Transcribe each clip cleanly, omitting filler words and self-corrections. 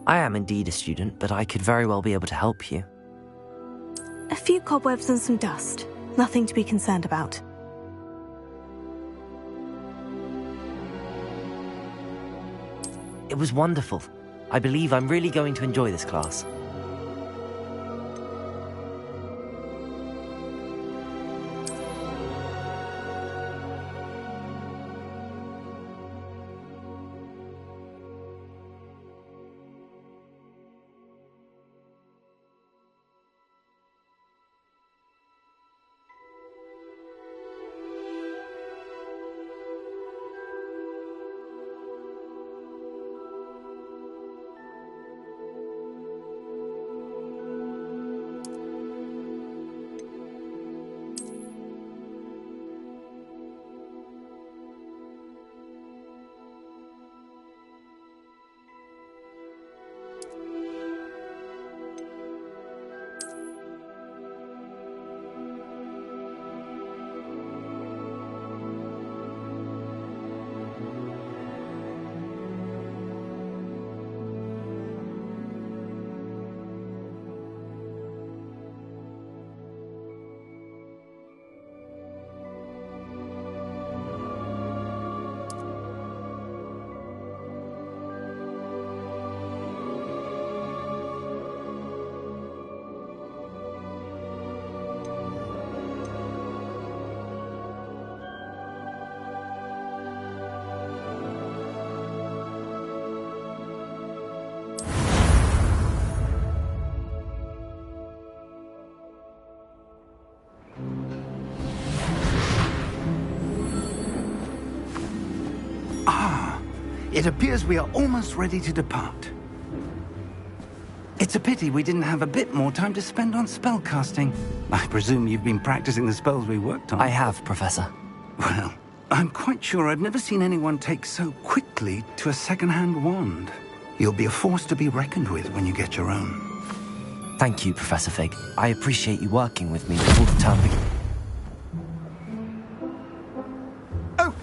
I am indeed a student, but I could very well be able to help you. A few cobwebs and some dust. Nothing to be concerned about. It was wonderful. I believe I'm really going to enjoy this class. It appears we are almost ready to depart. It's a pity we didn't have a bit more time to spend on spellcasting. I presume you've been practicing the spells we worked on. I have, Professor. Well, I'm quite sure I've never seen anyone take so quickly to a second-hand wand. You'll be a force to be reckoned with when you get your own. Thank you, Professor Fig. I appreciate you working with me before the term begins. Oh,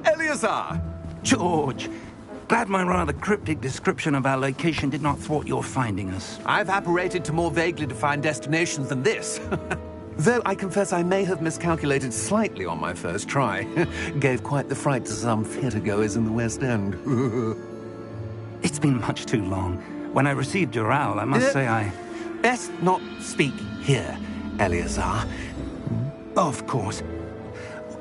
Eleazar! George, glad my rather cryptic description of our location did not thwart your finding us. I've apparated to more vaguely defined destinations than this. Though I confess I may have miscalculated slightly on my first try. Gave quite the fright to some theatre-goers in the West End. It's been much too long. When I received your owl, I must say I... Best not speak here, Eleazar. Of course.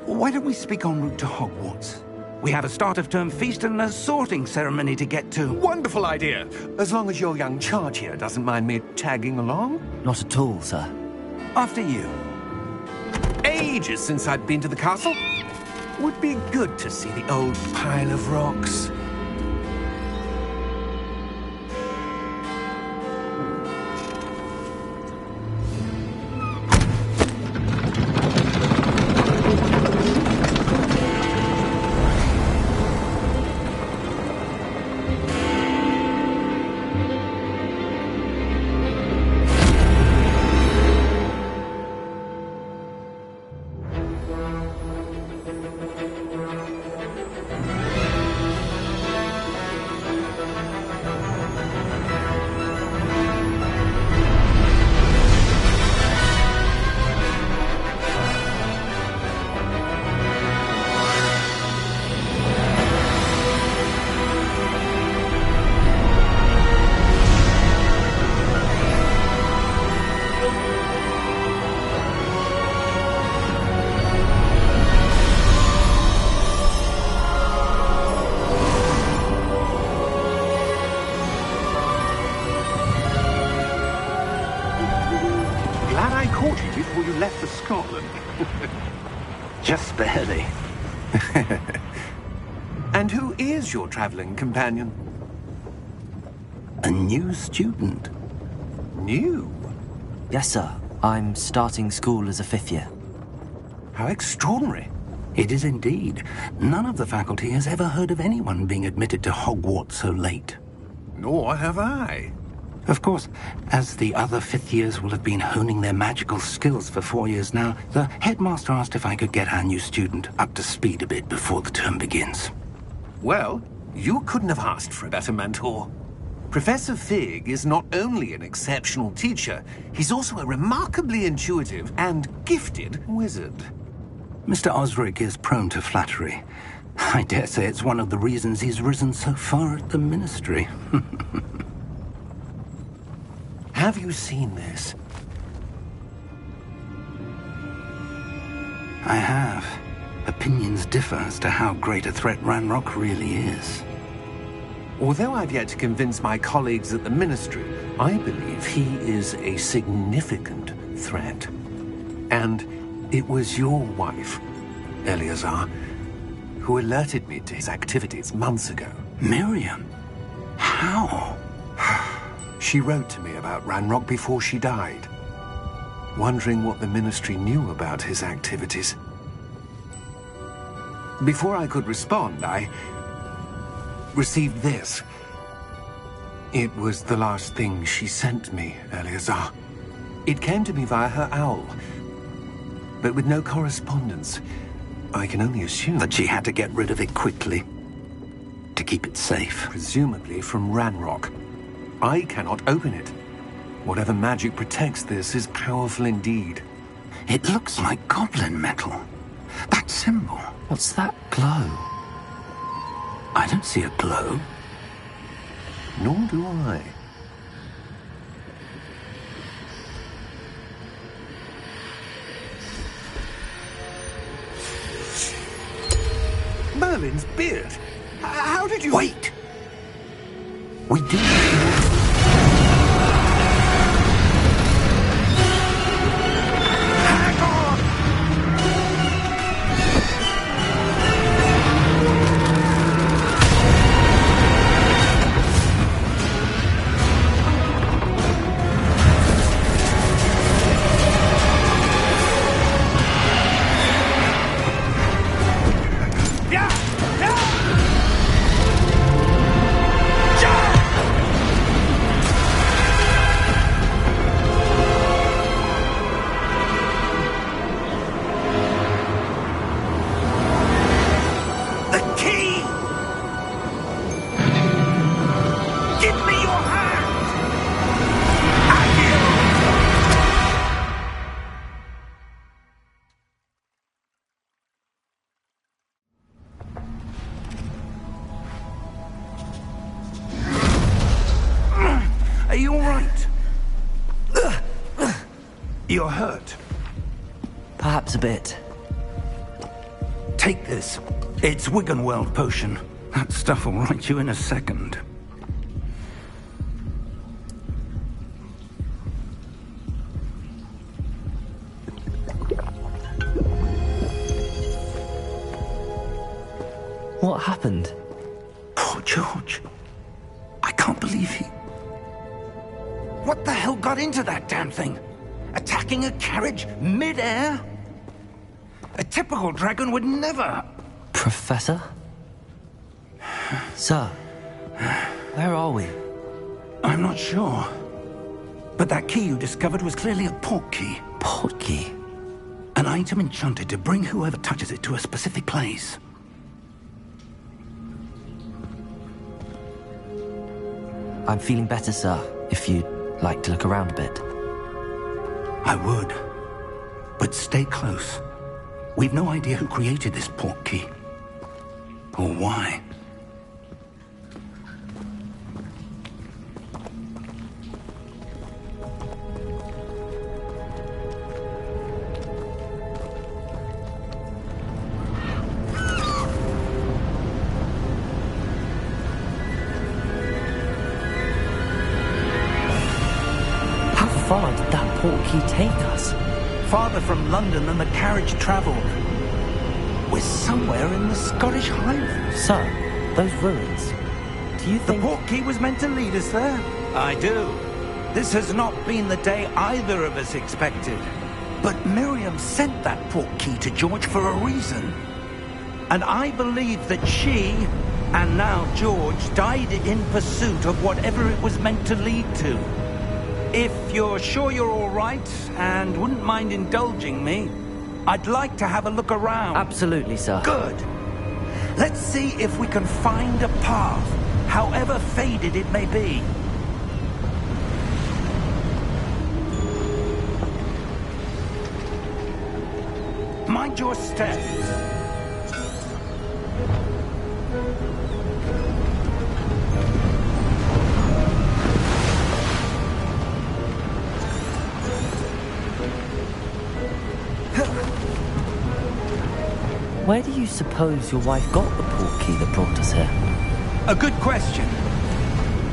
Why don't we speak en route to Hogwarts? We have a start-of-term feast and a sorting ceremony to get to. Wonderful idea! As long as your young charge here doesn't mind me tagging along. Not at all, sir. After you. Ages since I'd been to the castle. Would be good to see the old pile of rocks. Before you left for Scotland. Just barely. And who is your traveling companion? A new student. New? Yes, sir. I'm starting school as a 5th year. How extraordinary. It is indeed. None of the faculty has ever heard of anyone being admitted to Hogwarts so late. Nor have I. Of course, as the other 5th years will have been honing their magical skills for 4 years now, the headmaster asked if I could get our new student up to speed a bit before the term begins. Well, you couldn't have asked for a better mentor. Professor Fig is not only an exceptional teacher, he's also a remarkably intuitive and gifted wizard. Mr. Osric is prone to flattery. I dare say it's one of the reasons he's risen so far at the Ministry. Have you seen this? I have. Opinions differ as to how great a threat Ranrock really is. Although I've yet to convince my colleagues at the Ministry, I believe he is a significant threat. And it was your wife, Eleazar, who alerted me to his activities months ago. Miriam? How? She wrote to me about Ranrock before she died, wondering what the Ministry knew about his activities. Before I could respond, I received this. It was the last thing she sent me, Eleazar. It came to me via her owl, but with no correspondence. I can only assume That she had to get rid of it quickly, to keep it safe. presumably from Ranrock. I cannot open it. Whatever magic protects this is powerful indeed. It looks like goblin metal. That symbol. What's that glow? I don't see a glow. Nor do I. Merlin's beard. How did you... Wait! We do. Hang on! Are you all right? You're hurt. Perhaps a bit. Take this. It's Wiggenweld potion. That stuff will right you in a second. What happened? Poor George. I can't believe he... What the hell got into that damn thing? Attacking a carriage mid-air? A typical dragon would never... Professor? Sir, where are we? I'm not sure. But that key you discovered was clearly a port key. Port key? An item enchanted to bring whoever touches it to a specific place. I'm feeling better, sir, if you'd like to look around a bit. I would. But stay close. We've no idea who created this port key. Or why. How far did that port key take us? Farther from London than the carriage travelled. We're somewhere in the Scottish Highlands. Sir, those ruins. Do you The think... port key was meant to lead us there? I do. This has not been the day either of us expected. But Miriam sent that port key to George for a reason. And I believe that she, and now George, died in pursuit of whatever it was meant to lead to. If you're sure you're all right, and wouldn't mind indulging me, I'd like to have a look around. Absolutely, sir. Good. Let's see if we can find a path, however faded it may be. Mind your step. Where do you suppose your wife got the portkey that brought us here? A good question.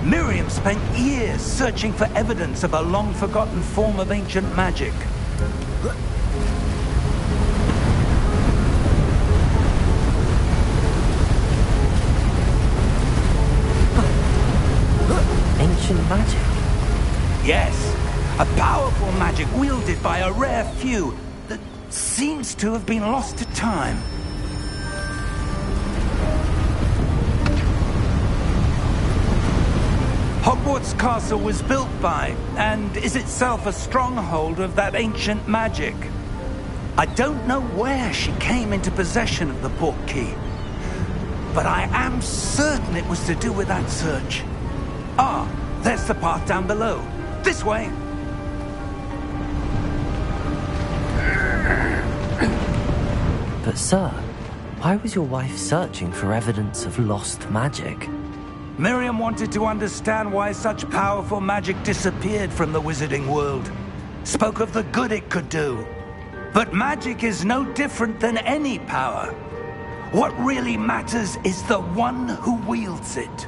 Miriam spent years searching for evidence of a long-forgotten form of ancient magic. Ancient magic? Yes, a powerful magic wielded by a rare few that seems to have been lost to time. Hogwarts Castle was built by, and is itself a stronghold of that ancient magic. I don't know where she came into possession of the portkey, but I am certain it was to do with that search. Ah, there's the path down below. This way. But sir, why was your wife searching for evidence of lost magic? Miriam wanted to understand why such powerful magic disappeared from the wizarding world. Spoke of the good it could do. But magic is no different than any power. What really matters is the one who wields it.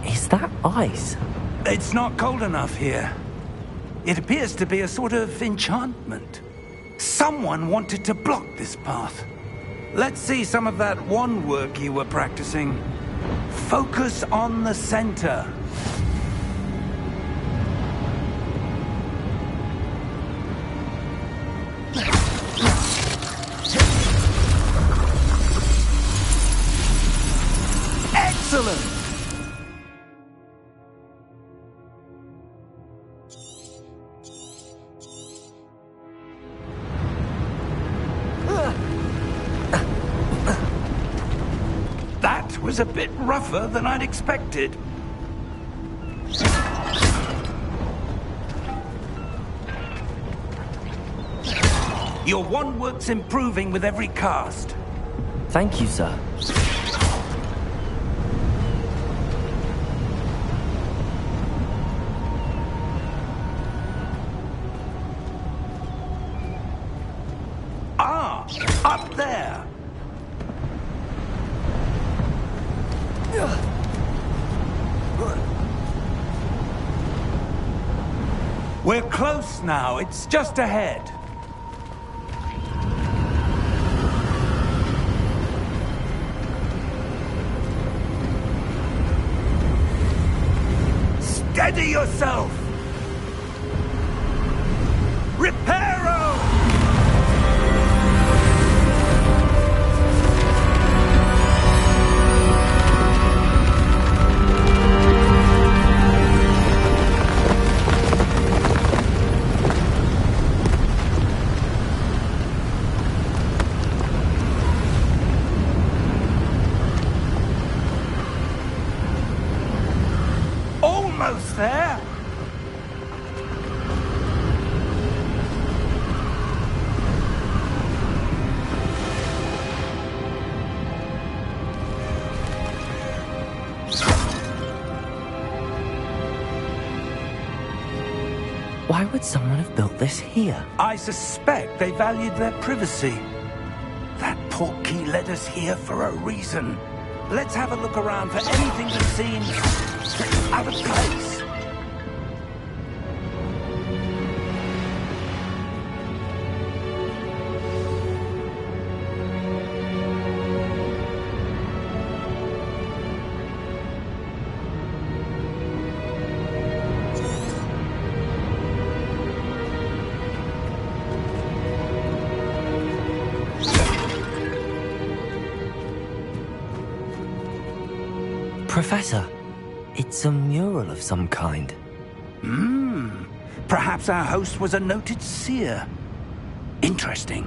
Is that ice? It's not cold enough here. It appears to be a sort of enchantment. Someone wanted to block this path. Let's see some of that wand work you were practicing. Focus on the center. Excellent! That was a bit rougher than I'd expected. Your wand work's improving with every cast. Thank you, sir. Ah, up there. We're close now. It's just ahead. Steady yourself! Reparo! Almost there. Why would someone have built this here? I suspect they valued their privacy. That portkey led us here for a reason. Let's have a look around for anything that seems out of place. Professor, it's a mural of some kind. Perhaps our host was a noted seer. Interesting.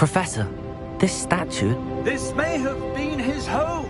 Professor, this statue... This may have been his home.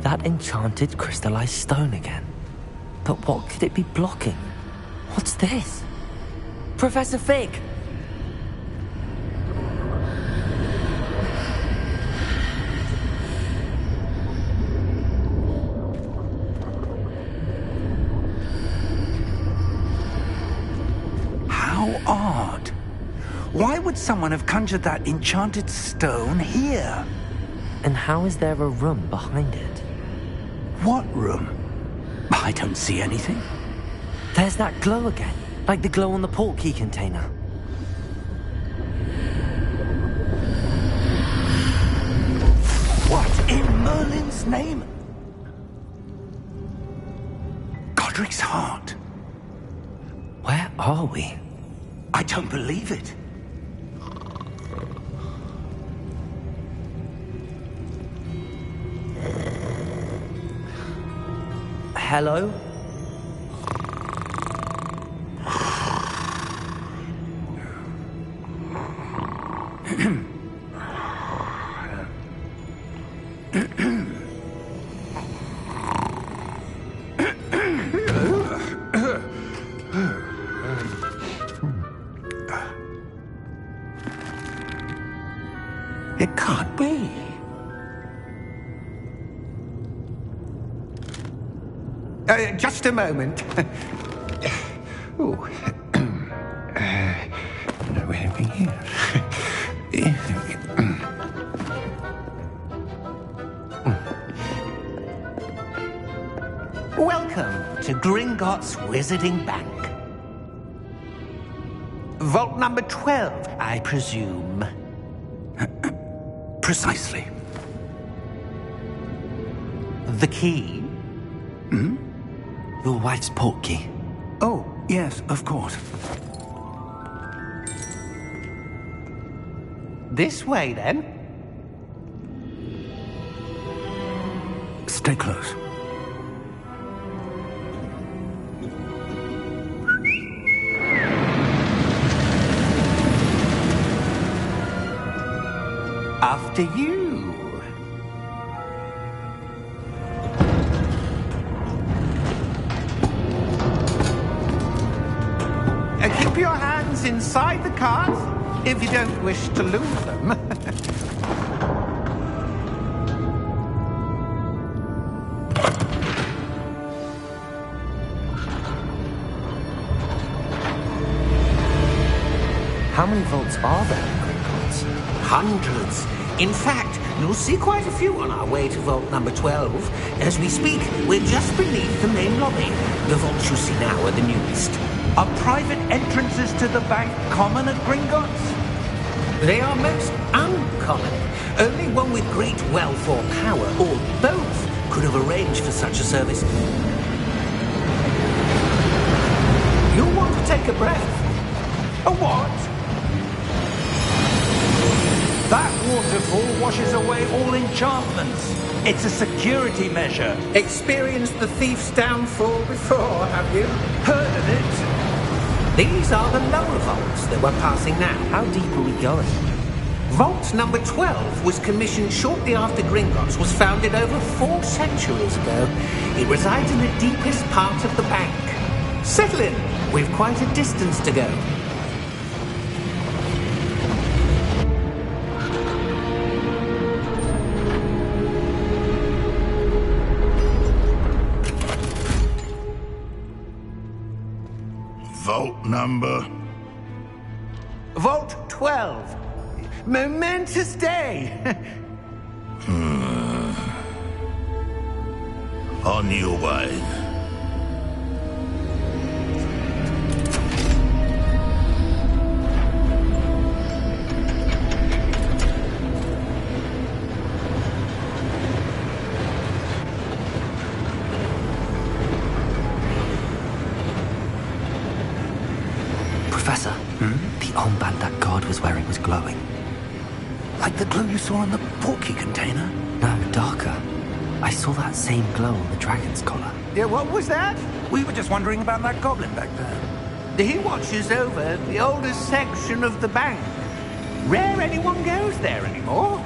That enchanted crystallized stone again. But what could it be blocking? What's this? Professor Fig! How odd. Why would someone have conjured that enchanted stone here? And how is there a room behind it? What room? I don't see anything. There's that glow again, like the glow on the portkey container. What in Merlin's name? Godric's heart. Where are we? I don't believe it. Hello? It can't be. Just a moment. Oh. No, where are we here? Welcome to Gringotts Wizarding Bank. Vault number 12, I presume. Precisely. The key? Hmm? Your wife's portkey. Oh, yes, of course. This way, then. Stay close. After you. Keep your hands inside the cart. if you don't wish to lose them. How many vaults are there in Gringotts? Hundreds. In fact, you'll see quite a few on our way to vault number 12. As we speak, we're just beneath the main lobby. The vaults you see now are the newest. Are private entrances to the bank common at Gringotts? They are most uncommon. Only one with great wealth or power, or both, could have arranged for such a service. You'll want to take a breath. A what? That waterfall washes away all enchantments. It's a security measure. Experienced the thief's downfall before, have you? Heard of it? These are the lower vaults that we're passing now. How deep are we going? Vault number 12 was commissioned shortly after Gringotts was founded over 4 centuries ago. It resides in the deepest part of the bank. Settle in. We've quite a distance to go. Vault number? Vault 12. Momentous day. On your way. Professor, the armband that guard was wearing was glowing. Like the glow you saw in the portkey container? No, darker. I saw that same glow on the dragon's collar. Yeah, what was that? We were just wondering about that goblin back there. He watches over the oldest section of the bank. Rare anyone goes there anymore.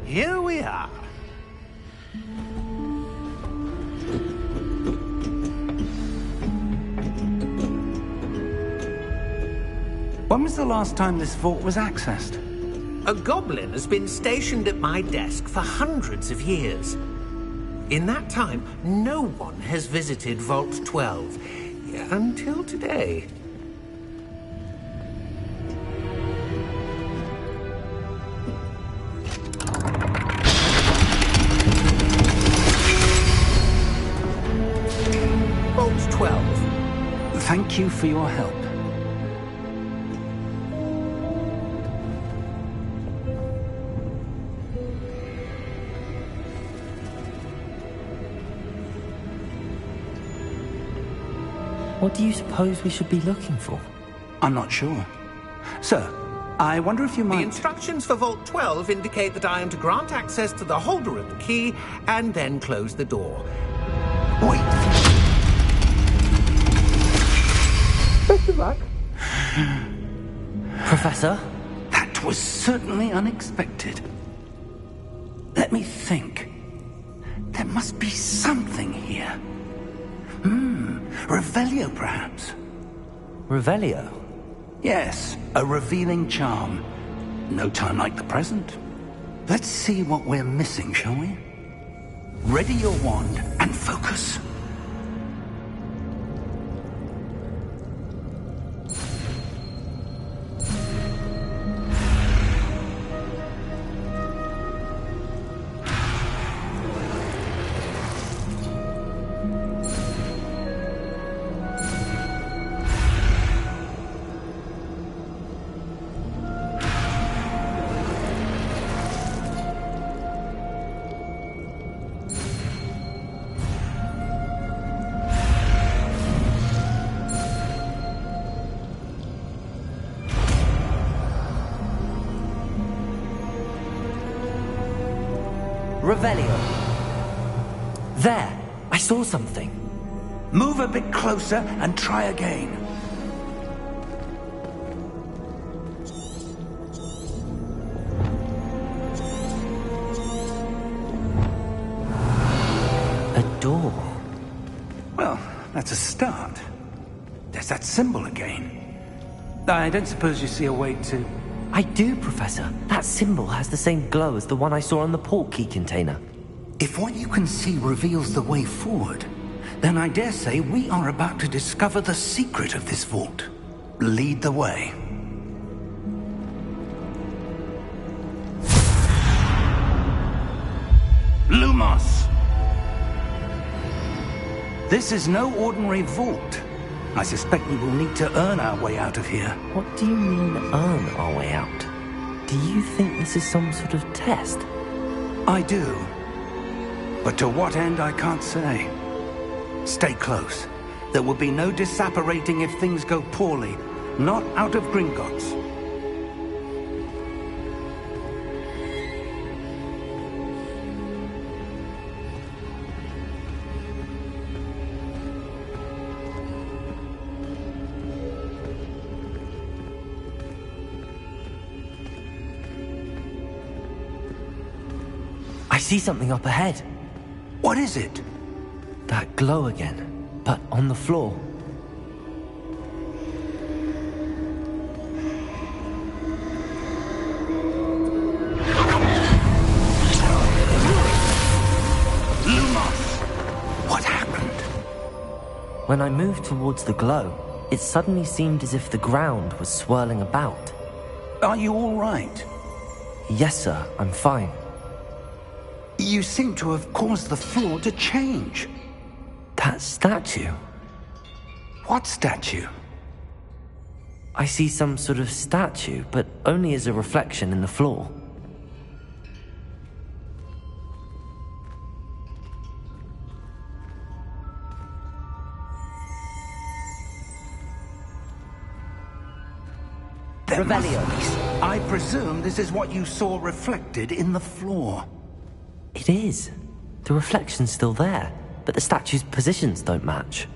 Here we are. When was the last time this vault was accessed? A goblin has been stationed at my desk for hundreds of years. In that time, no one has visited Vault 12 until today. Vault 12. Thank you for your help. What do you suppose we should be looking for? I'm not sure. Sir, I wonder if you The might... instructions for Vault 12 indicate that I am to grant access to the holder of the key and then close the door. Wait! Best of luck. Professor? That was certainly unexpected. Let me think. There must be something here. Revelio, perhaps? Revelio? Yes, a revealing charm. No time like the present. Let's see what we're missing, shall we? Ready your wand and focus. Revelio. There! I saw something. Move a bit closer and try again. That's a start. There's that symbol again. I don't suppose you see a way to... I do, Professor. That symbol has the same glow as the one I saw on the portkey container. If what you can see reveals the way forward, then I dare say we are about to discover the secret of this vault. Lead the way. Lumos! This is no ordinary vault. I suspect we will need to earn our way out of here. What do you mean, earn our way out? Do you think this is some sort of test? I do. But to what end, I can't say. Stay close. There will be no disapparating if things go poorly. Not out of Gringotts. I see something up ahead. What is it? That glow again, but on the floor. Lumos! What happened? When I moved towards the glow, it suddenly seemed as if the ground was swirling about. Are you all right? Yes, sir, I'm fine. You seem to have caused the floor to change. That statue? What statue? I see some sort of statue, but only as a reflection in the floor. Revelio. I presume this is what you saw reflected in the floor. It is. The reflection's still there, but the statue's positions don't match.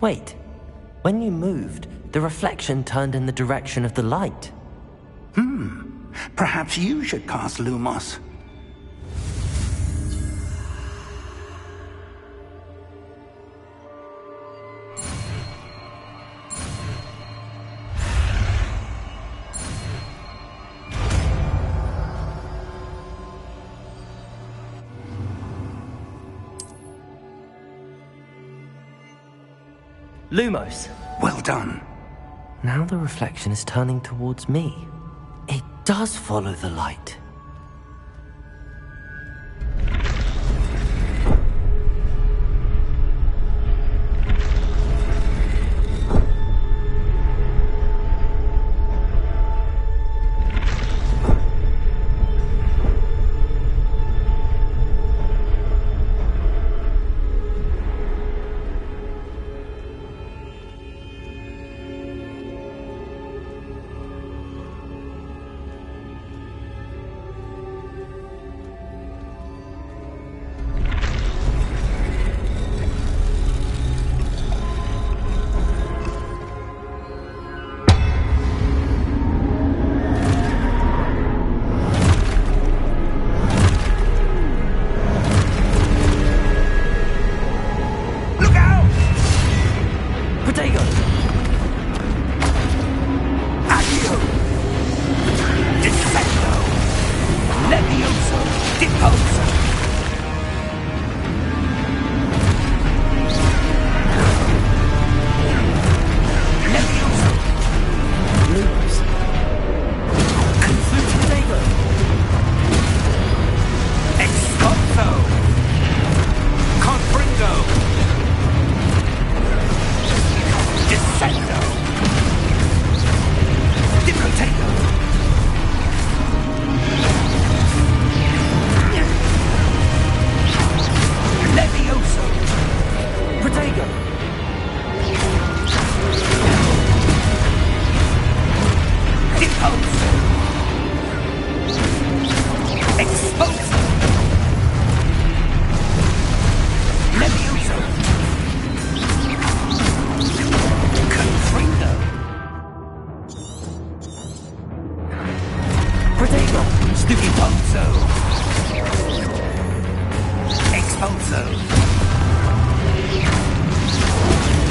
Wait. When you moved, the reflection turned in the direction of the light. Perhaps you should cast Lumos. Lumos. Well done. Now the reflection is turning towards me. It does follow the light.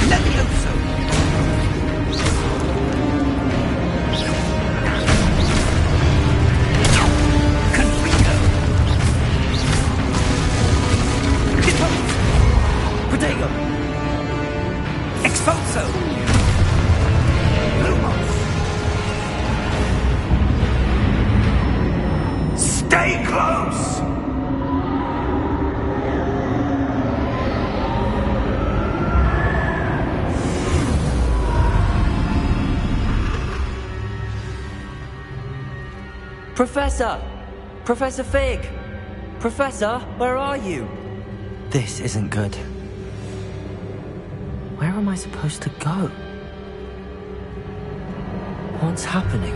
Levioso! Confringo! Depose! Protego! Expulso! Lumos! Stay close! Professor! Professor Fig! Professor, where are you? This isn't good. Where am I supposed to go? What's happening?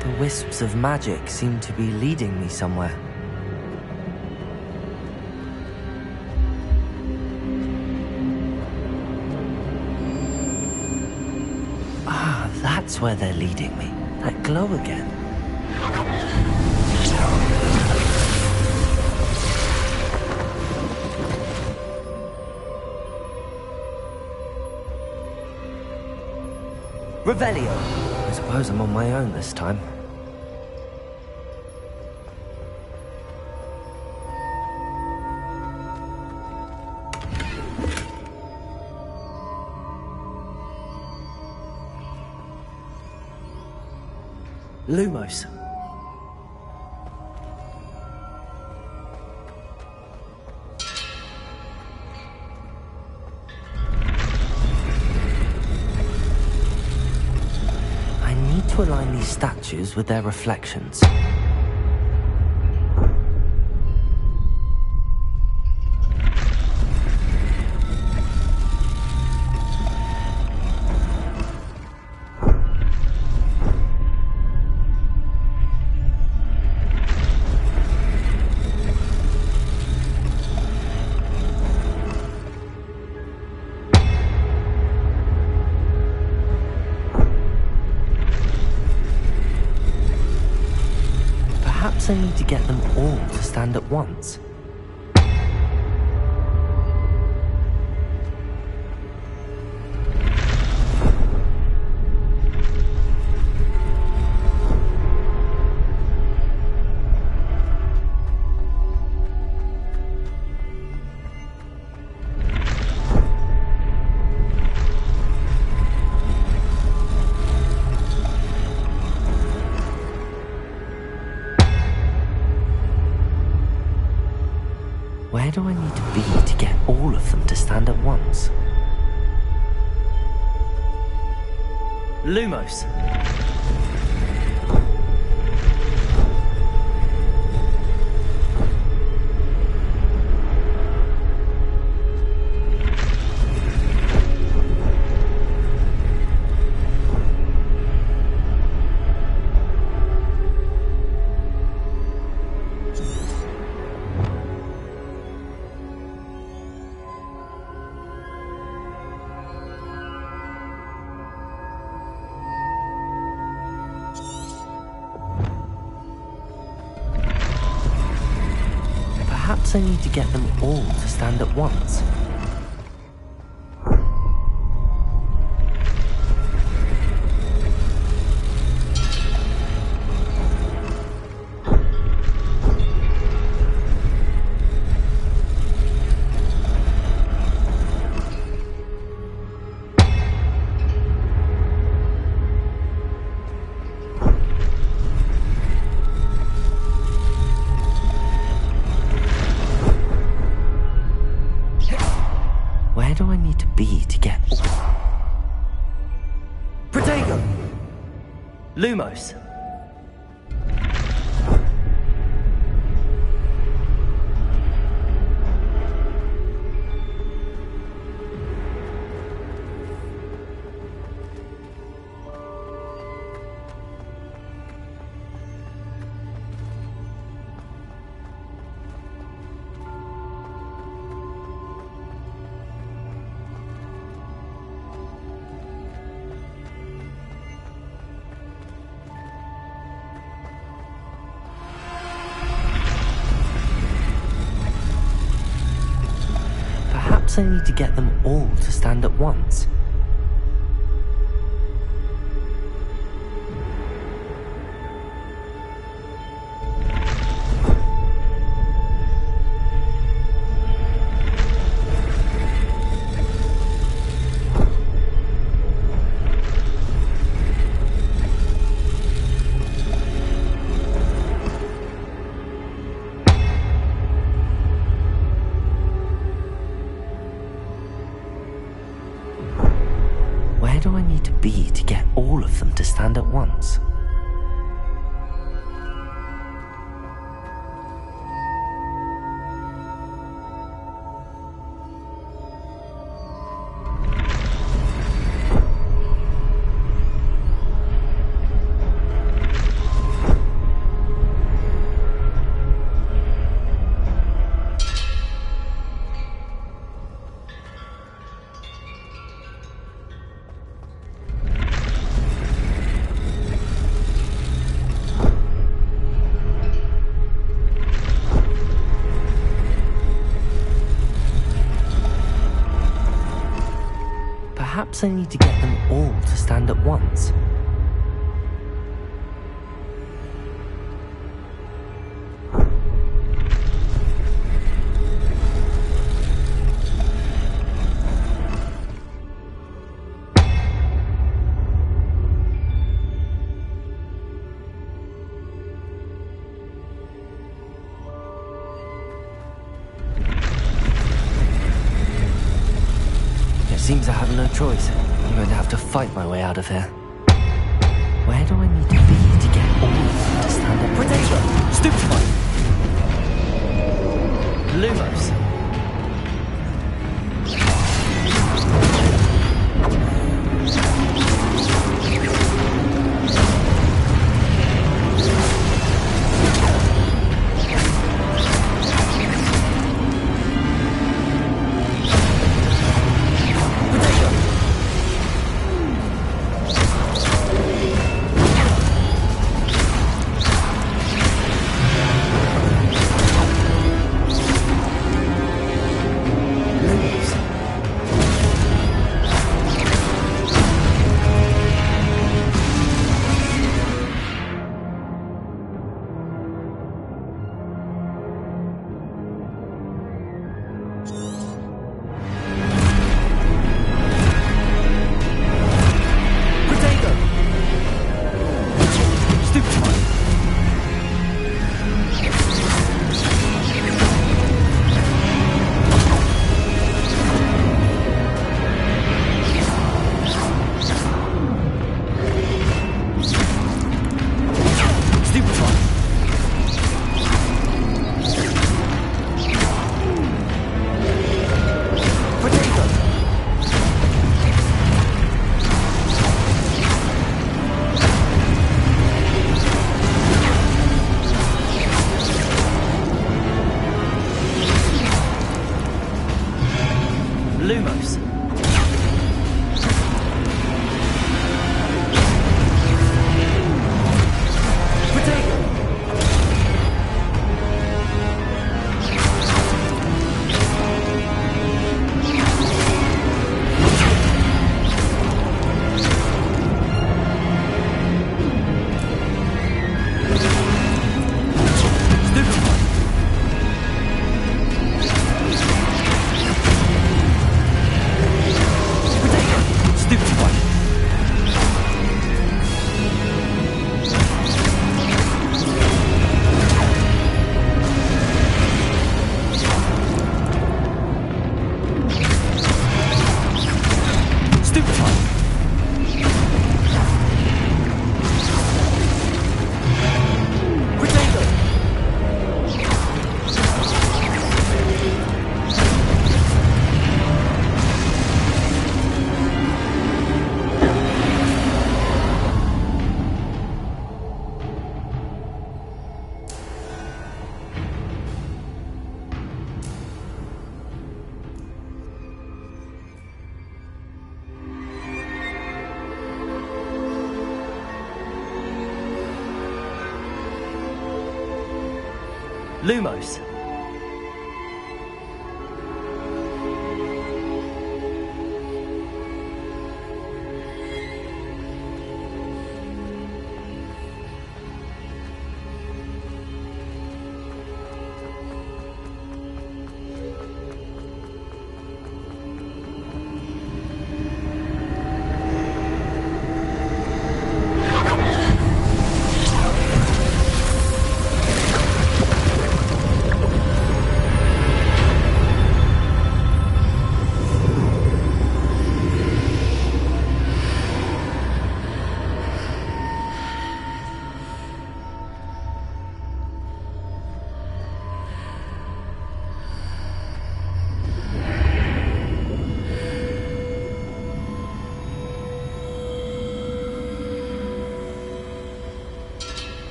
The wisps of magic seem to be leading me somewhere. Ah, that's where they're leading me. That glow again. Revelio. I suppose I'm on my own this time. Lumos. I need to align these statues with their reflections. Perhaps I need to get them all to stand at once. Where do I need to be to get all of them to stand at once? Lumos. Perhaps I need to get them all to stand at once. Where do I need to be to get all? Protego! Lumos. Perhaps I need to get them all to stand at once. Where do I need to be to get all of them to stand at once? Perhaps I need to get them all to stand at once. Seems I have no choice. I'm going to have to fight my way out of here. Where do I need to be to get all of them to stand up? Predator! Stupefy! Lumos! Lumos. Lumos.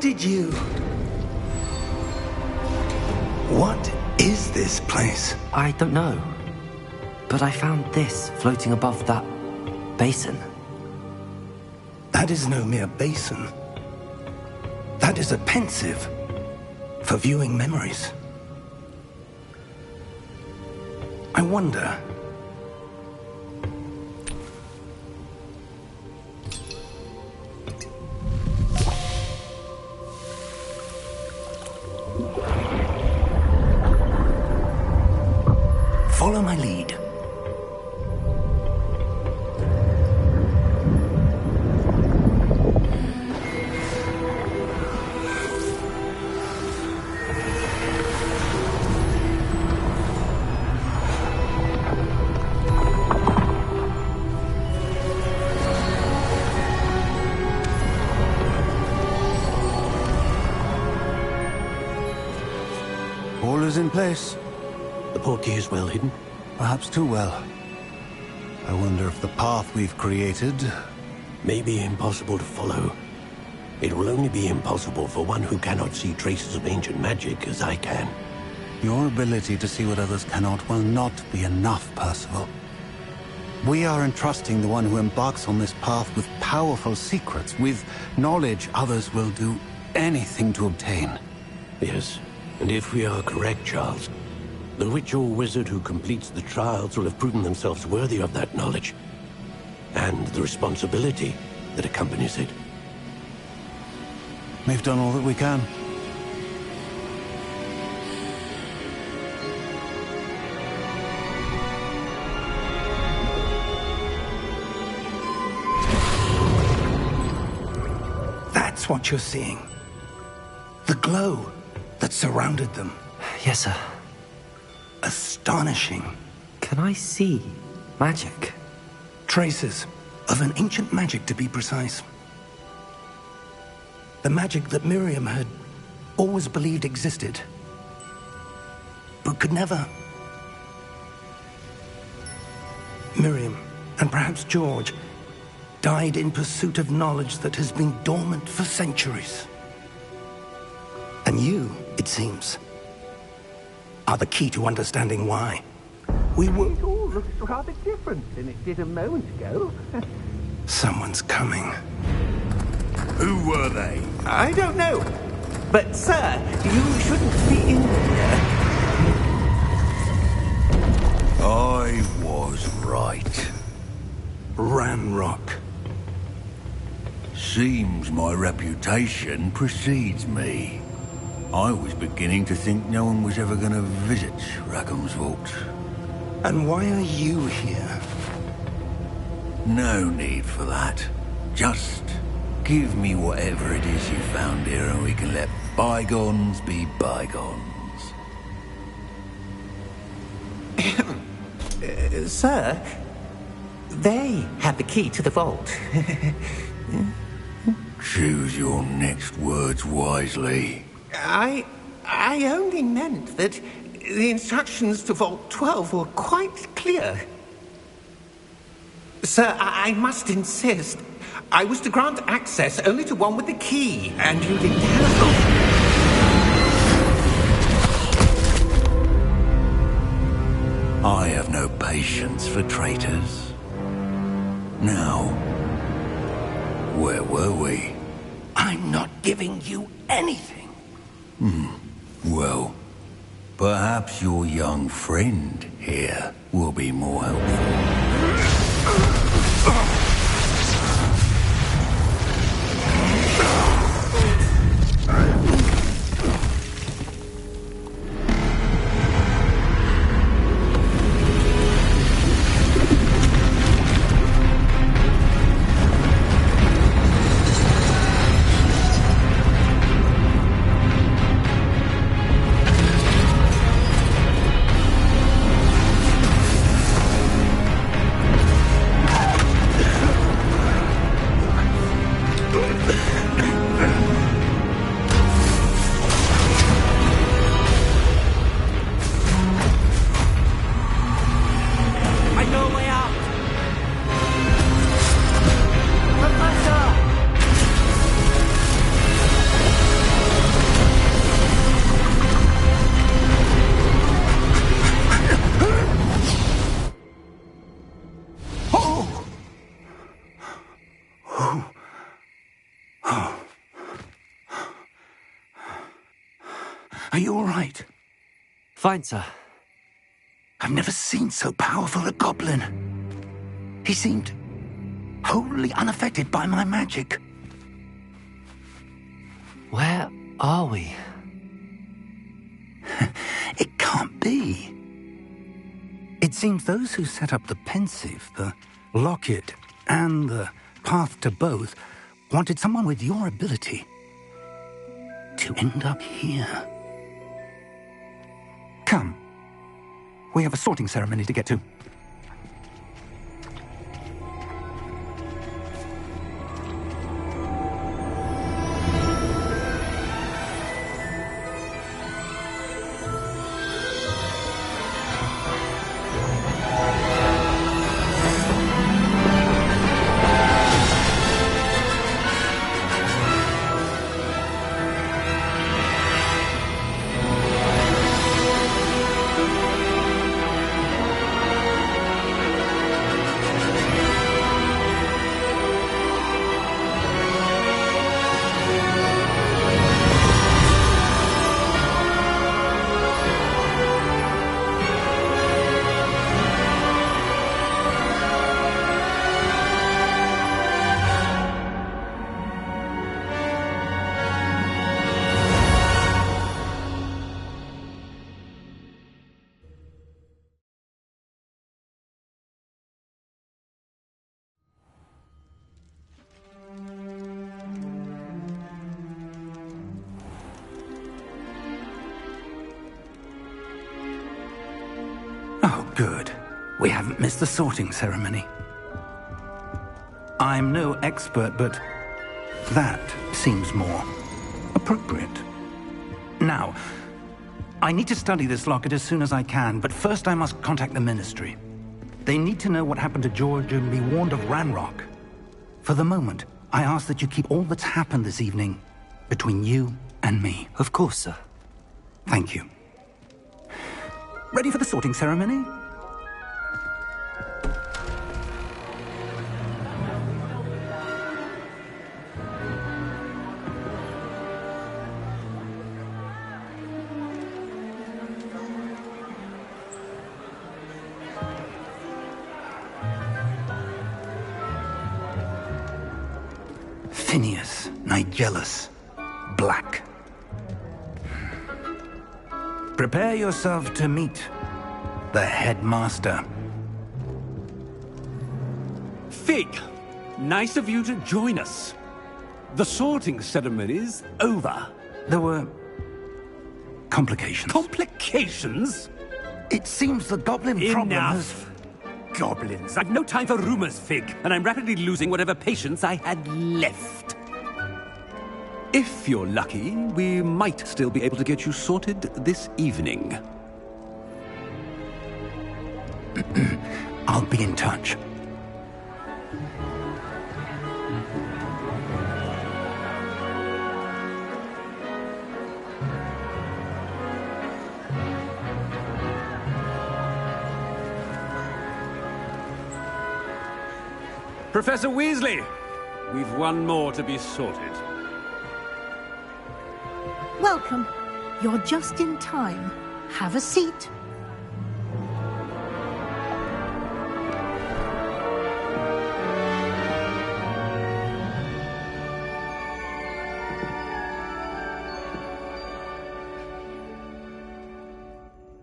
did you... What is this place? I don't know. But I found this floating above that basin. That is no mere basin. That is a pensive for viewing memories. I wonder... Follow my lead. All is in place. The portkey is well hidden. Perhaps too well. I wonder if the path we've created... May be impossible to follow. It will only be impossible for one who cannot see traces of ancient magic as I can. Your ability to see what others cannot will not be enough, Percival. We are entrusting the one who embarks on this path with powerful secrets, with knowledge others will do anything to obtain. Yes, and if we are correct, Charles, the witch or wizard who completes the trials will have proven themselves worthy of that knowledge, and the responsibility that accompanies it. We've done all that we can. That's what you're seeing. The glow that surrounded them. Yes, sir. Astonishing. Can I see magic? Traces of an ancient magic, to be precise. The magic that Miriam had always believed existed, but could never. Miriam, and perhaps George, died in pursuit of knowledge that has been dormant for centuries. And you, it seems, are the key to understanding why. We were... It all looks rather different than it did a moment ago. Someone's coming. Who were they? I don't know. But, sir, you shouldn't be in here. I was right. Ranrock. Seems my reputation precedes me. I was beginning to think no one was ever going to visit Rackham's Vault. And why are you here? No need for that. Just give me whatever it is you found here and we can let bygones be bygones. Sir, they have the key to the vault. Choose your next words wisely. I only meant that the instructions to Vault 12 were quite clear. Sir, I must insist. I was to grant access only to one with the key, and you didn't have... I have no patience for traitors. Now, where were we? I'm not giving you anything. Well, perhaps your young friend here will be more helpful. Are you all right? Fine, sir. I've never seen so powerful a goblin. He seemed wholly unaffected by my magic. Where are we? It can't be. It seems those who set up the pensive, the locket, and the path to both wanted someone with your ability to end up here. Come. We have a sorting ceremony to get to. Oh, good. We haven't missed the sorting ceremony. I'm no expert, but that seems more appropriate. Now, I need to study this locket as soon as I can, but first I must contact the Ministry. They need to know what happened to George and be warned of Ranrock. For the moment, I ask that you keep all that's happened this evening between you and me. Of course, sir. Thank you. Ready for the sorting ceremony? Phineas, Nigellus, Black. Prepare yourself to meet the headmaster. Fig, nice of you to join us. The sorting ceremony's over. There were complications. Complications? It seems the goblin problem has... Enough! Goblins. I've no time for rumors, Fig, and I'm rapidly losing whatever patience I had left. If you're lucky, we might still be able to get you sorted this evening. I'll be in touch. Professor Weasley, we've one more to be sorted. Welcome. You're just in time. Have a seat.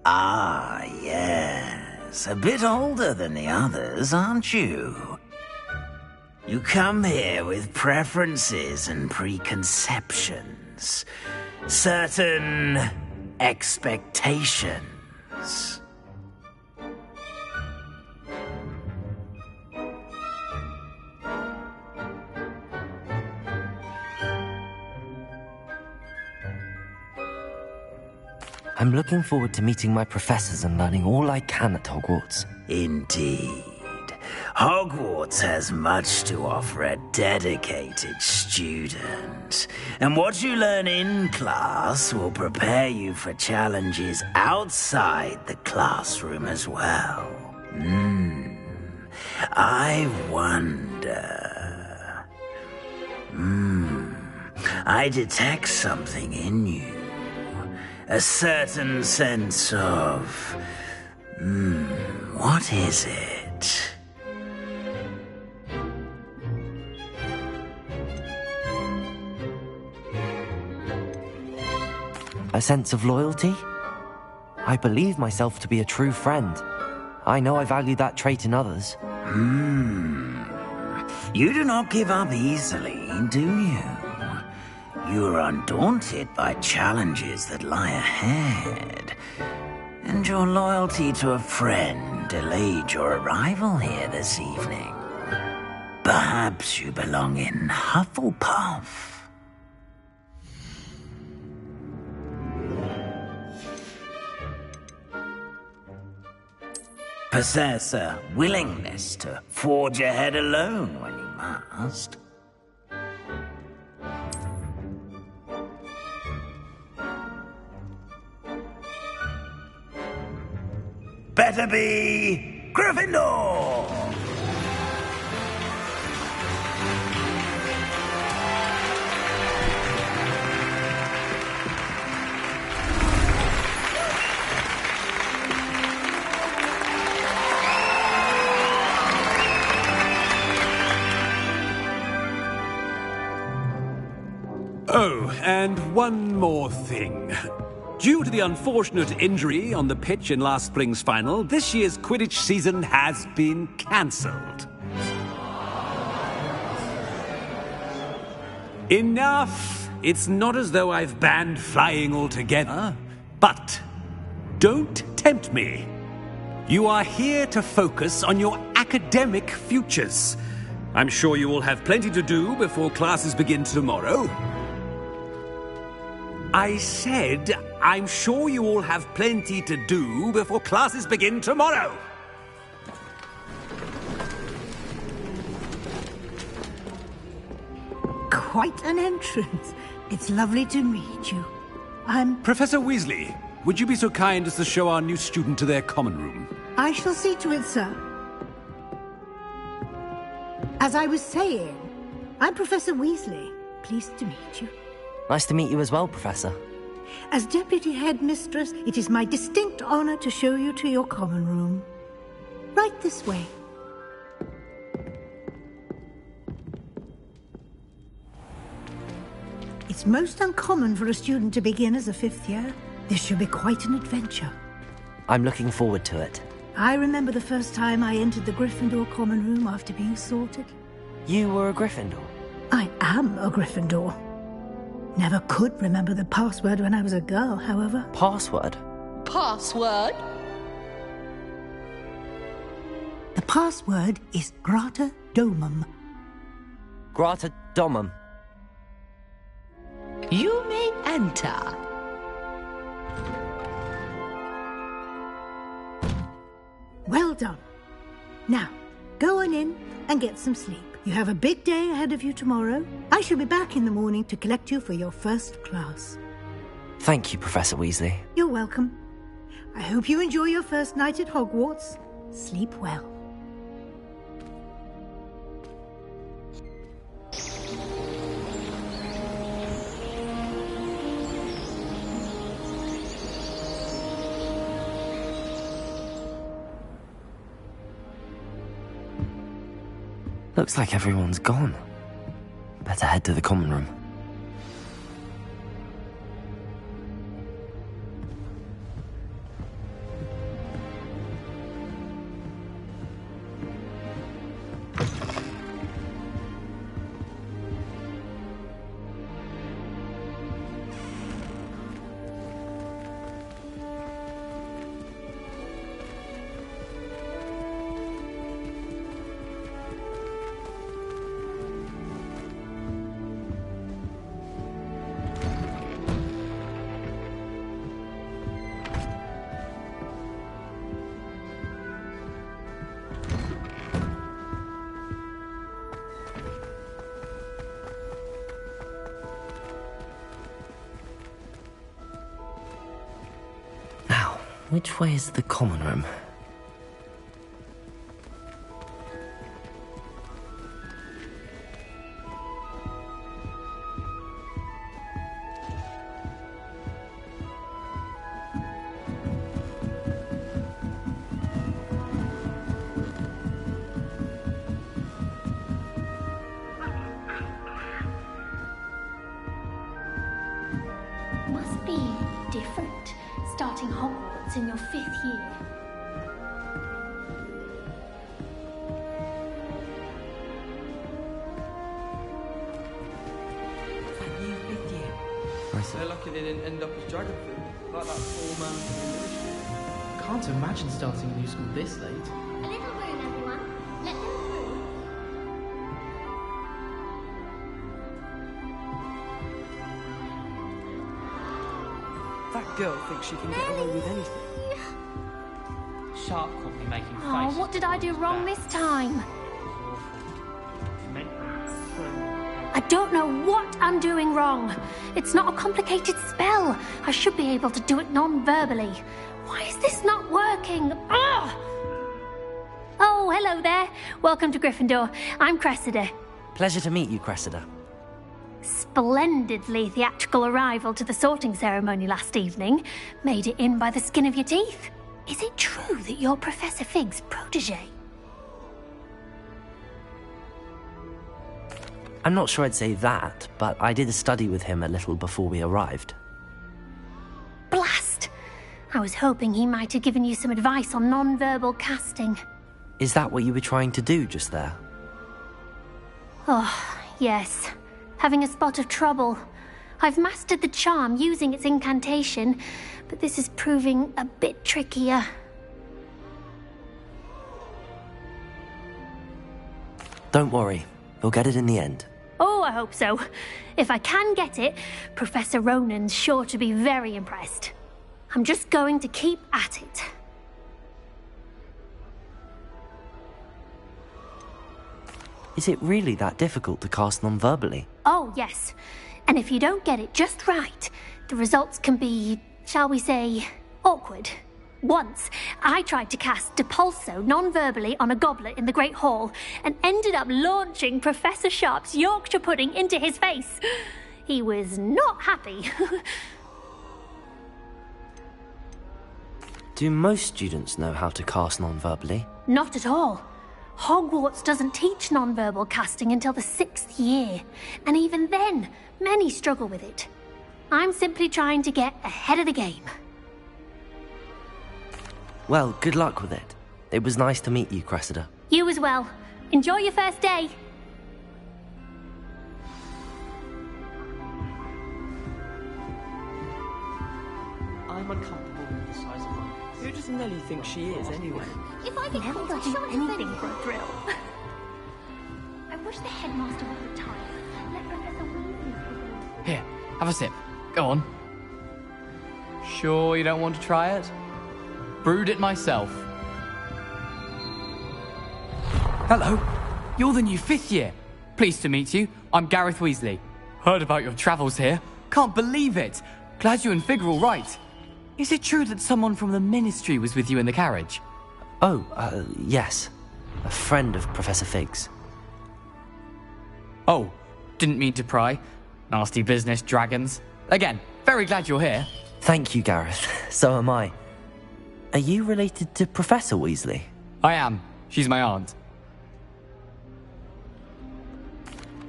Ah, yes. A bit older than the others, aren't you? You come here with preferences and preconceptions. Certain expectations. I'm looking forward to meeting my professors and learning all I can at Hogwarts. Indeed. Hogwarts has much to offer a dedicated student. And what you learn in class will prepare you for challenges outside the classroom as well. I wonder... I detect something in you. A certain sense of... what is it? A sense of loyalty? I believe myself to be a true friend. I know I value that trait in others. You do not give up easily, do you? You are undaunted by challenges that lie ahead. And your loyalty to a friend delayed your arrival here this evening. Perhaps you belong in Hufflepuff. Possess a willingness to forge ahead alone when you must. Better be Gryffindor! Oh, and one more thing. Due to the unfortunate injury on the pitch in last spring's final, this year's Quidditch season has been cancelled. Enough! It's not as though I've banned flying altogether, but don't tempt me. You are here to focus on your academic futures. I'm sure you will have plenty to do before classes begin tomorrow. I said, I'm sure you all have plenty to do before classes begin tomorrow. Quite an entrance. It's lovely to meet you. I'm... Professor Weasley, would you be so kind as to show our new student to their common room? I shall see to it, sir. As I was saying, I'm Professor Weasley. Pleased to meet you. Nice to meet you as well, Professor. As Deputy Headmistress, it is my distinct honor to show you to your common room. Right this way. It's most uncommon for a student to begin as a fifth year. This should be quite an adventure. I'm looking forward to it. I remember the first time I entered the Gryffindor common room after being sorted. You were a Gryffindor? I am a Gryffindor. Never could remember the password when I was a girl, however. Password? Password? The password is Grata Domum. Grata Domum. You may enter. Well done. Now, go on in and get some sleep. You have a big day ahead of you tomorrow. I shall be back in the morning to collect you for your first class. Thank you, Professor Weasley. You're welcome. I hope you enjoy your first night at Hogwarts. Sleep well. Looks like everyone's gone. Better head to the common room. Which way is the common room? starts in your 5th year. They're lucky they didn't end up as dragon fruit, like that poor man from the ministry. Can't imagine starting a new school this late. A little room, everyone. Let them through. That girl thinks she can get away with anything. Sharp caught me making faces. Oh, what did I do wrong this time? I don't know what I'm doing wrong. It's not a complicated spell. I should be able to do it non-verbally. Why is this not working? Ugh! Oh, hello there. Welcome to Gryffindor. I'm Cressida. Pleasure to meet you, Cressida. Splendidly theatrical arrival to the sorting ceremony last evening. Made it in by the skin of your teeth. Is it true that you're Professor Fig's protege? I'm not sure I'd say that, but I did study with him a little before we arrived. Blast! I was hoping he might have given you some advice on non-verbal casting. Is that what you were trying to do just there? Oh, yes. Having a spot of trouble. I've mastered the charm using its incantation, but this is proving a bit trickier. Don't worry, you'll get it in the end. Oh, I hope so. If I can get it, Professor Ronan's sure to be very impressed. I'm just going to keep at it. Is it really that difficult to cast non-verbally? Oh, yes. And if you don't get it just right, the results can be, shall we say, awkward. Once, I tried to cast Depulso non-verbally on a goblet in the Great Hall and ended up launching Professor Sharp's Yorkshire pudding into his face. He was not happy. Do most students know how to cast non-verbally? Not at all. Hogwarts doesn't teach non-verbal casting until the 6th year, and even then, many struggle with it. I'm simply trying to get ahead of the game. Well, good luck with it. It was nice to meet you, Cressida. You as well. Enjoy your first day. I'm uncomfortable with the size of her. Who does Nellie think she is, anyway? If I get Never do anything for a thrill. I wish the headmaster would retire. Let Professor Weasley. Here, have a sip. Go on. Sure you don't want to try it? Brewed it myself. Hello. You're the new 5th year. Pleased to meet you. I'm Gareth Weasley. Heard about your travels here. Can't believe it. Glad you and Fig are all right. Is it true that someone from the Ministry was with you in the carriage? Oh, yes. A friend of Professor Fig's. Oh, didn't mean to pry. Nasty business, dragons. Again, very glad you're here. Thank you, Gareth. So am I. Are you related to Professor Weasley? I am. She's my aunt.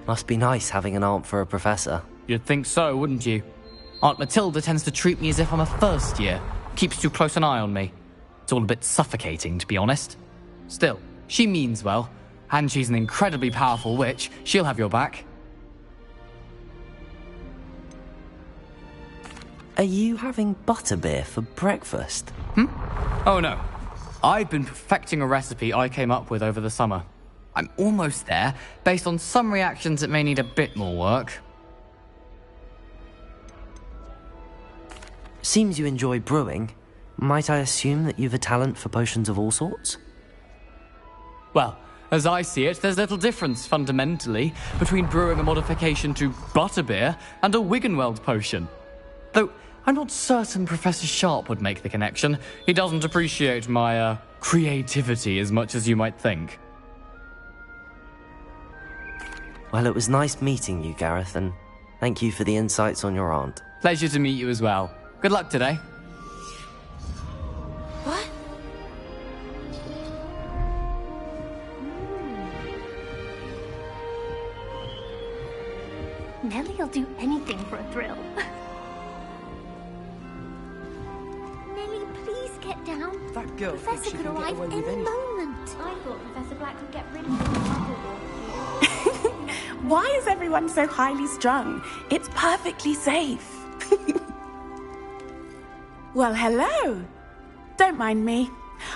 Must be nice having an aunt for a professor. You'd think so, wouldn't you? Aunt Matilda tends to treat me as if I'm a first year. Keeps too close an eye on me. It's all a bit suffocating, to be honest. Still, she means well. And she's an incredibly powerful witch. She'll have your back. Are you having butterbeer for breakfast? Oh no. I've been perfecting a recipe I came up with over the summer. I'm almost there. Based on some reactions, it may need a bit more work. Seems you enjoy brewing. Might I assume that you've a talent for potions of all sorts? Well, as I see it, there's little difference, fundamentally, between brewing a modification to butterbeer and a Wiggenweld potion. Though, I'm not certain Professor Sharp would make the connection. He doesn't appreciate my, creativity as much as you might think. Well, it was nice meeting you, Gareth, and thank you for the insights on your aunt. Pleasure to meet you as well. Good luck today. What? Nellie'll do anything for a thrill. Nellie, please girl thinks Professor she could can get arrive away any with anything. moment. I thought Professor Black would get rid of me. Why is everyone so highly strung? It's perfectly safe. Well, hello. Don't mind me.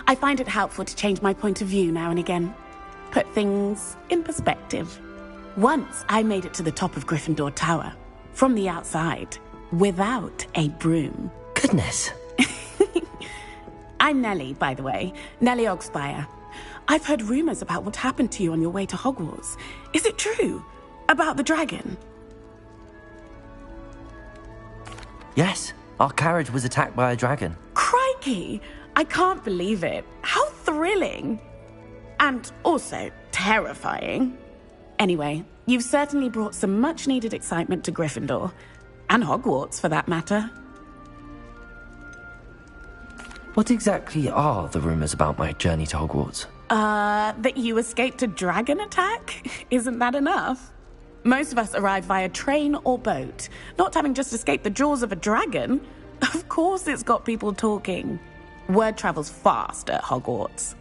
I find it helpful to change my point of view now and again. Put things in perspective. Once I made it to the top of Gryffindor Tower, from the outside, without a broom. Goodness. I'm Nellie, by the way. Nellie Ogspire. I've heard rumors about what happened to you on your way to Hogwarts. Is it true? About the dragon? Yes, our carriage was attacked by a dragon. Crikey! I can't believe it. How thrilling! And also terrifying. Anyway, you've certainly brought some much-needed excitement to Gryffindor. And Hogwarts, for that matter. What exactly are the rumors about my journey to Hogwarts? That you escaped a dragon attack? Isn't that enough? Most of us arrive via train or boat, not having just escaped the jaws of a dragon. Of course it's got people talking. Word travels fast at Hogwarts.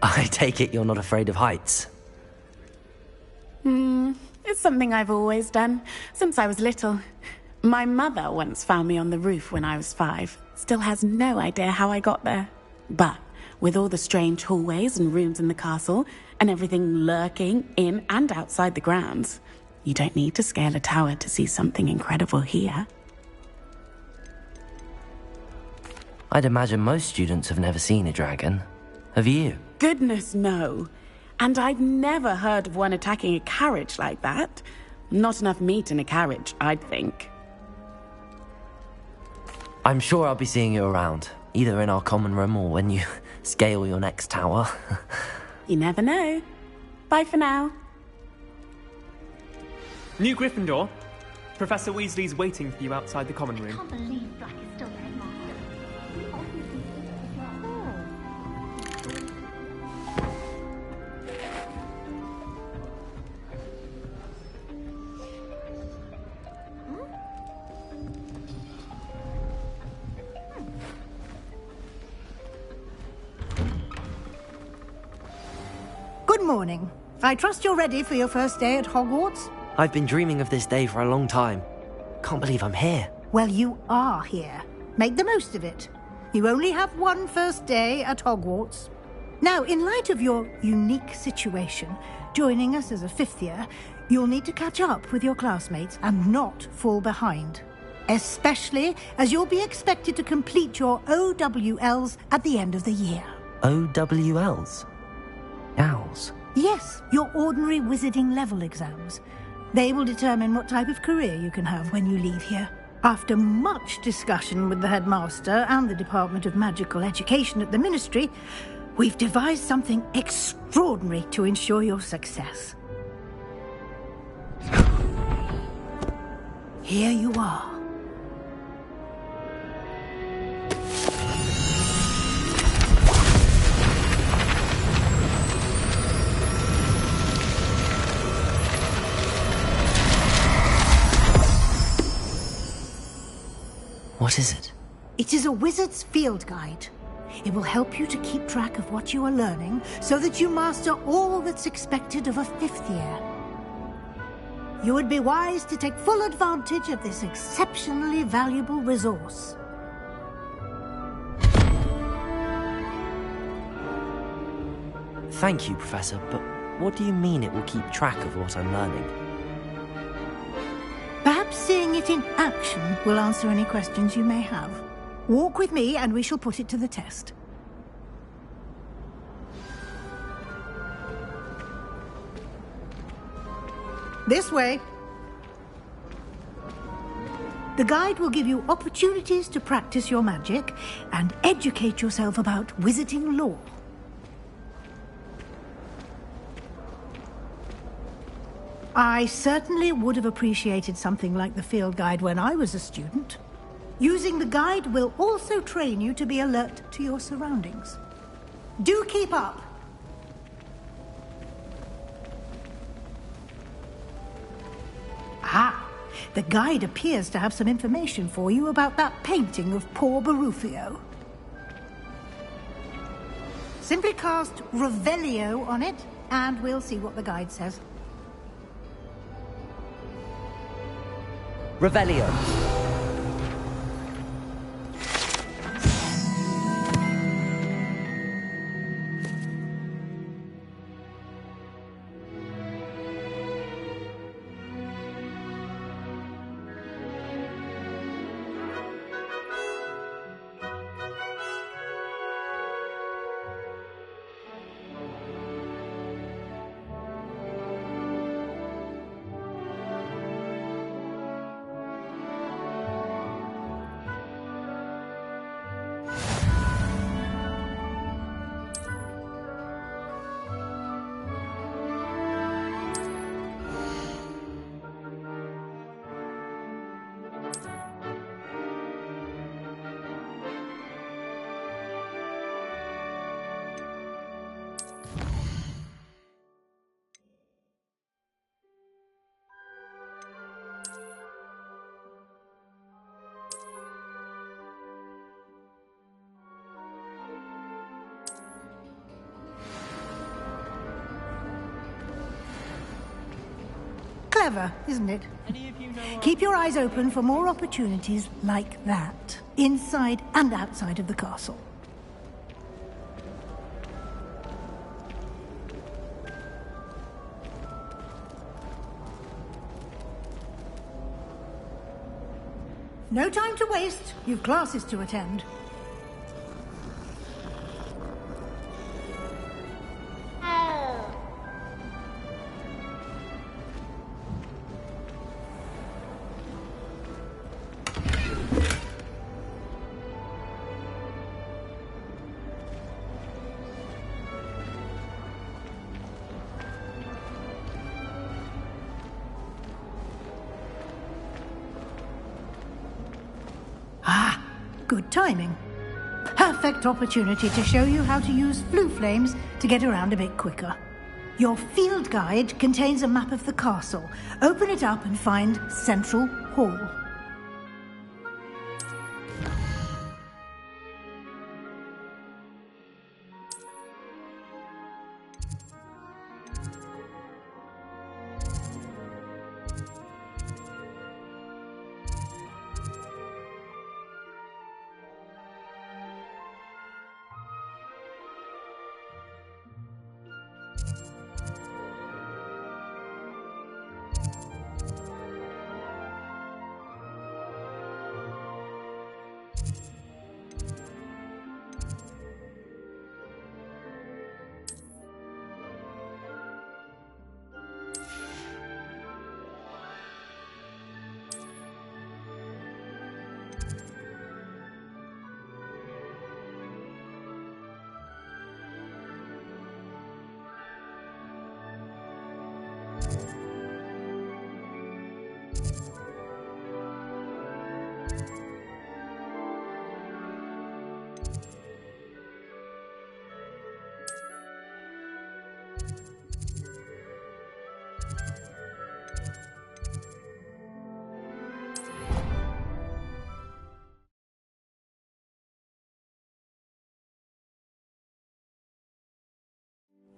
I take it you're not afraid of heights. It's something I've always done, since I was little. My mother once found me on the roof when I was 5. Still has no idea how I got there. But with all the strange hallways and rooms in the castle, and everything lurking in and outside the grounds, you don't need to scale a tower to see something incredible here. I'd imagine most students have never seen a dragon. Have you? Goodness, no. And I've never heard of one attacking a carriage like that. Not enough meat in a carriage, I'd think. I'm sure I'll be seeing you around, either in our common room or when you scale your next tower. You never know. Bye for now. New Gryffindor. Professor Weasley's waiting for you outside the common room. I can't believe Black is still the headmaster. He obviously thinks it's a Good morning. I trust you're ready for your first day at Hogwarts? I've been dreaming of this day for a long time. Can't believe I'm here. Well, you are here. Make the most of it. You only have one first day at Hogwarts. Now, in light of your unique situation, joining us as a 5th year, you'll need to catch up with your classmates and not fall behind. Especially as you'll be expected to complete your OWLs at the end of the year. OWLs? Owls? Yes, your ordinary wizarding level exams. They will determine what type of career you can have when you leave here. After much discussion with the headmaster and the Department of Magical Education at the Ministry, we've devised something extraordinary to ensure your success. Here you are. What is it? It is a wizard's field guide. It will help you to keep track of what you are learning so that you master all that's expected of a 5th year. You would be wise to take full advantage of this exceptionally valuable resource. Thank you, Professor, but what do you mean it will keep track of what I'm learning? Perhaps seeing it in action will answer any questions you may have. Walk with me and we shall put it to the test. This way. The guide will give you opportunities to practice your magic and educate yourself about wizarding lore. I certainly would have appreciated something like the field guide when I was a student. Using the guide will also train you to be alert to your surroundings. Do keep up. Ah, The guide appears to have some information for you about that painting of poor Barufio. Simply cast Revelio on it, and we'll see what the guide says. Revelio. Clever, isn't it? Keep your eyes open for more opportunities like that, inside and outside of the castle. No time to waste. You've classes to attend. Good timing. Perfect opportunity to show you how to use flue flames to get around a bit quicker. Your field guide contains a map of the castle. Open it up and find Central Hall.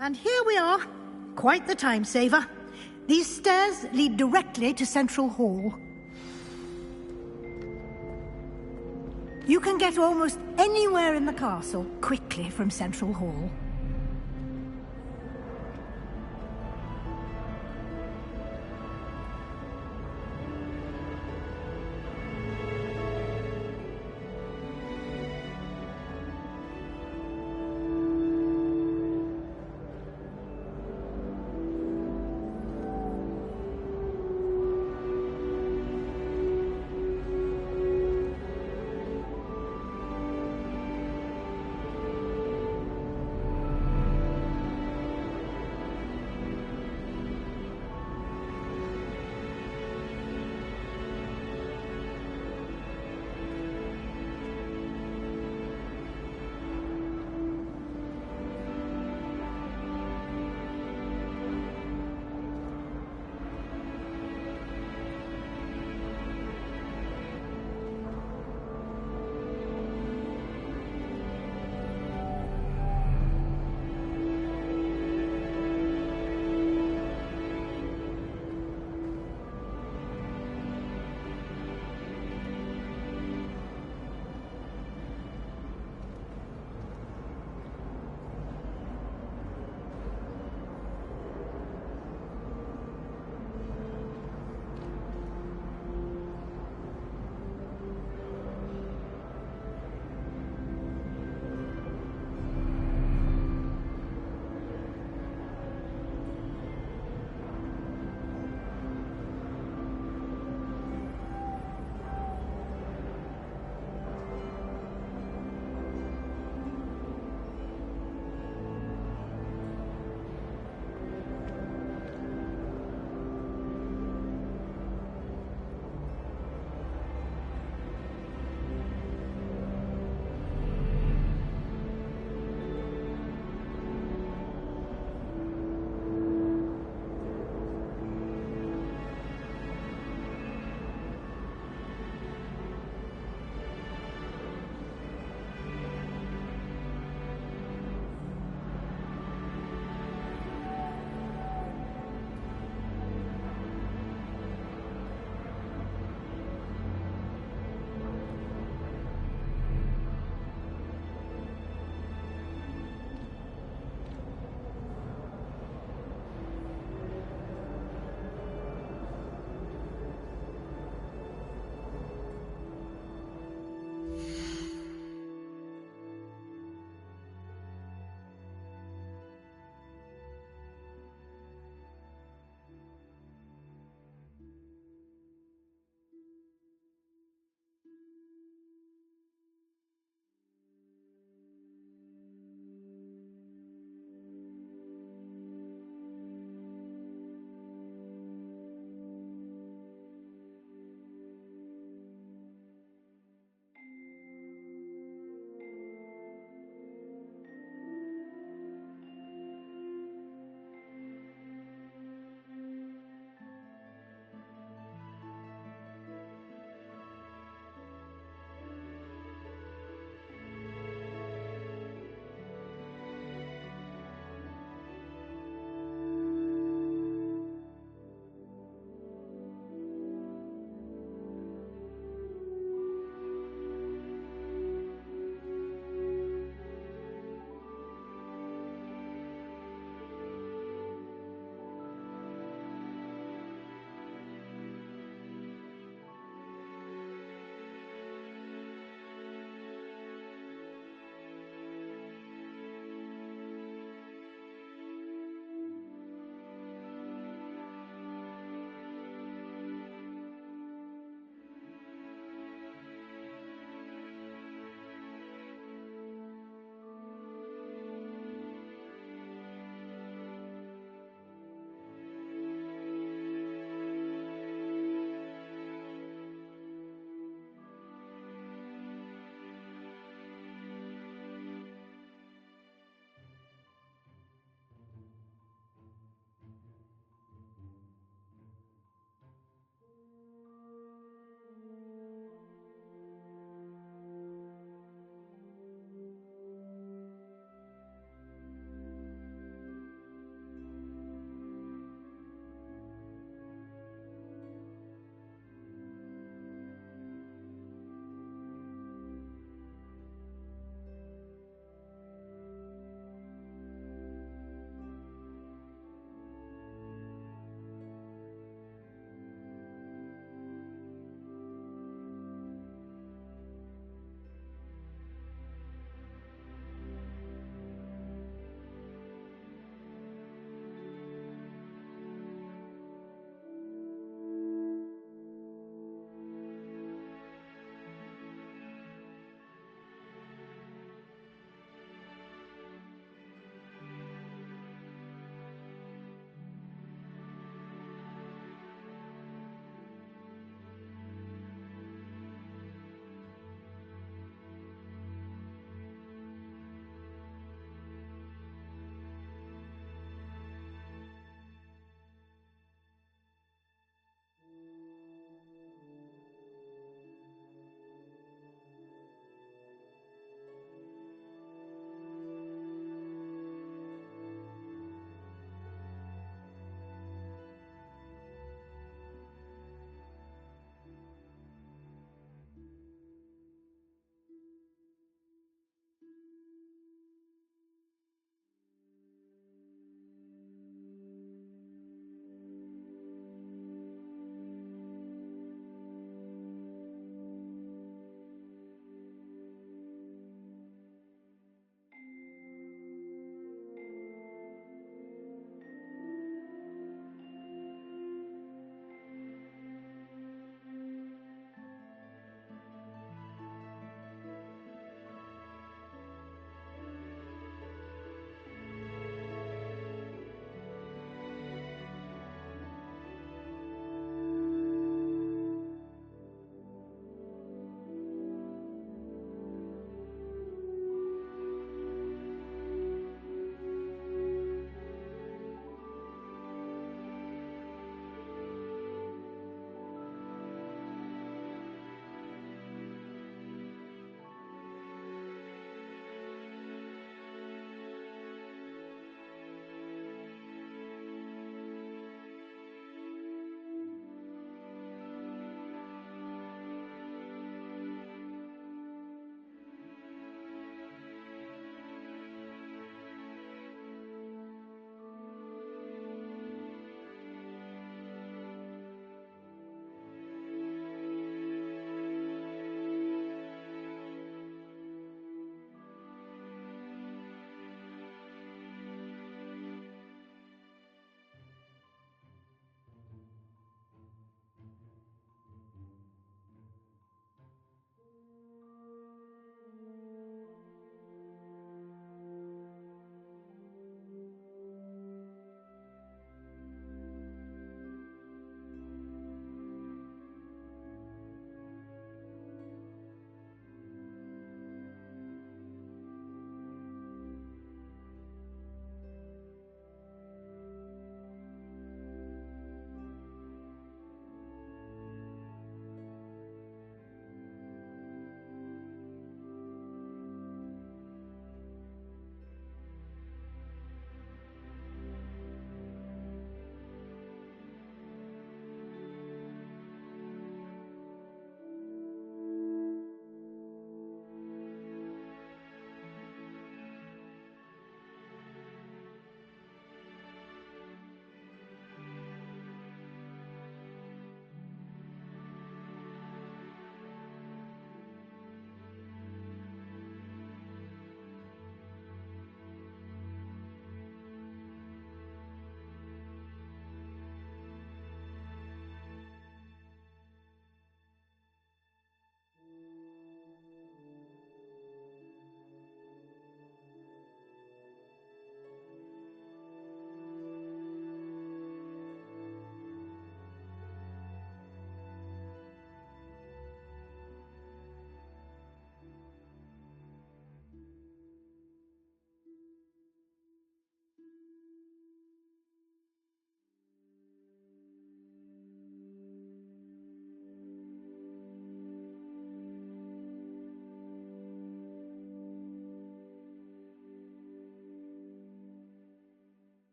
And here we are. Quite the time saver. These stairs lead directly to Central Hall. You can get almost anywhere in the castle quickly from Central Hall.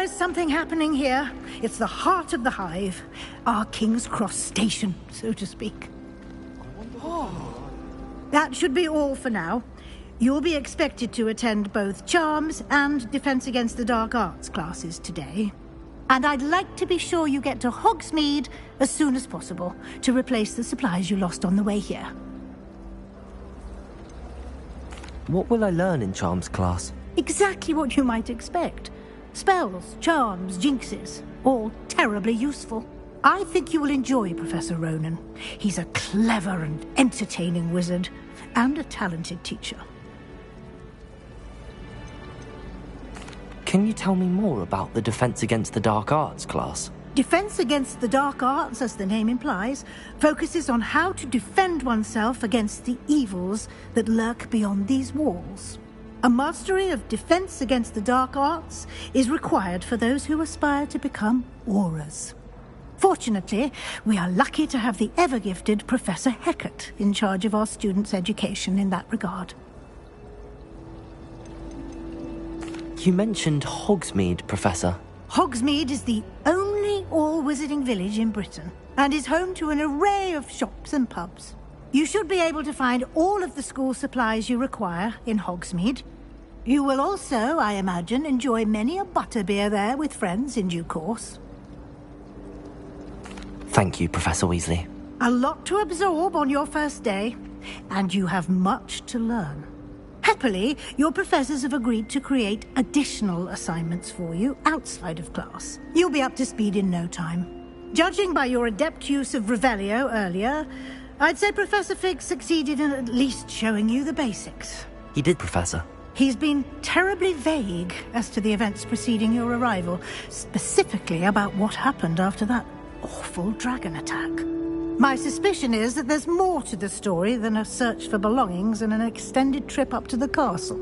is something happening here. It's the heart of the hive. Our King's Cross station, so to speak. That should be all for now. You'll be expected to attend both Charms and Defense Against the Dark Arts classes today. And I'd like to be sure you get to Hogsmeade as soon as possible to replace the supplies you lost on the way here. What will I learn in Charms class? Exactly what you might expect. Spells, charms, jinxes, all terribly useful. I think you will enjoy Professor Ronan. He's a clever and entertaining wizard, and a talented teacher. Can you tell me more about the Defense Against the Dark Arts class? Defense Against the Dark Arts, as the name implies, focuses on how to defend oneself against the evils that lurk beyond these walls. A mastery of Defense Against the Dark Arts is required for those who aspire to become Aurors. Fortunately, we are lucky to have the ever-gifted Professor Hecat in charge of our students' education in that regard. You mentioned Hogsmeade, Professor. Hogsmeade is the only all-wizarding village in Britain, and is home to an array of shops and pubs. You should be able to find all of the school supplies you require in Hogsmeade. You will also, I imagine, enjoy many a butterbeer there with friends in due course. Thank you, Professor Weasley. A lot to absorb on your first day, and you have much to learn. Happily, your professors have agreed to create additional assignments for you outside of class. You'll be up to speed in no time. Judging by your adept use of Revelio earlier, I'd say Professor Fig succeeded in at least showing you the basics. He did, Professor. He's been terribly vague as to the events preceding your arrival, specifically about what happened after that awful dragon attack. My suspicion is that there's more to the story than a search for belongings and an extended trip up to the castle.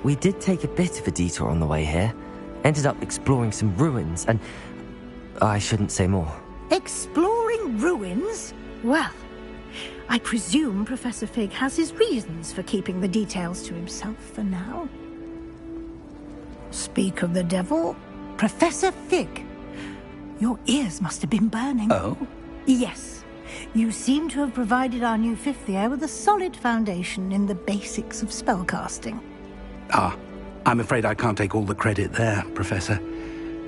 We did take a bit of a detour on the way here. Ended up exploring some ruins and... I shouldn't say more. Exploring ruins? Well, I presume Professor Fig has his reasons for keeping the details to himself for now. Speak of the devil, Professor Fig. Your ears must have been burning. Oh? Yes. You seem to have provided our new fifth year with a solid foundation in the basics of spellcasting. Ah, I'm afraid I can't take all the credit there, Professor.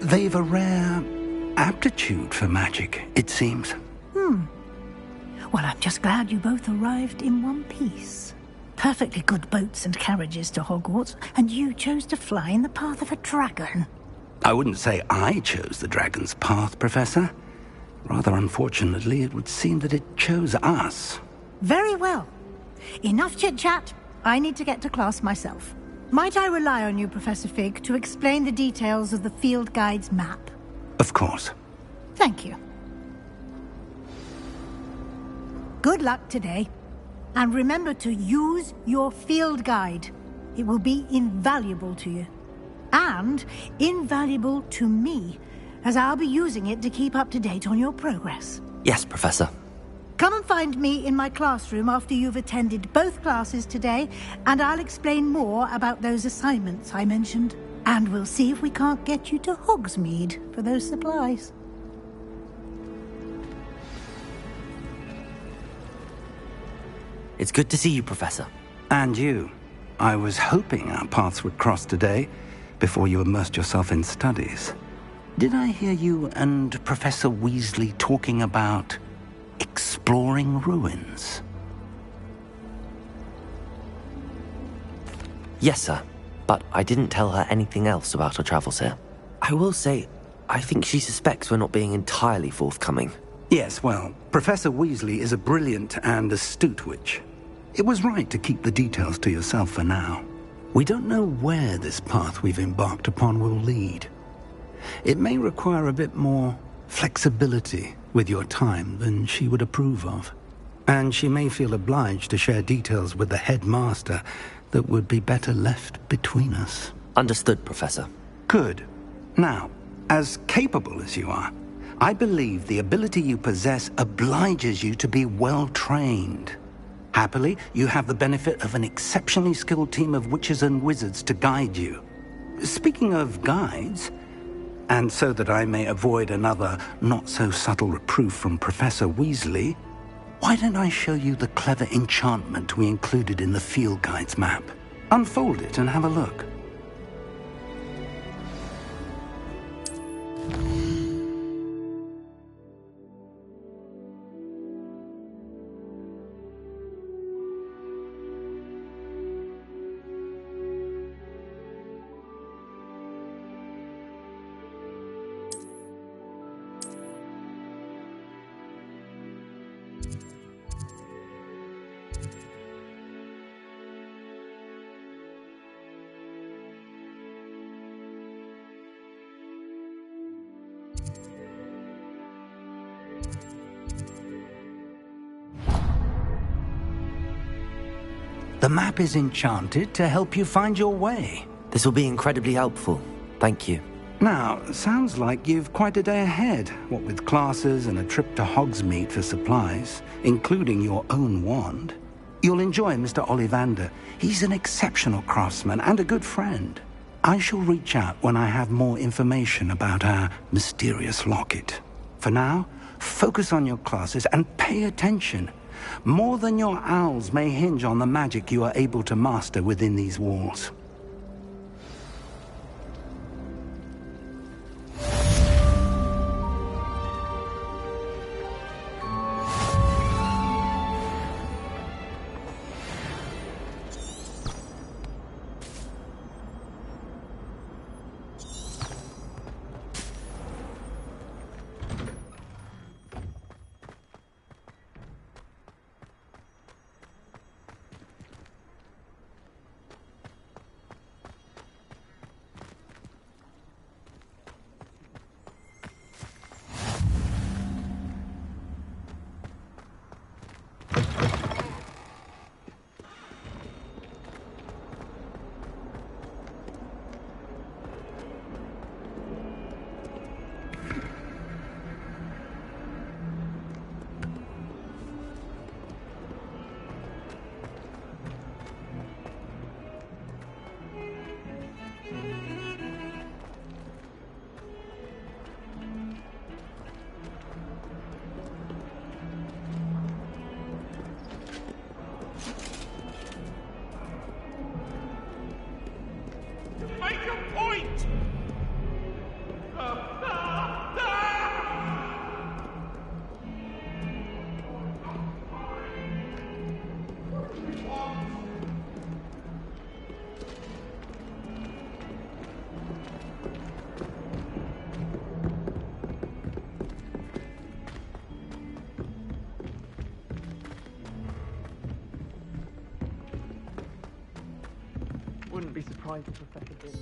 They've a rare aptitude for magic, it seems. Well, I'm just glad you both arrived in one piece. Perfectly good boats and carriages to Hogwarts, and you chose to fly in the path of a dragon. I wouldn't say I chose the dragon's path, Professor. Rather unfortunately, it would seem that it chose us. Very well. Enough chit-chat. I need to get to class myself. Might I rely on you, Professor Fig, to explain the details of the field guide's map? Of course. Thank you. Good luck today. And remember to use your field guide. It will be invaluable to you. And invaluable to me, as I'll be using it to keep up to date on your progress. Yes, Professor. Come and find me in my classroom after you've attended both classes today, and I'll explain more about those assignments I mentioned. And we'll see if we can't get you to Hogsmeade for those supplies. It's good to see you, Professor. And you. I was hoping our paths would cross today, before you immersed yourself in studies. Did I hear you and Professor Weasley talking about exploring ruins? Yes, sir. But I didn't tell her anything else about our travels here. I will say, I think she suspects we're not being entirely forthcoming. Yes, well, Professor Weasley is a brilliant and astute witch. It was right to keep the details to yourself for now. We don't know where this path we've embarked upon will lead. It may require a bit more flexibility with your time than she would approve of. And she may feel obliged to share details with the headmaster that would be better left between us. Understood, Professor. Good. Now, as capable as you are, I believe the ability you possess obliges you to be well trained. Happily, you have the benefit of an exceptionally skilled team of witches and wizards to guide you. Speaking of guides, and so that I may avoid another not-so-subtle reproof from Professor Weasley, why don't I show you the clever enchantment we included in the field guide's map? Unfold it and have a look. The map is enchanted to help you find your way. This will be incredibly helpful. Thank you. Now, sounds like you've quite a day ahead, what with classes and a trip to Hogsmeade for supplies, including your own wand. You'll enjoy Mr. Ollivander. He's an exceptional craftsman and a good friend. I shall reach out when I have more information about our mysterious locket. For now, focus on your classes and pay attention. More than your owls may hinge on the magic you are able to master within these walls. Wouldn't be surprised if Professor Binns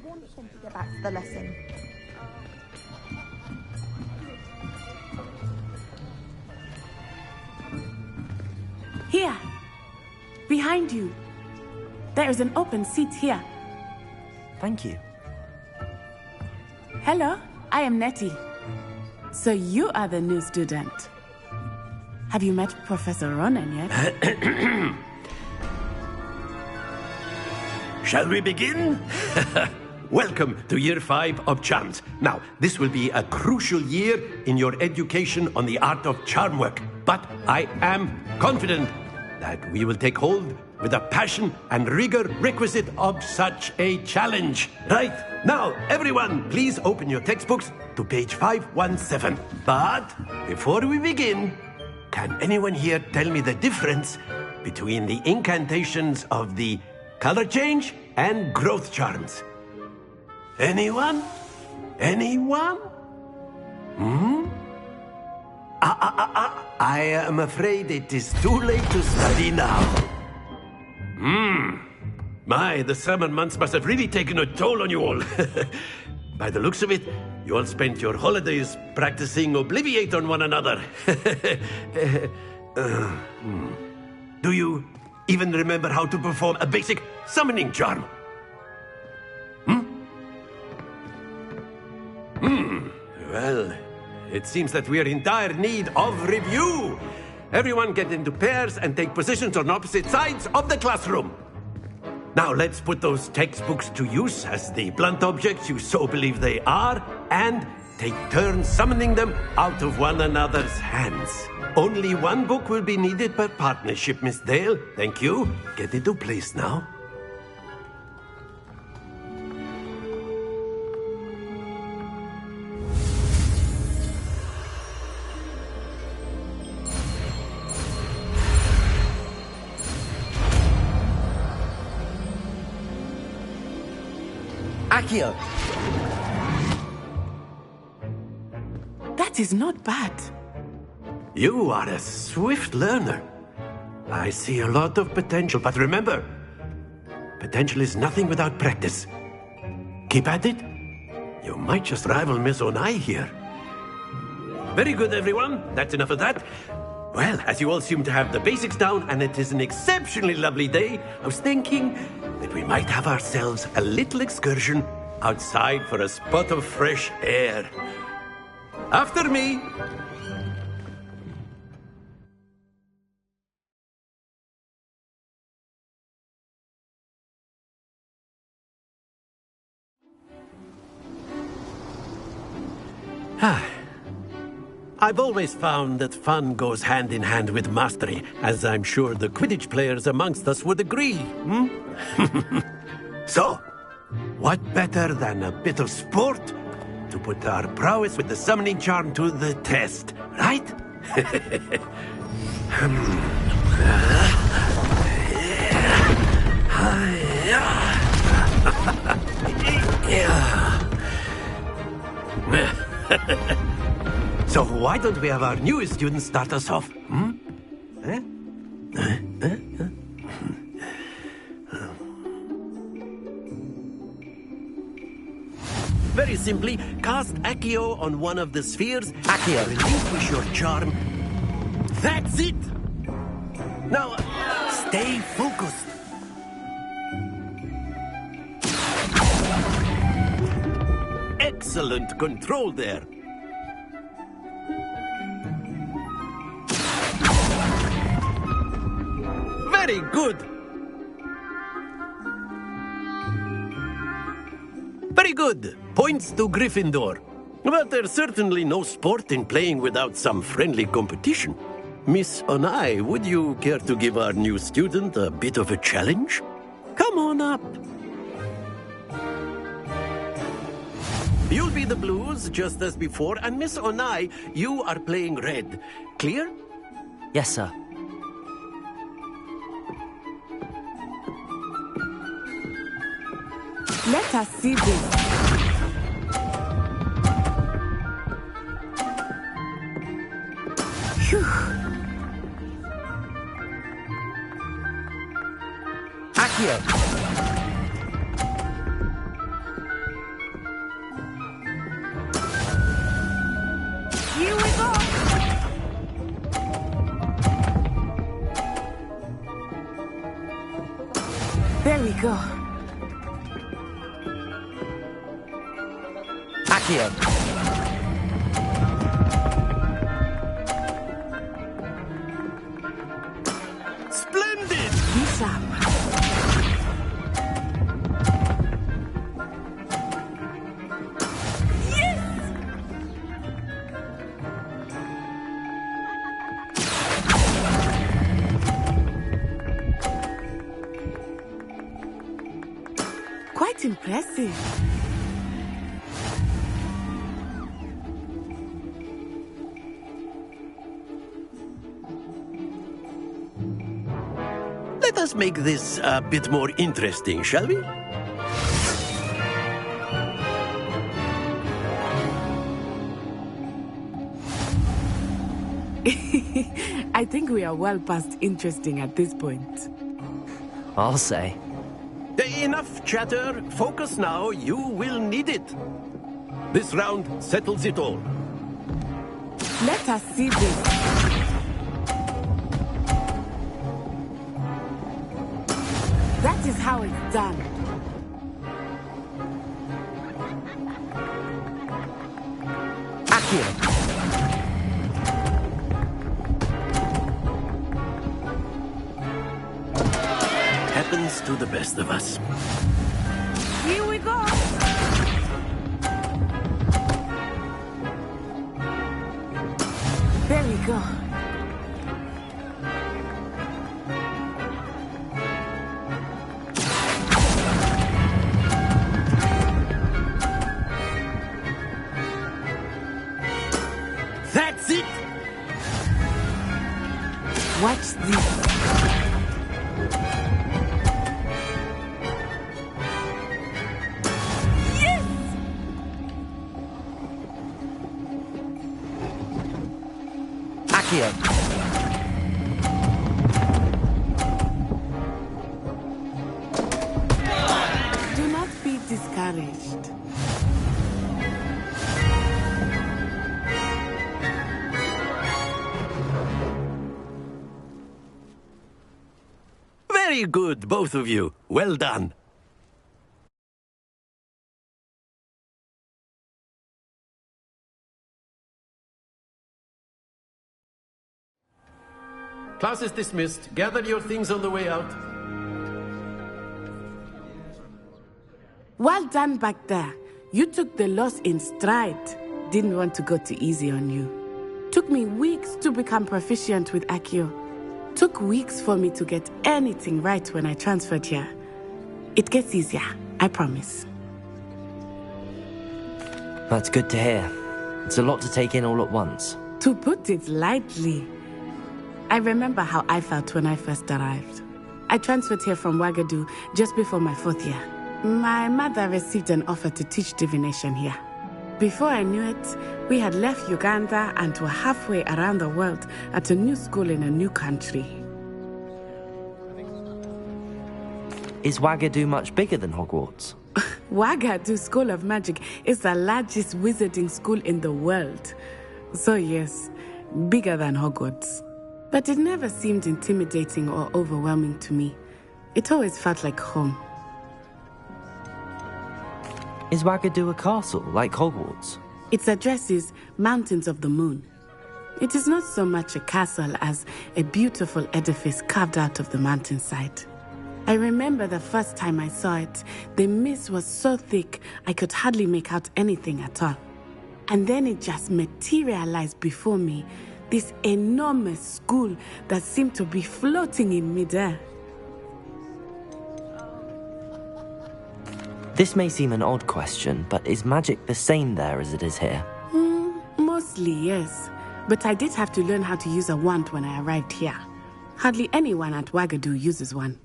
wants him to get back to the lesson. Here! Behind you! There is an open seat here. Thank you. Hello, I am Nettie. So you are the new student. Have you met Professor Ronan yet? Shall we begin? Welcome to Year 5 of Charms. Now, this will be a crucial year in your education on the art of charm work. But I am confident that we will take hold with the passion and rigor requisite of such a challenge. Right, now, everyone, please open your textbooks to page 517. But before we begin, can anyone here tell me the difference between the incantations of the color change and growth charms? Anyone? Anyone? I am afraid it is too late to study now. My, the summer months must have really taken a toll on you all. By the looks of it, you all spent your holidays practicing Obliviate on one another. Do you even remember how to perform a basic summoning charm? Well, it seems that we are in dire need of review. Everyone get into pairs and take positions on opposite sides of the classroom. Now let's put those textbooks to use as the blunt objects you so believe they are, and take turns summoning them out of one another's hands. Only one book will be needed per partnership, Miss Dale. Thank you. Get into place now. Accio! That is not bad. You are a swift learner. I see a lot of potential, but remember, potential is nothing without practice. Keep at it. You might just rival Miss Onai here. Very good, everyone. That's enough of that. Well, as you all seem to have the basics down, and it is an exceptionally lovely day, I was thinking that we might have ourselves a little excursion outside for a spot of fresh air. After me. I've always found that fun goes hand in hand with mastery, as I'm sure the Quidditch players amongst us would agree. So, what better than a bit of sport to put our prowess with the summoning charm to the test, right? So why don't we have our newest student start us off? Very simply, cast Accio on one of the spheres. Accio, relinquish your charm. That's it! Now, stay focused. Excellent control there. Very good. Very good. Points to Gryffindor. But there's certainly no sport in playing without some friendly competition. Miss Onai, would you care to give our new student a bit of a challenge? Come on up. You'll be the blues, just as before, and Miss Onai, you are playing red. Clear? Yes, sir. Let us see this. Phew. Accio! Here we go! There we go. Accio! Splendid! Nisam. Quite impressive. Let us make this a bit more interesting, shall we? I think we are well past interesting at this point. I'll say. Enough chatter. Focus now. You will need it. This round settles it all. Let us see this. That is how it's done. Accio! happens to the best of us. Here we go! There we go. That's it! Watch this. Accio. Do not be discouraged. Very good, both of you. Well done. Class is dismissed. Gather your things on the way out. Well done back there. You took the loss in stride. Didn't want to go too easy on you. Took me weeks to become proficient with Accio. Took weeks for me to get anything right when I transferred here. It gets easier, I promise. That's good to hear. It's a lot to take in all at once. To put it lightly, I remember how I felt when I first arrived. I transferred here from Wagadu just before my 4th year. My mother received an offer to teach divination here. Before I knew it, we had left Uganda and were halfway around the world at a new school in a new country. Is Wagadu much bigger than Hogwarts? Wagadu School of Magic is the largest wizarding school in the world. So yes, bigger than Hogwarts. But it never seemed intimidating or overwhelming to me. It always felt like home. Is Wagadu a castle, like Hogwarts? Its address is Mountains of the Moon. It is not so much a castle as a beautiful edifice carved out of the mountainside. I remember the first time I saw it, the mist was so thick I could hardly make out anything at all. And then it just materialized before me, this enormous school that seemed to be floating in midair. This may seem an odd question, but is magic the same there as it is here? Mostly, yes. But I did have to learn how to use a wand when I arrived here. Hardly anyone at Wagadu uses one.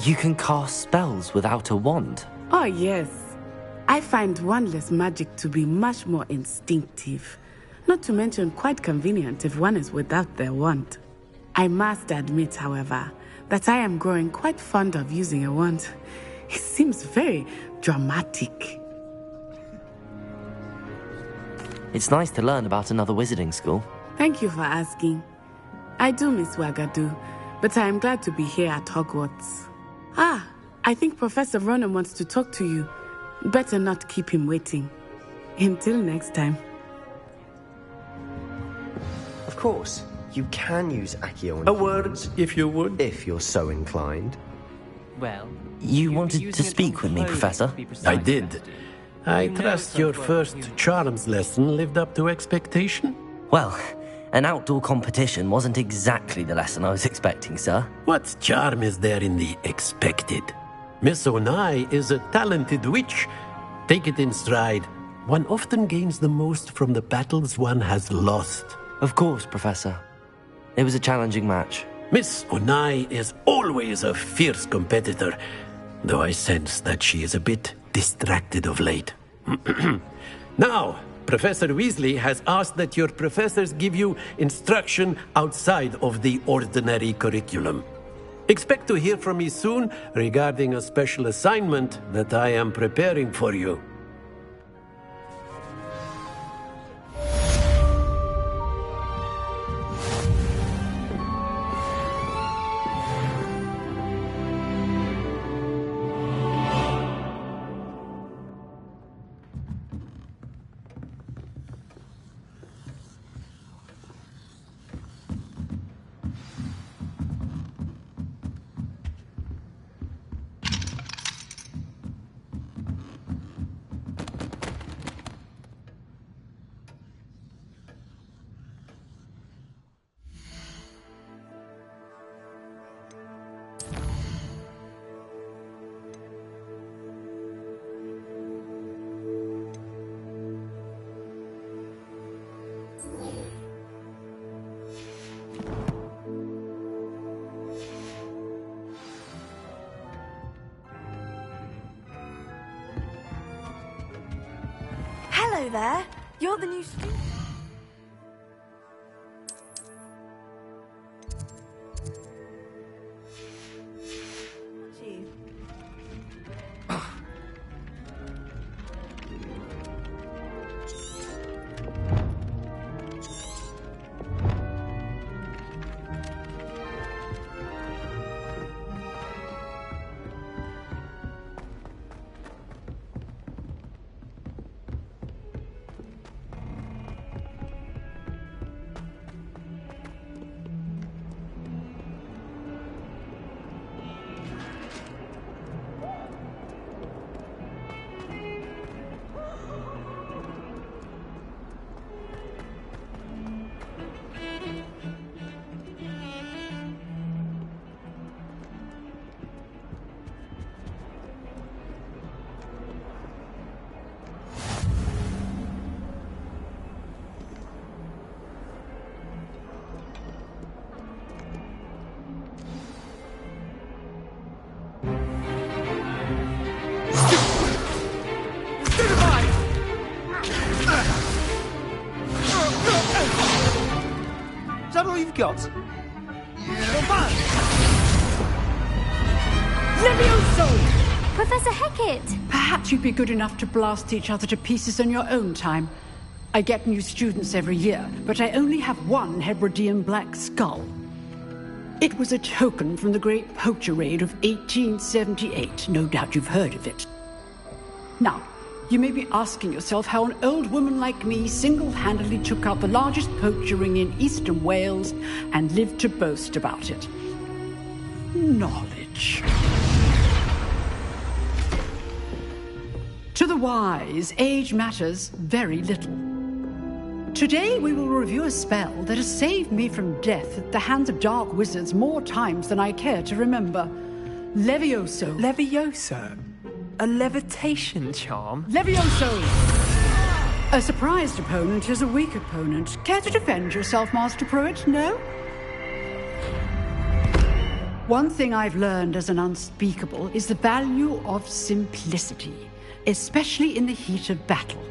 You can cast spells without a wand? Oh, yes. I find wandless magic to be much more instinctive. Not to mention quite convenient if one is without their wand. I must admit, however, that I am growing quite fond of using a wand. It seems very dramatic. It's nice to learn about another wizarding school. Thank you for asking. I do miss Wagadu, but I am glad to be here at Hogwarts. I think Professor Ronan wants to talk to you. Better not keep him waiting. Until next time. Of course, you can use Accio. A word, if you would. If you're so inclined. Well, you wanted to speak with me, Professor? I did. I trust your first charms lesson lived up to expectation? Well, an outdoor competition wasn't exactly the lesson I was expecting, sir. What charm is there in the expected? Miss Onai is a talented witch. Take it in stride. One often gains the most from the battles one has lost. Of course, Professor. It was a challenging match. Miss Onai is always a fierce competitor, though I sense that she is a bit distracted of late. Now, Professor Weasley has asked that your professors give you instruction outside of the ordinary curriculum. Expect to hear from me soon regarding a special assignment that I am preparing for you. Hello there. You're the new student. Is that all you've got? Levioso! Professor Hecat! Perhaps you'd be good enough to blast each other to pieces in your own time. I get new students every year, but I only have one Hebridean black skull. It was a token from the Great Poacher Raid of 1878. No doubt you've heard of it. Now, you may be asking yourself how an old woman like me single-handedly took out the largest poacher ring in eastern Wales and lived to boast about it. Knowledge. To the wise, age matters very little. Today we will review a spell that has saved me from death at the hands of dark wizards more times than I care to remember. Levioso. Levioso? A levitation charm? Levioso! A surprised opponent is a weak opponent. Care to defend yourself, Master Pruitt? No? One thing I've learned as an unspeakable is the value of simplicity, especially in the heat of battle.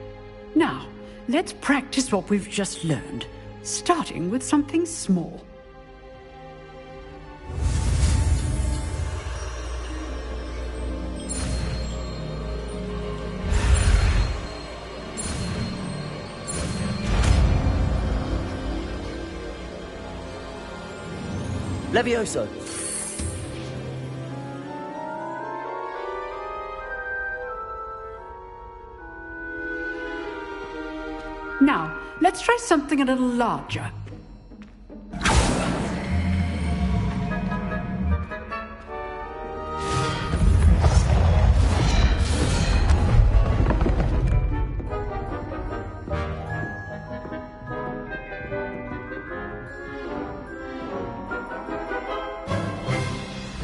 Now, let's practice what we've just learned, starting with something small. Levioso! Now, let's try something a little larger.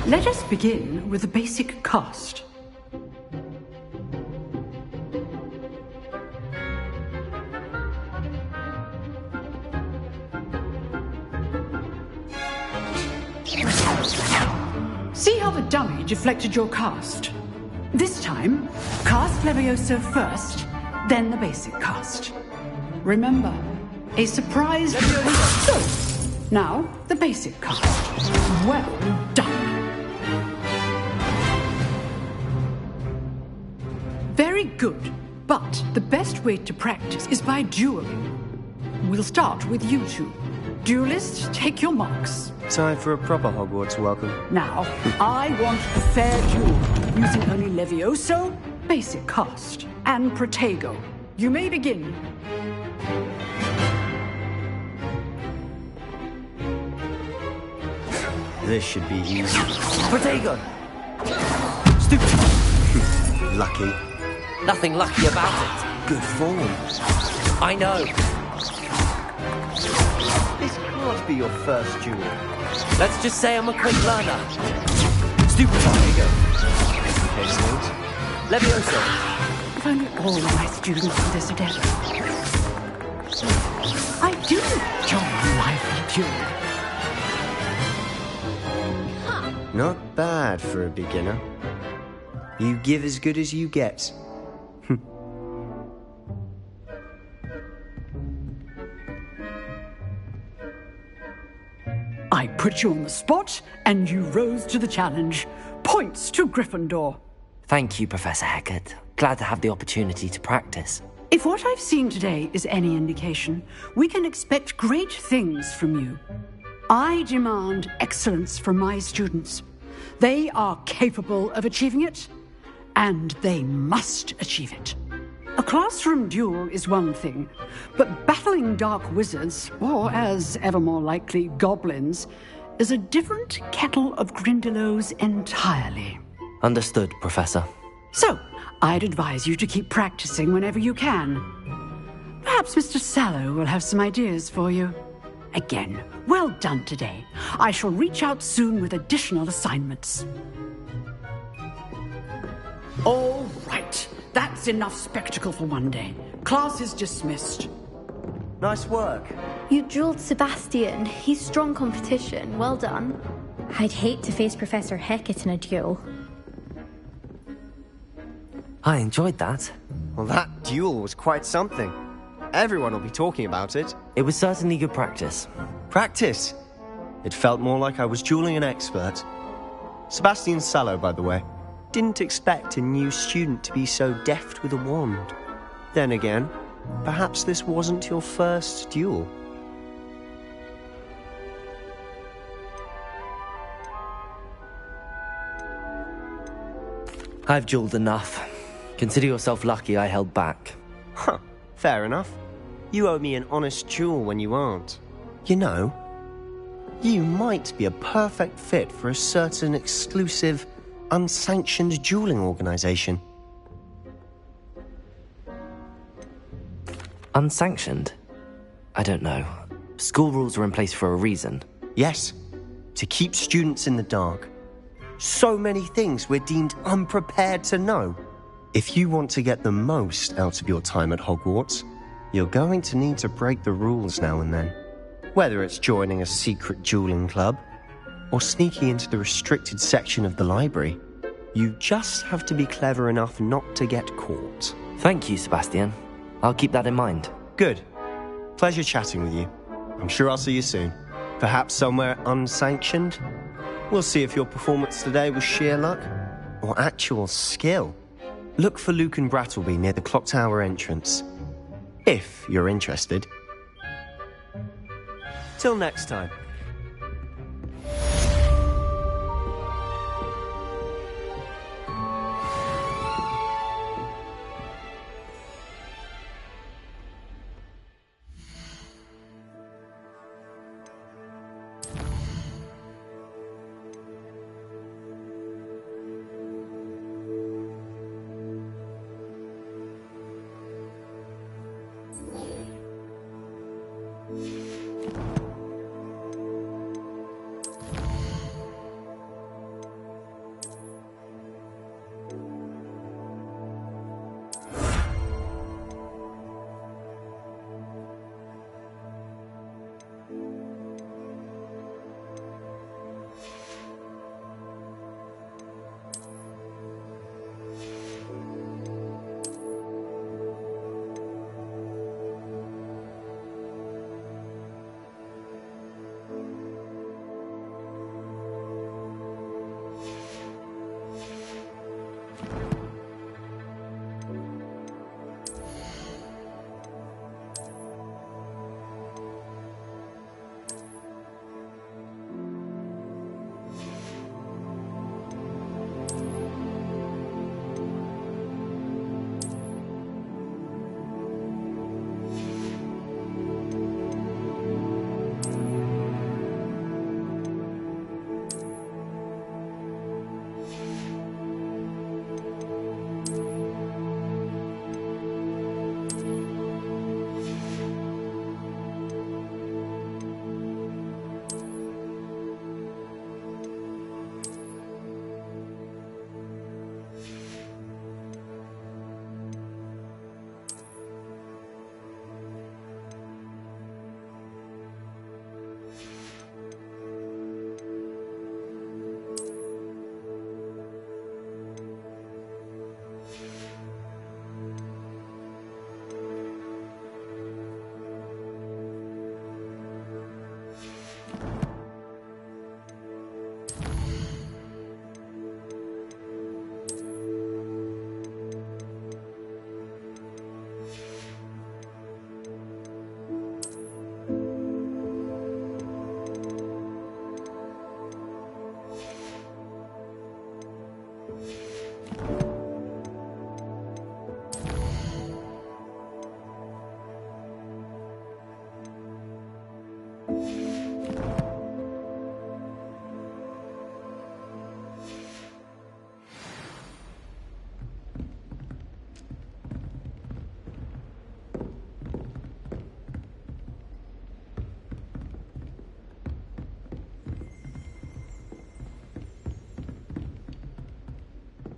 Let us begin with the basic cast. See how the dummy deflected your cast? This time, cast Levioso first, then the basic cast. Remember, a surprise Levioso! Now, the basic cast. Well done. Very good, but the best way to practice is by dueling. We'll start with you two. Duelists, take your marks. Time for a proper Hogwarts welcome. Now, I want a fair duel, using only Levioso, basic cast, and Protego. You may begin. This should be easy. Protego! Stupid. Lucky. Nothing lucky about it. Good form. I know. This can't be your first duel. Let's just say I'm a quick learner. Stupid. There you go. Levioso. If only all of my students did this together. I do enjoy life duel. Not bad for a beginner. You give as good as you get. I put you on the spot, and you rose to the challenge. Points to Gryffindor. Thank you, Professor Hecat. Glad to have the opportunity to practice. If what I've seen today is any indication, we can expect great things from you. I demand excellence from my students. They are capable of achieving it, and they must achieve it. A classroom duel is one thing, but battling dark wizards, or as ever more likely, goblins, is a different kettle of Grindylows entirely. Understood, Professor. So, I'd advise you to keep practicing whenever you can. Perhaps Mr. Sallow will have some ideas for you. Again, well done today. I shall reach out soon with additional assignments. All right. That's enough spectacle for one day. Class is dismissed. Nice work. You dueled Sebastian. He's strong competition. Well done. I'd hate to face Professor Hecat in a duel. I enjoyed that. Well, that duel was quite something. Everyone will be talking about it. It was certainly good practice. Practice? It felt more like I was dueling an expert. Sebastian Sallow, by the way. Didn't expect a new student to be so deft with a wand. Then again, perhaps this wasn't your first duel. I've dueled enough. Consider yourself lucky I held back. Huh, fair enough. You owe me an honest duel when you aren't. You know, you might be a perfect fit for a certain exclusive, unsanctioned dueling organization. Unsanctioned? I don't know. School rules are in place for a reason. Yes, to keep students in the dark. So many things we're deemed unprepared to know. If you want to get the most out of your time at Hogwarts, you're going to need to break the rules now and then. Whether it's joining a secret dueling club, or sneaking into the restricted section of the library, you just have to be clever enough not to get caught. Thank you, Sebastian. I'll keep that in mind. Good. Pleasure chatting with you. I'm sure I'll see you soon. Perhaps somewhere unsanctioned? We'll see if your performance today was sheer luck or actual skill. Look for Luke and Brattleby near the clock tower entrance, if you're interested. Till next time.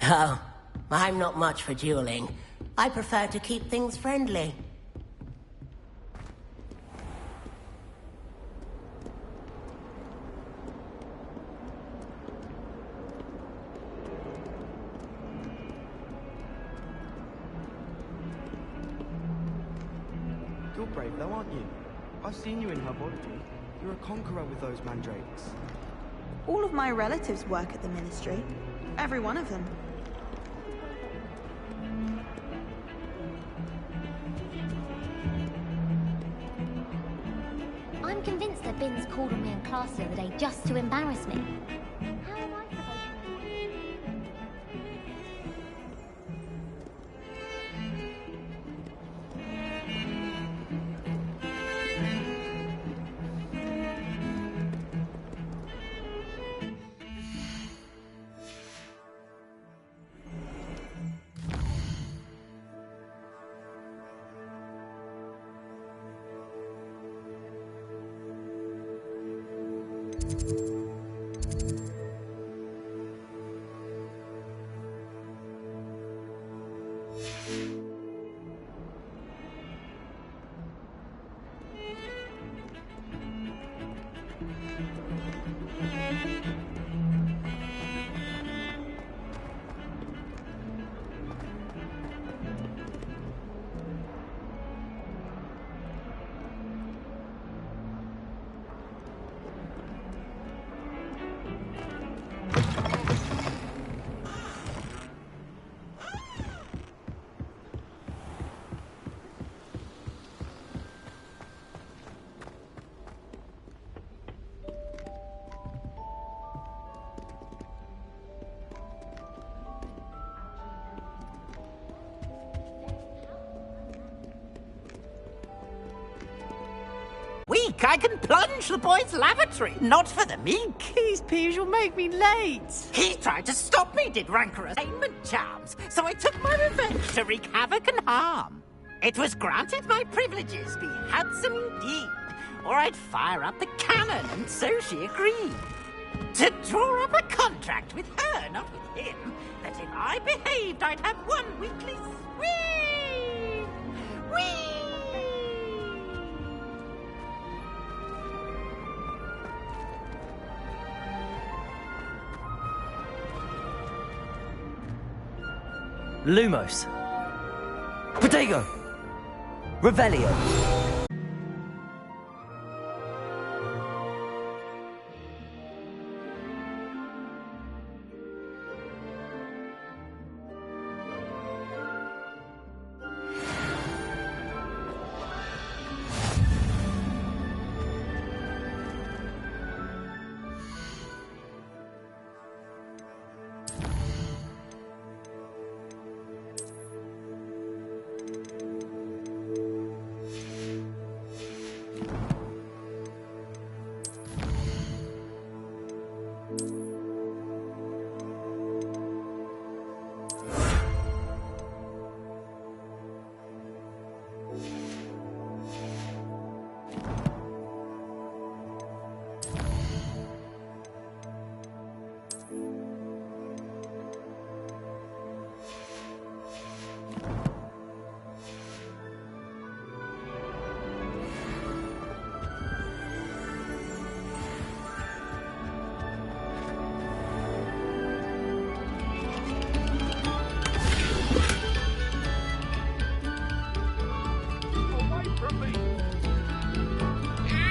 Oh, I'm not much for dueling. I prefer to keep things friendly. You're brave though, aren't you? I've seen you in herbology. You're a conqueror with those mandrakes. All of my relatives work at the Ministry. Every one of them. I'm convinced that Binns called on me in class the other day just to embarrass me. How am I supposed to... Weak, I can plunge the boys' lavatory, not for the meek. These peas will make me late. He tried to stop me, did rancorous attainment charms, so I took my revenge to wreak havoc and harm. It was granted my privileges be handsome indeed, or I'd fire up the cannon, and so she agreed. To draw up a contract with her, not with him, that if I behaved, I'd have one weekly swing. Whee! Lumos. Protego. Revelio.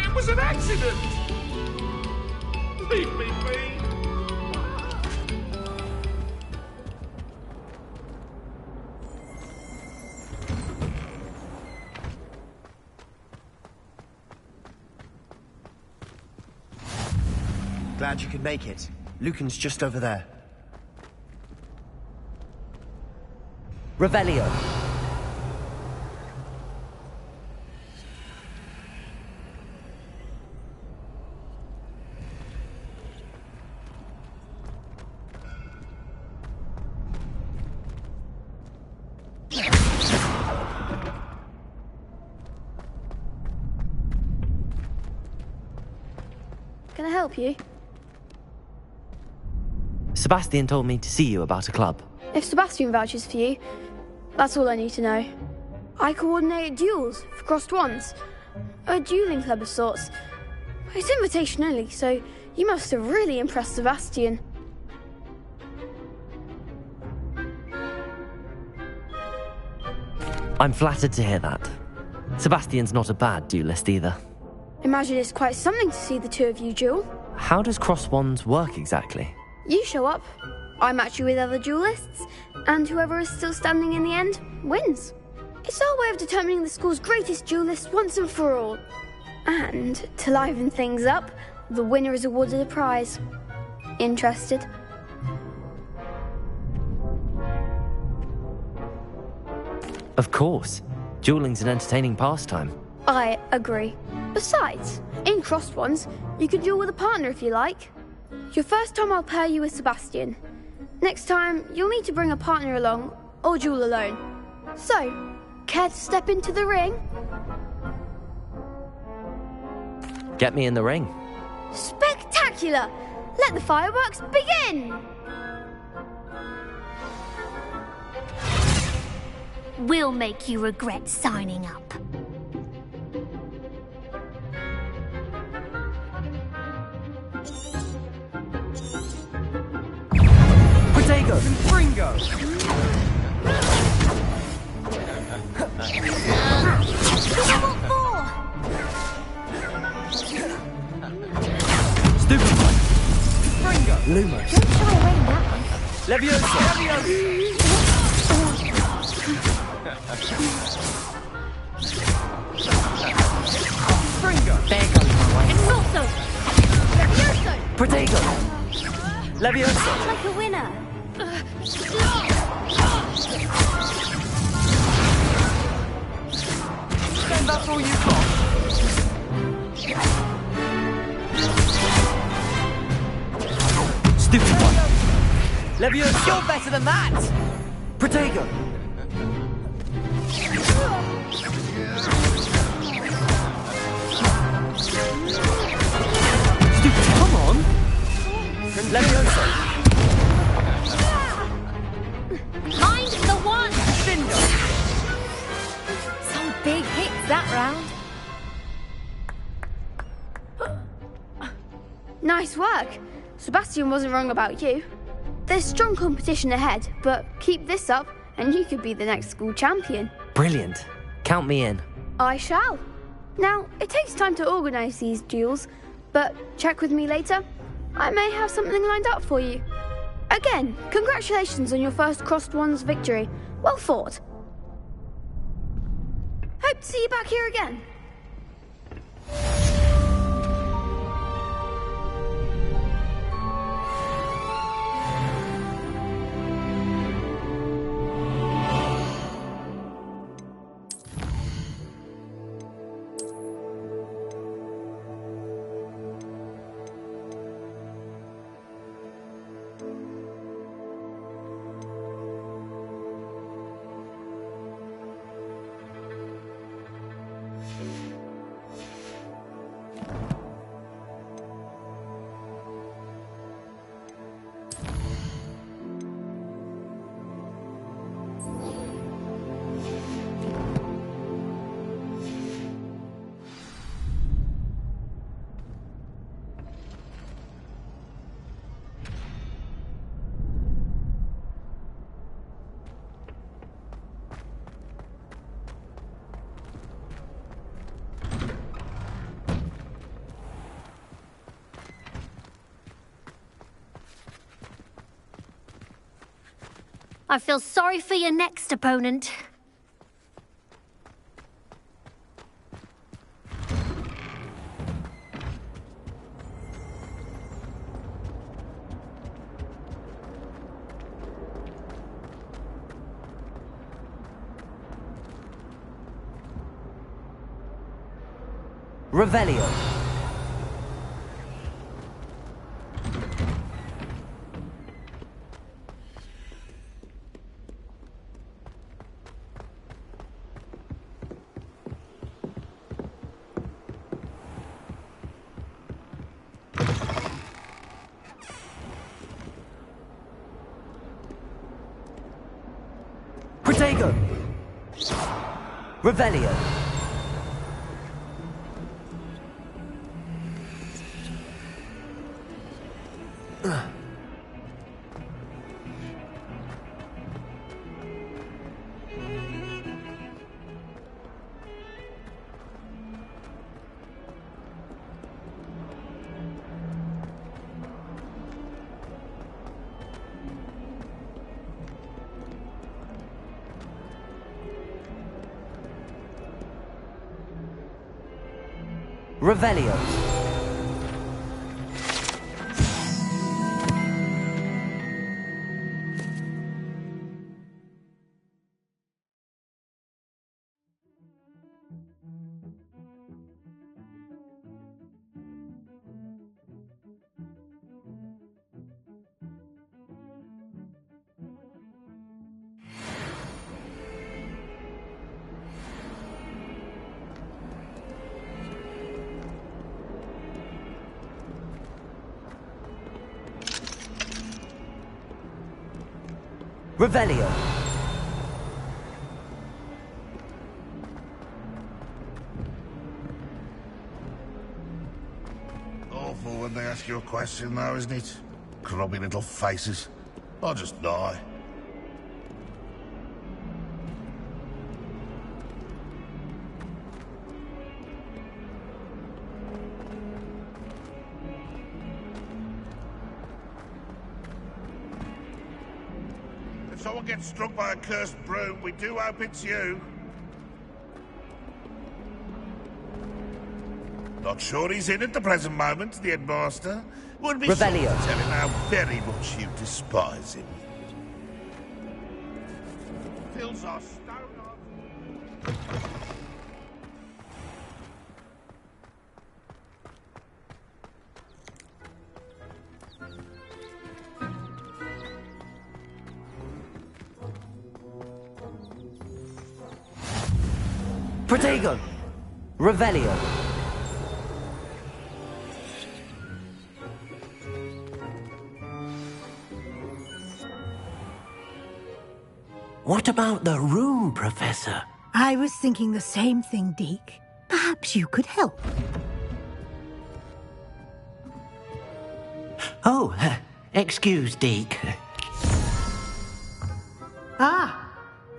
It was an accident! Leave me be! Glad you could make it. Lucan's just over there. Revelio. Can I help you? Sebastian told me to see you about a club. If Sebastian vouches for you, that's all I need to know. I coordinate duels for crossed wands. A dueling club of sorts. It's invitation only, so you must have really impressed Sebastian. I'm flattered to hear that. Sebastian's not a bad duelist either. Imagine it's quite something to see the two of you duel. How does cross wands work exactly? You show up, I match you with other duelists, and whoever is still standing in the end wins. It's our way of determining the school's greatest duelist once and for all. And to liven things up, the winner is awarded a prize. Interested? Of course. Dueling's an entertaining pastime. I agree. Besides, in crossed ones, you can duel with a partner if you like. Your first time I'll pair you with Sebastian. Next time, you'll need to bring a partner along, or duel alone. So, care to step into the ring? Get me in the ring. Spectacular! Let the fireworks begin! We'll make you regret signing up. Protego! Fringo! Stupid one! Fringo! Lumos! Don't shy away in that one. Leviosa! Fringo! There goes my way. Expulso! Levioso! Protego! Leviosa! Like a winner. Then that's all you've got? Stupid one! Leviosa! You're better than that! Protego! Stupid, come on! Leviosa! Mind the one! Cinder! Some big hits that round. Nice work. Sebastian wasn't wrong about you. There's strong competition ahead, but keep this up and you could be the next school champion. Brilliant. Count me in. I shall. Now, it takes time to organise these duels, but check with me later. I may have something lined up for you. Again, congratulations on your first crossed wands victory. Well fought. Hope to see you back here again. I feel sorry for your next opponent. Revelio. Revelio. Revelio. Revelio. Awful when they ask you a question, though, isn't it? Grubby little faces. I'll just die. If someone gets struck by a cursed broom, we do hope it's you. Not sure he's in at the present moment, the headmaster. Would be sure to Revelio. tell him how very much you despise him. Fills our stone. Protego. Revelio. What about the room, Professor? I was thinking the same thing, Deke. Perhaps you could help. Oh, excuse, Deke. Ah,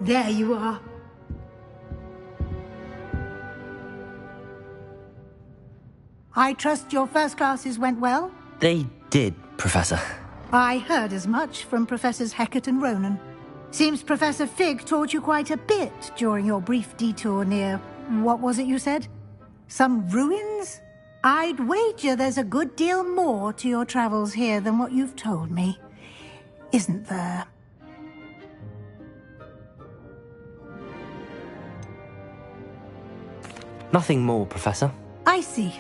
there you are. I trust your first classes went well? They did, Professor. I heard as much from Professors Hecat and Ronan. Seems Professor Fig taught you quite a bit during your brief detour near... what was it you said? Some ruins? I'd wager there's a good deal more to your travels here than what you've told me. Isn't there? Nothing more, Professor. I see.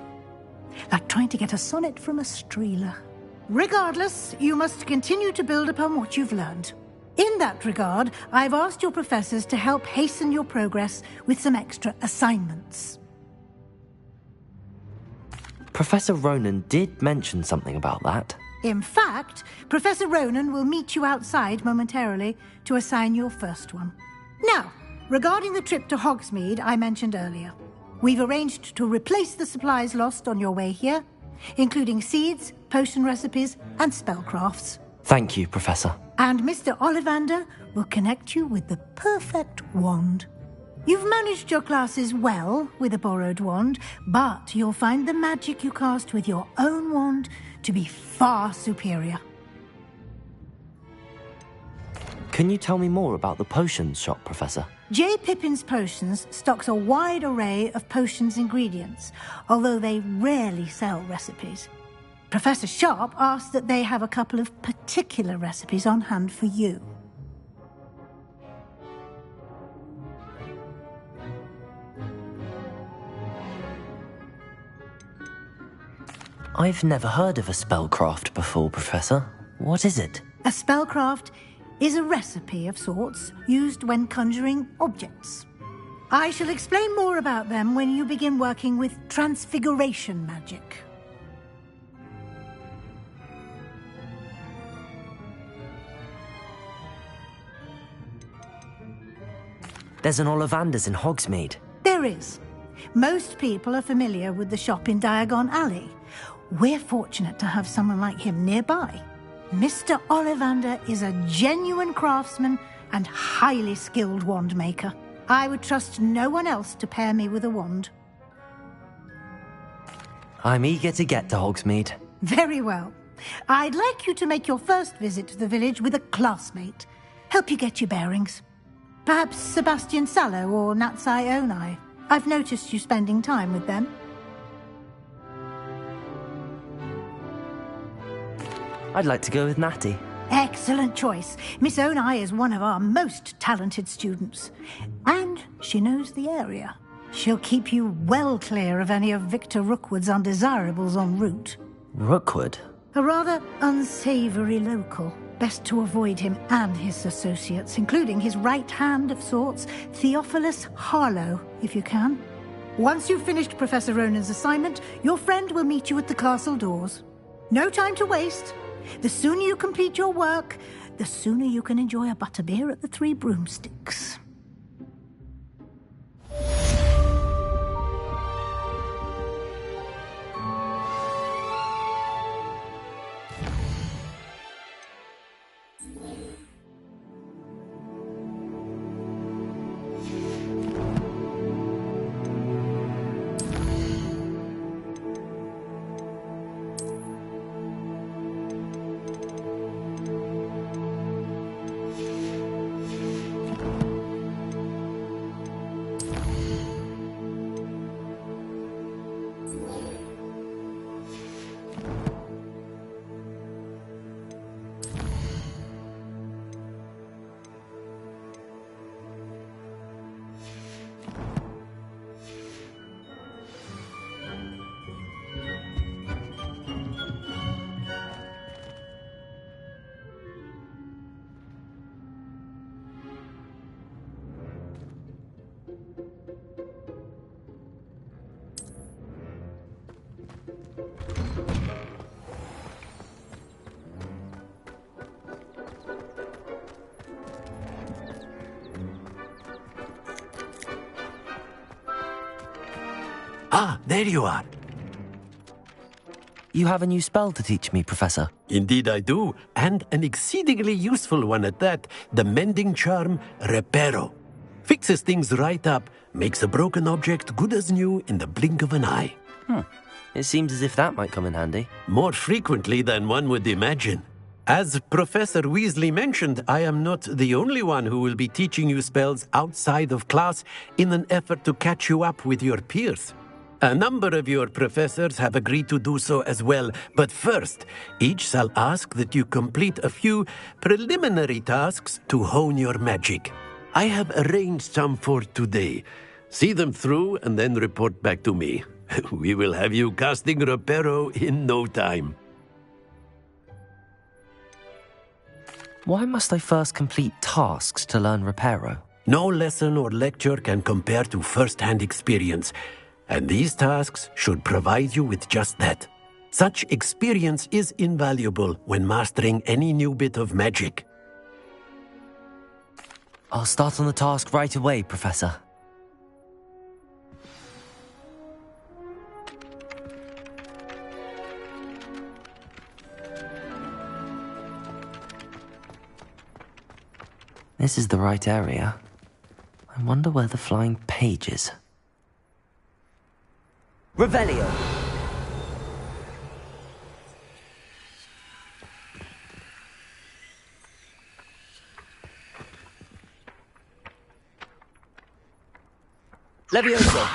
Like trying to get a sonnet from a streeler. Regardless, you must continue to build upon what you've learned. In that regard, I've asked your professors to help hasten your progress with some extra assignments. Professor Ronan did mention something about that. In fact, Professor Ronan will meet you outside momentarily to assign your first one. Now, regarding the trip to Hogsmeade I mentioned earlier, we've arranged to replace the supplies lost on your way here, including seeds, potion recipes, and spellcrafts. Thank you, Professor. And Mr. Ollivander will connect you with the perfect wand. You've managed your classes well with a borrowed wand, but you'll find the magic you cast with your own wand to be far superior. Can you tell me more about the potions shop, Professor? J. Pippin's Potions stocks a wide array of potions ingredients, although they rarely sell recipes. Professor Sharp asked that they have a couple of particular recipes on hand for you. I've never heard of a spellcraft before, Professor. What is it? A spellcraft is a recipe of sorts used when conjuring objects. I shall explain more about them when you begin working with transfiguration magic. There's an Ollivander's in Hogsmeade. There is. Most people are familiar with the shop in Diagon Alley. We're fortunate to have someone like him nearby. Mr. Ollivander is a genuine craftsman and highly skilled wand maker. I would trust no one else to pair me with a wand. I'm eager to get to Hogsmeade. Very well. I'd like you to make your first visit to the village with a classmate. Help you get your bearings. Perhaps Sebastian Sallow or Natsai Onai. I've noticed you spending time with them. I'd like to go with Natty. Excellent choice. Miss Onai is one of our most talented students. And she knows the area. She'll keep you well clear of any of Victor Rookwood's undesirables en route. Rookwood? A rather unsavoury local. Best to avoid him and his associates, including his right hand of sorts, Theophilus Harlow, if you can. Once you've finished Professor Ronan's assignment, your friend will meet you at the castle doors. No time to waste. The sooner you complete your work, the sooner you can enjoy a butterbeer at the Three Broomsticks. Ah, there you are. You have a new spell to teach me, Professor. Indeed I do, and an exceedingly useful one at that. The mending charm, Reparo. Fixes things right up, makes a broken object good as new in the blink of an eye. It seems as if that might come in handy. More frequently than one would imagine. As Professor Weasley mentioned, I am not the only one who will be teaching you spells outside of class in an effort to catch you up with your peers. A number of your professors have agreed to do so as well, but first, each shall ask that you complete a few preliminary tasks to hone your magic. I have arranged some for today. See them through and then report back to me. We will have you casting Reparo in no time. Why must I first complete tasks to learn Reparo? No lesson or lecture can compare to first-hand experience, and these tasks should provide you with just that. Such experience is invaluable when mastering any new bit of magic. I'll start on the task right away, Professor. This is the right area. I wonder where the flying page is. Revelio! Levioso!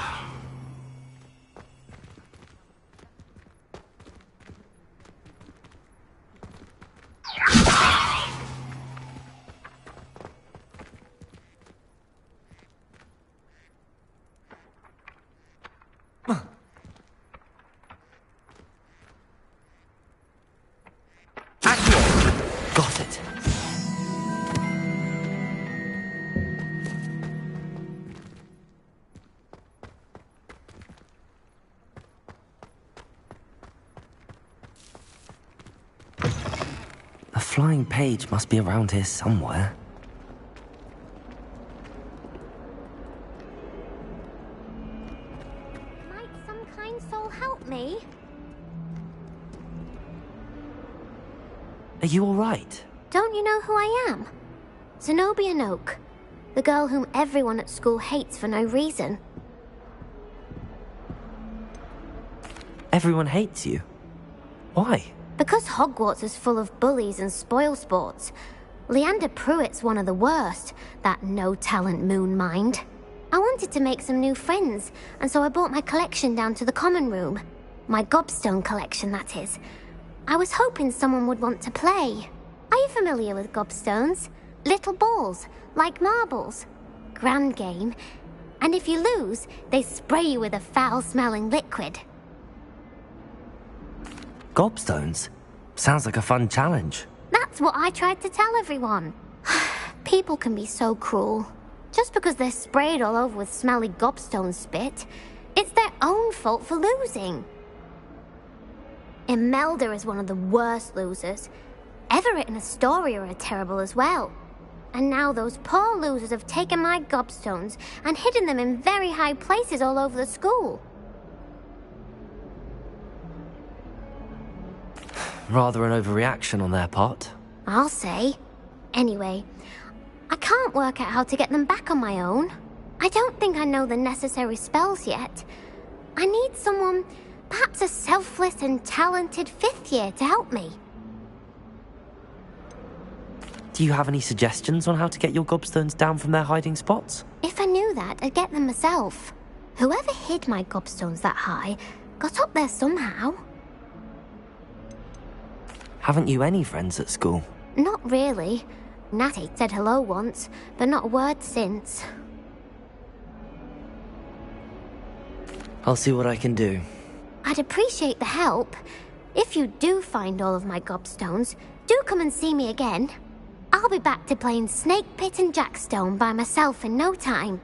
Got it. A flying page must be around here somewhere. all help me? Are you alright? Don't you know who I am? Zenobia Noak, the girl whom everyone at school hates for no reason. Everyone hates you. Why? Because Hogwarts is full of bullies and spoilsports. Leander Pruitt's one of the worst, that no-talent moon mind. I wanted to make some new friends, and so I brought my collection down to the common room. My gobstone collection, that is. I was hoping someone would want to play. Are you familiar with gobstones? Little balls, like marbles. Grand game. And if you lose, they spray you with a foul-smelling liquid. Gobstones? Sounds like a fun challenge. That's what I tried to tell everyone. People can be so cruel. Just because they're sprayed all over with smelly gobstone spit, it's their own fault for losing. Imelda is one of the worst losers. Everett and Astoria are terrible as well. And now those poor losers have taken my gobstones and hidden them in very high places all over the school. Rather an overreaction on their part. I'll say. Anyway, I can't work out how to get them back on my own. I don't think I know the necessary spells yet. I need someone, perhaps a selfless and talented 5th year to help me. Do you have any suggestions on how to get your gobstones down from their hiding spots? If I knew that, I'd get them myself. Whoever hid my gobstones that high got up there somehow. Haven't you any friends at school? Not really. Natty said hello once, but not a word since. I'll see what I can do. I'd appreciate the help. If you do find all of my gobstones, do come and see me again. I'll be back to playing Snake Pit and Jackstone by myself in no time.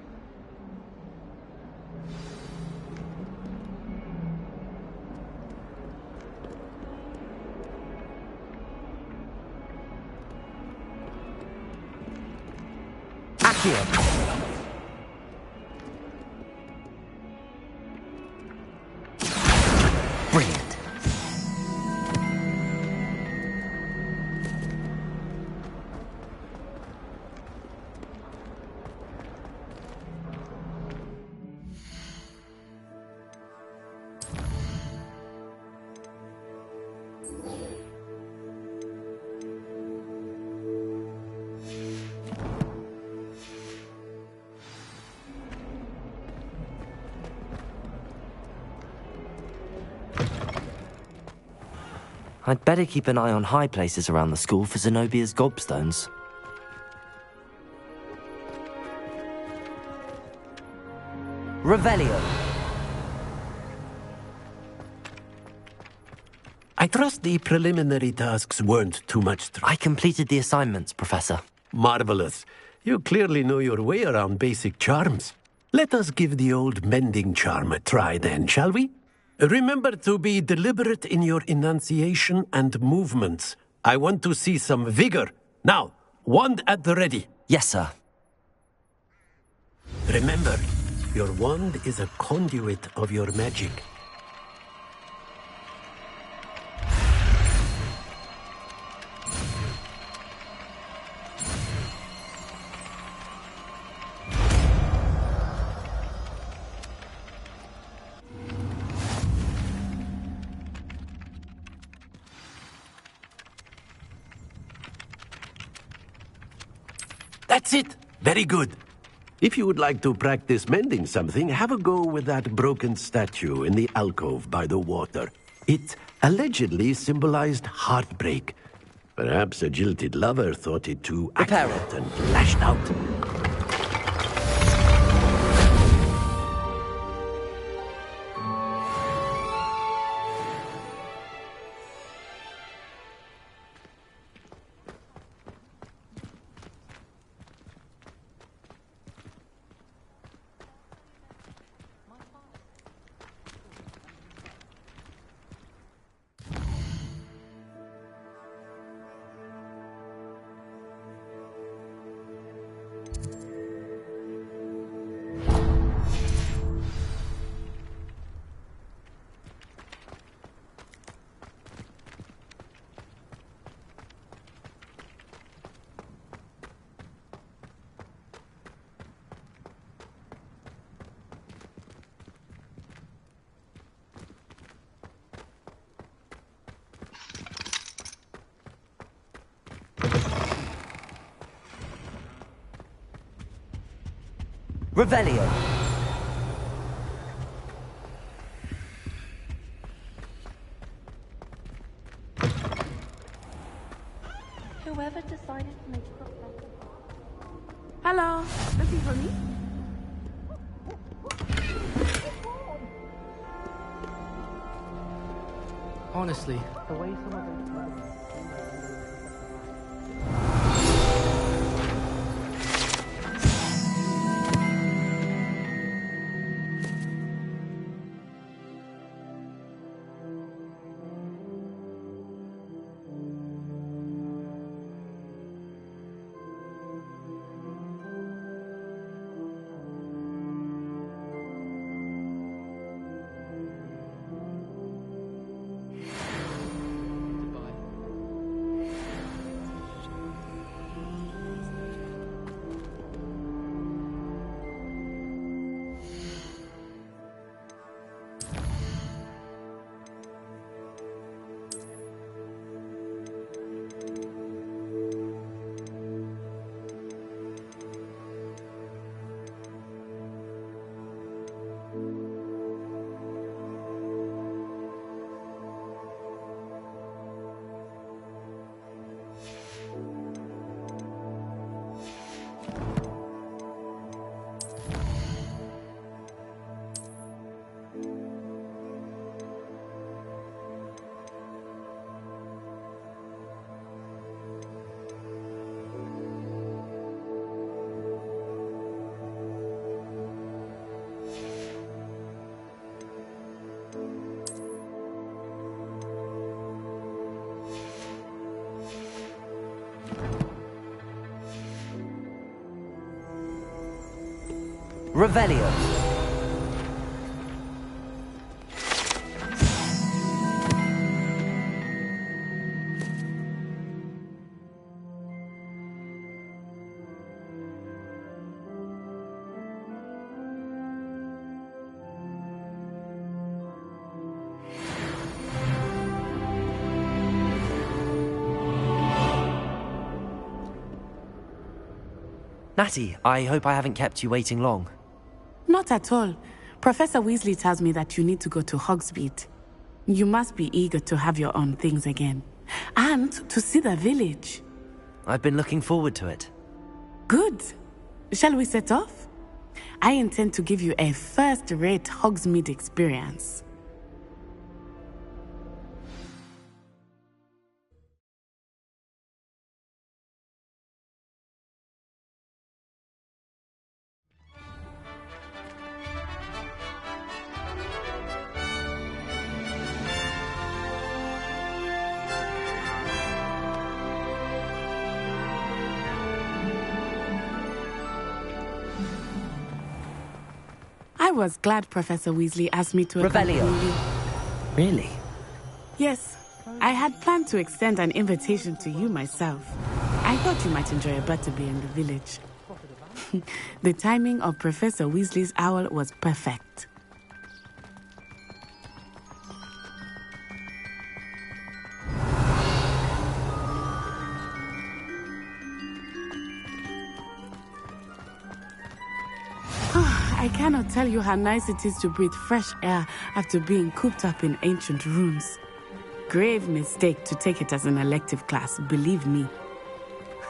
Accio! Brilliant. I'd better keep an eye on high places around the school for Zenobia's gobstones. Revelio. I trust the preliminary tasks weren't too much I completed the assignments, Professor. Marvelous. You clearly know your way around basic charms. Let us give the old mending charm a try then, shall we? Remember to be deliberate in your enunciation and movements. I want to see some vigor. Now, wand at the ready. Yes, sir. Remember, your wand is a conduit of your magic. That's it! Very good. If you would like to practice mending something, have a go with that broken statue in the alcove by the water. It allegedly symbolized heartbreak. Perhaps a jilted lover thought it too accurate and lashed out. Revelio. Whoever decided to make Hello, looking for me? Honestly, the way some of them... Revelio. Natty, I hope I haven't kept you waiting long. Not at all. Professor Weasley tells me that you need to go to Hogsmeade. You must be eager to have your own things again. And to see the village. I've been looking forward to it. Good. Shall we set off? I intend to give you a first-rate Hogsmeade experience. I was glad Professor Weasley asked me to accompany you. Really? Yes. I had planned to extend an invitation to you myself. I thought you might enjoy a butterbeer in the village. The timing of Professor Weasley's owl was perfect. I cannot tell you how nice it is to breathe fresh air after being cooped up in ancient rooms. Grave mistake to take it as an elective class, believe me.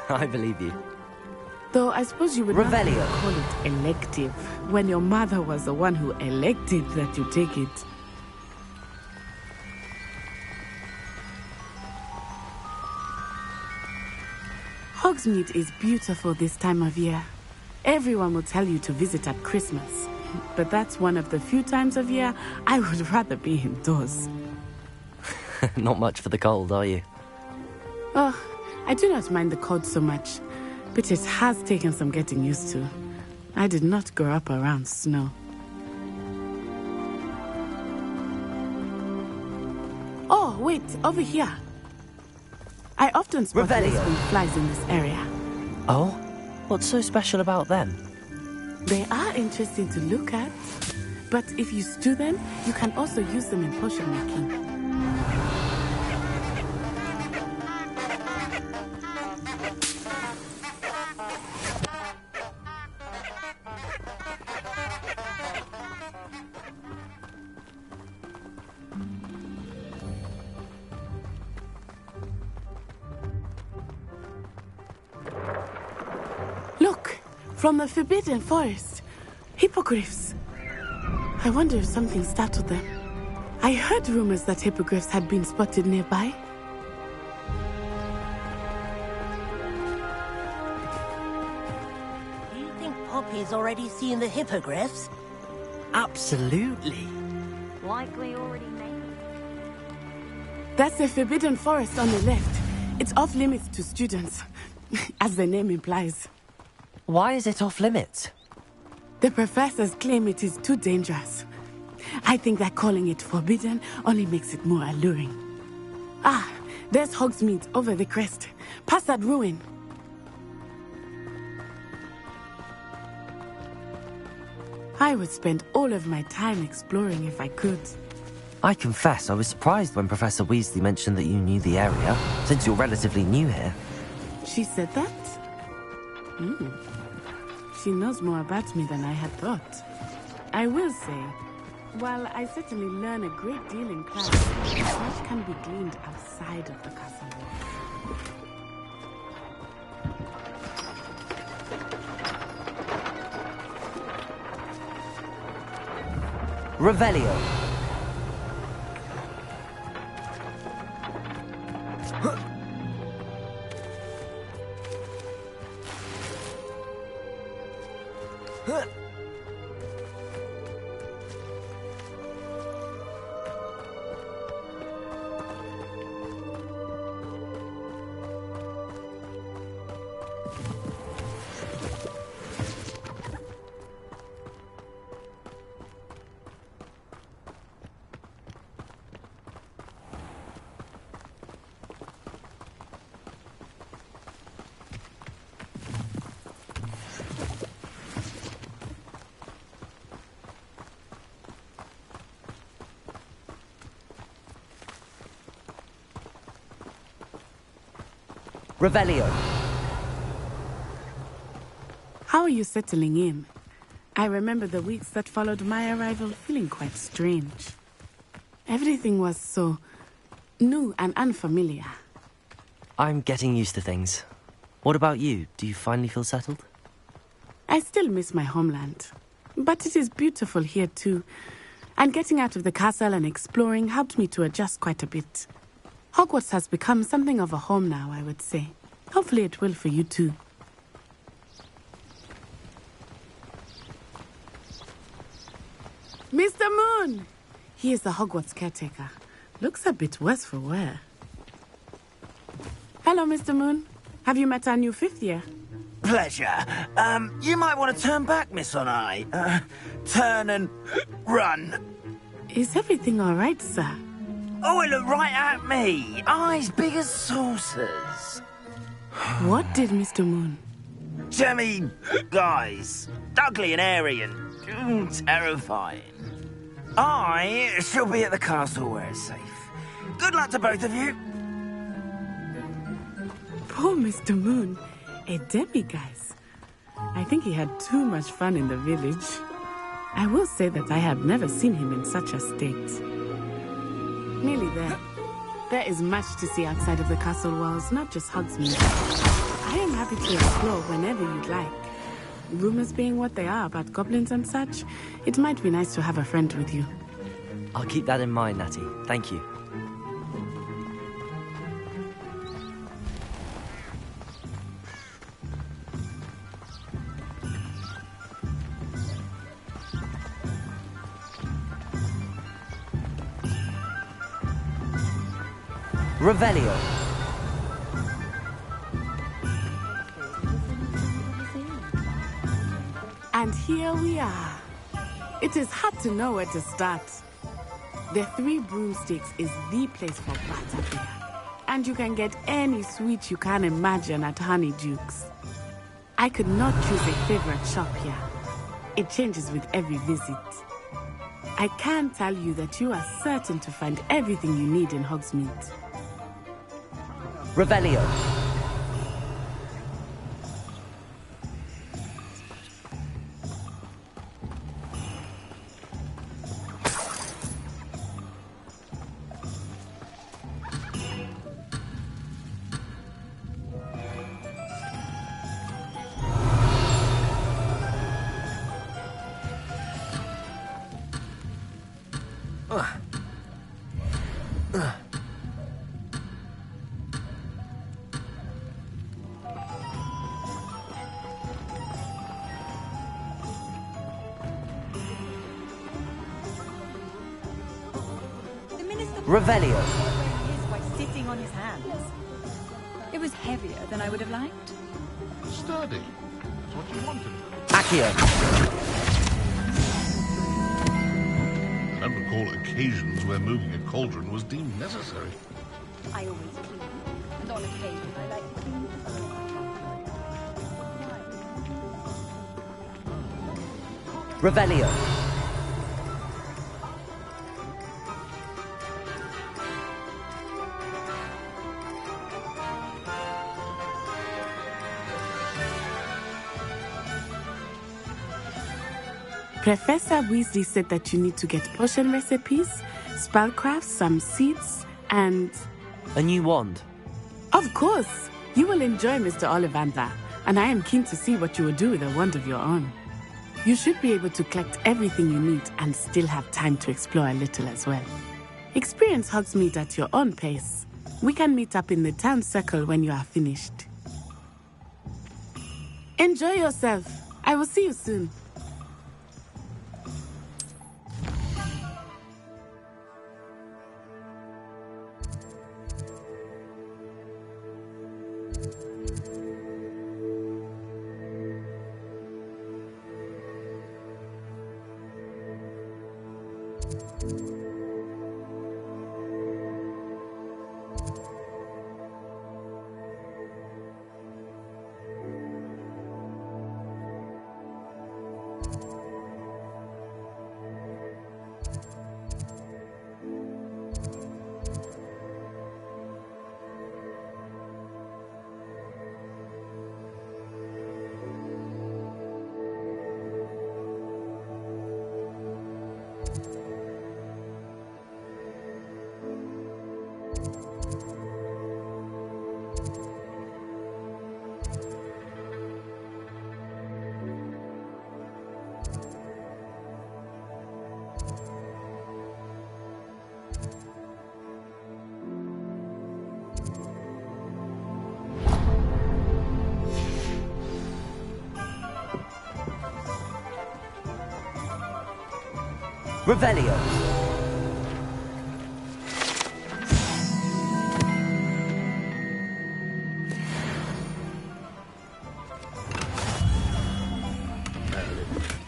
I believe you. Though I suppose you would not call it elective when your mother was the one who elected that you take it. Hogsmeade is beautiful this time of year. Everyone will tell you to visit at Christmas, but that's one of the few times of year I would rather be indoors. Not much for the cold, are you? Oh, I do not mind the cold so much, but it has taken some getting used to. I did not grow up around snow. Oh, wait, over here. I often spot lacewing flies in this area. Oh? What's so special about them? They are interesting to look at, but if you stew them, you can also use them in potion making. From the Forbidden Forest. Hippogriffs. I wonder if something startled them. I heard rumors that hippogriffs had been spotted nearby. Do you think Poppy's already seen the hippogriffs? Absolutely. Likely already made. That's the Forbidden Forest on the left. It's off limits to students, as the name implies. Why is it off limits? The professors claim it is too dangerous. I think that calling it forbidden only makes it more alluring. Ah, there's Hogsmeade over the crest. Past that ruin. I would spend all of my time exploring if I could. I confess I was surprised when Professor Weasley mentioned that you knew the area, since you're relatively new here. She said that? She knows more about me than I had thought. I will say, while I certainly learn a great deal in class, much can be gleaned outside of the castle walls. Revelio. Revelio. How are you settling in? I remember the weeks that followed my arrival feeling quite strange. Everything was so new and unfamiliar. I'm getting used to things. What about you? Do you finally feel settled? I still miss my homeland, but it is beautiful here too. And getting out of the castle and exploring helped me to adjust quite a bit. Hogwarts has become something of a home now, I would say. Hopefully it will for you too. Mr. Moon! He is the Hogwarts caretaker. Looks a bit worse for wear. Hello, Mr. Moon. Have you met our new fifth year? Pleasure. You might want to turn back, Miss Onai. Turn and run. Is everything all right, sir? Oh, it looked right at me. Eyes big as saucers. What did Mr. Moon? Jemmy, guys. Ugly and airy and terrifying. I shall be at the castle where it's safe. Good luck to both of you. Poor Mr. Moon. A demiguise. I think he had too much fun in the village. I will say that I have never seen him in such a state. Nearly there. There is much to see outside of the castle walls, not just Hogsmeade. I am happy to explore whenever you'd like. Rumors being what they are about goblins and such, it might be nice to have a friend with you. I'll keep that in mind, Natty. Thank you. Revelio. And here we are. It is hard to know where to start. The Three Broomsticks is the place for butterbeer. And you can get any sweet you can imagine at Honeydukes. I could not choose a favorite shop here. It changes with every visit. I can tell you that you are certain to find everything you need in Hogsmeade. Revelio. Revelio. By sitting on his hands. It was heavier than I would have liked. Sturdy. That's what you wanted. Accio. I don't recall occasions where moving a cauldron was deemed necessary. I always clean, and on occasion I like clean Revelio. Professor Weasley said that you need to get potion recipes, spellcraft, some seeds, and... A new wand. Of course! You will enjoy Mr. Ollivander, and I am keen to see what you will do with a wand of your own. You should be able to collect everything you need and still have time to explore a little as well. Experience Hogsmeade at your own pace. We can meet up in the town circle when you are finished. Enjoy yourself. I will see you soon. Revelio.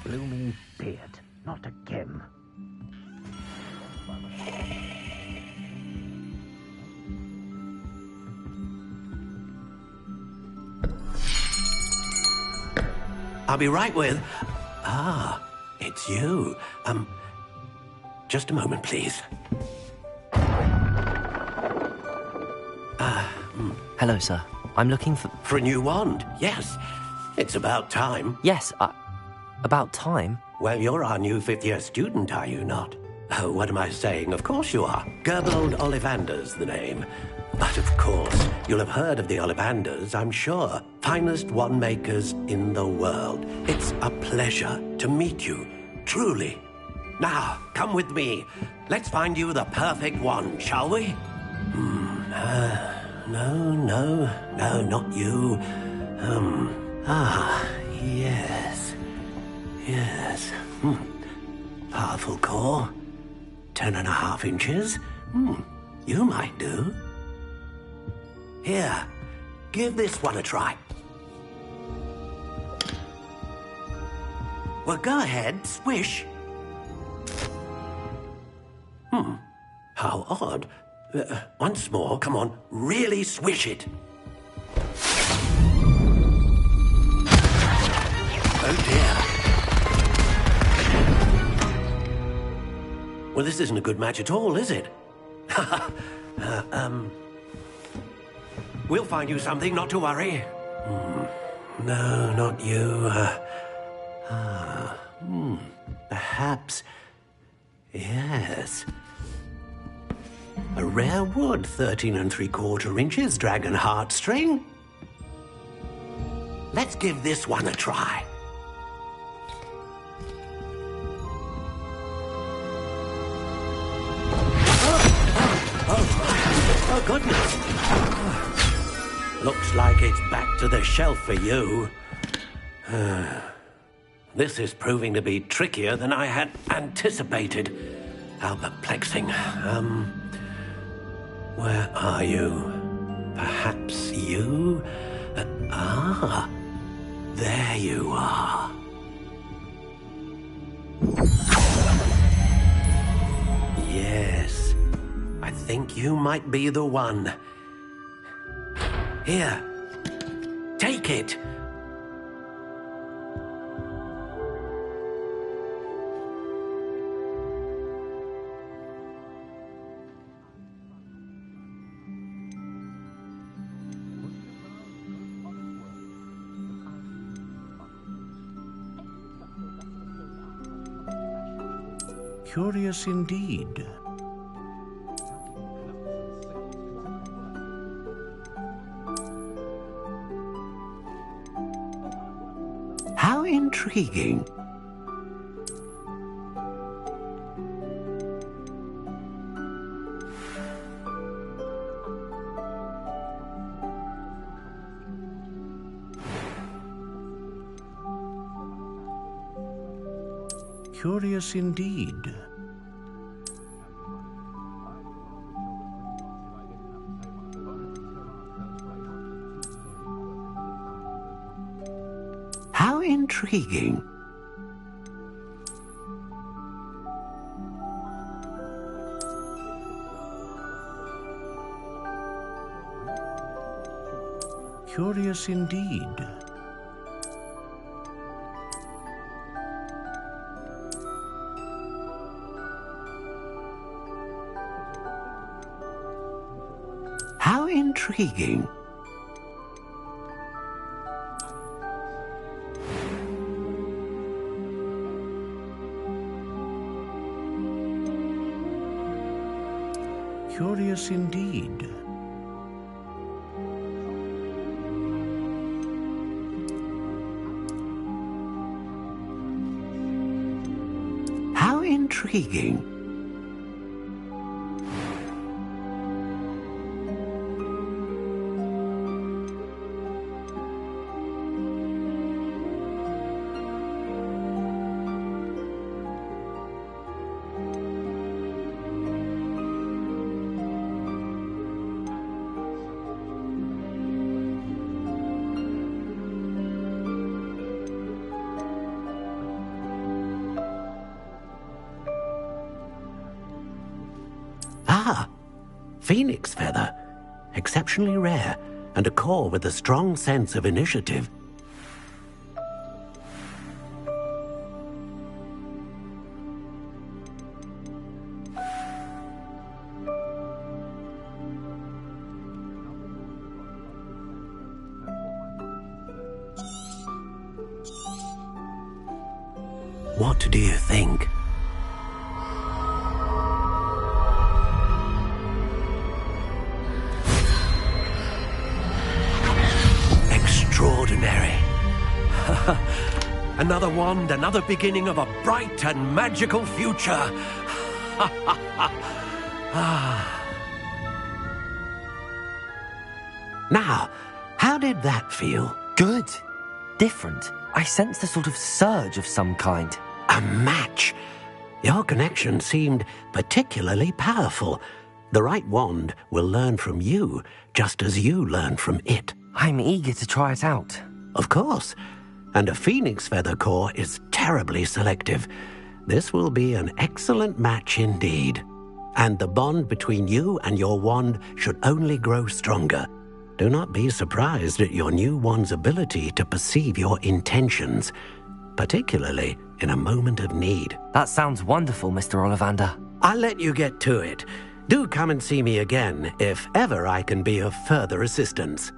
Blooming beard. Not again. I'll be right with... Ah, it's you. Just a moment, please. Hello, sir. I'm looking for... For a new wand, yes. It's about time. Yes, about time? Well, you're our new fifth-year student, are you not? Oh, what am I saying? Of course you are. Gerbold Ollivander's the name. But of course, you'll have heard of the Ollivanders, I'm sure. Finest wand makers in the world. It's a pleasure to meet you, truly. Now, come with me. Let's find you the perfect wand, shall we? No, not you. Yes. Powerful core. 10.5 inches. You might do. Here, give this one a try. Well, go ahead, swish. How odd. Once more, come on, really swish it. Oh dear. Well, this isn't a good match at all, is it? We'll find you something, not to worry. No, not you. Perhaps... Yes. A rare wood, 13 3/4 inches, dragon heartstring. Let's give this one a try. Oh, goodness! Looks like it's back to the shelf for you. This is proving to be trickier than I had anticipated. How perplexing. Where are you? Perhaps you? There you are. Yes, I think you might be the one. Here, take it. Curious indeed. How intriguing. Curious indeed. How intriguing. Curious indeed. How intriguing. Curious indeed. How intriguing. Ah, phoenix feather. Exceptionally rare, and a core with a strong sense of initiative. What do you think? Extraordinary. Another wand, another beginning of a bright and magical future. Now, how did that feel? Good. Different. I sensed a sort of surge of some kind. A match. Your connection seemed particularly powerful. The right wand will learn from you, just as you learn from it. I'm eager to try it out. Of course. And a phoenix feather core is terribly selective. This will be an excellent match indeed. And the bond between you and your wand should only grow stronger. Do not be surprised at your new wand's ability to perceive your intentions, particularly in a moment of need. That sounds wonderful, Mr. Ollivander. I'll let you get to it. Do come and see me again if ever I can be of further assistance.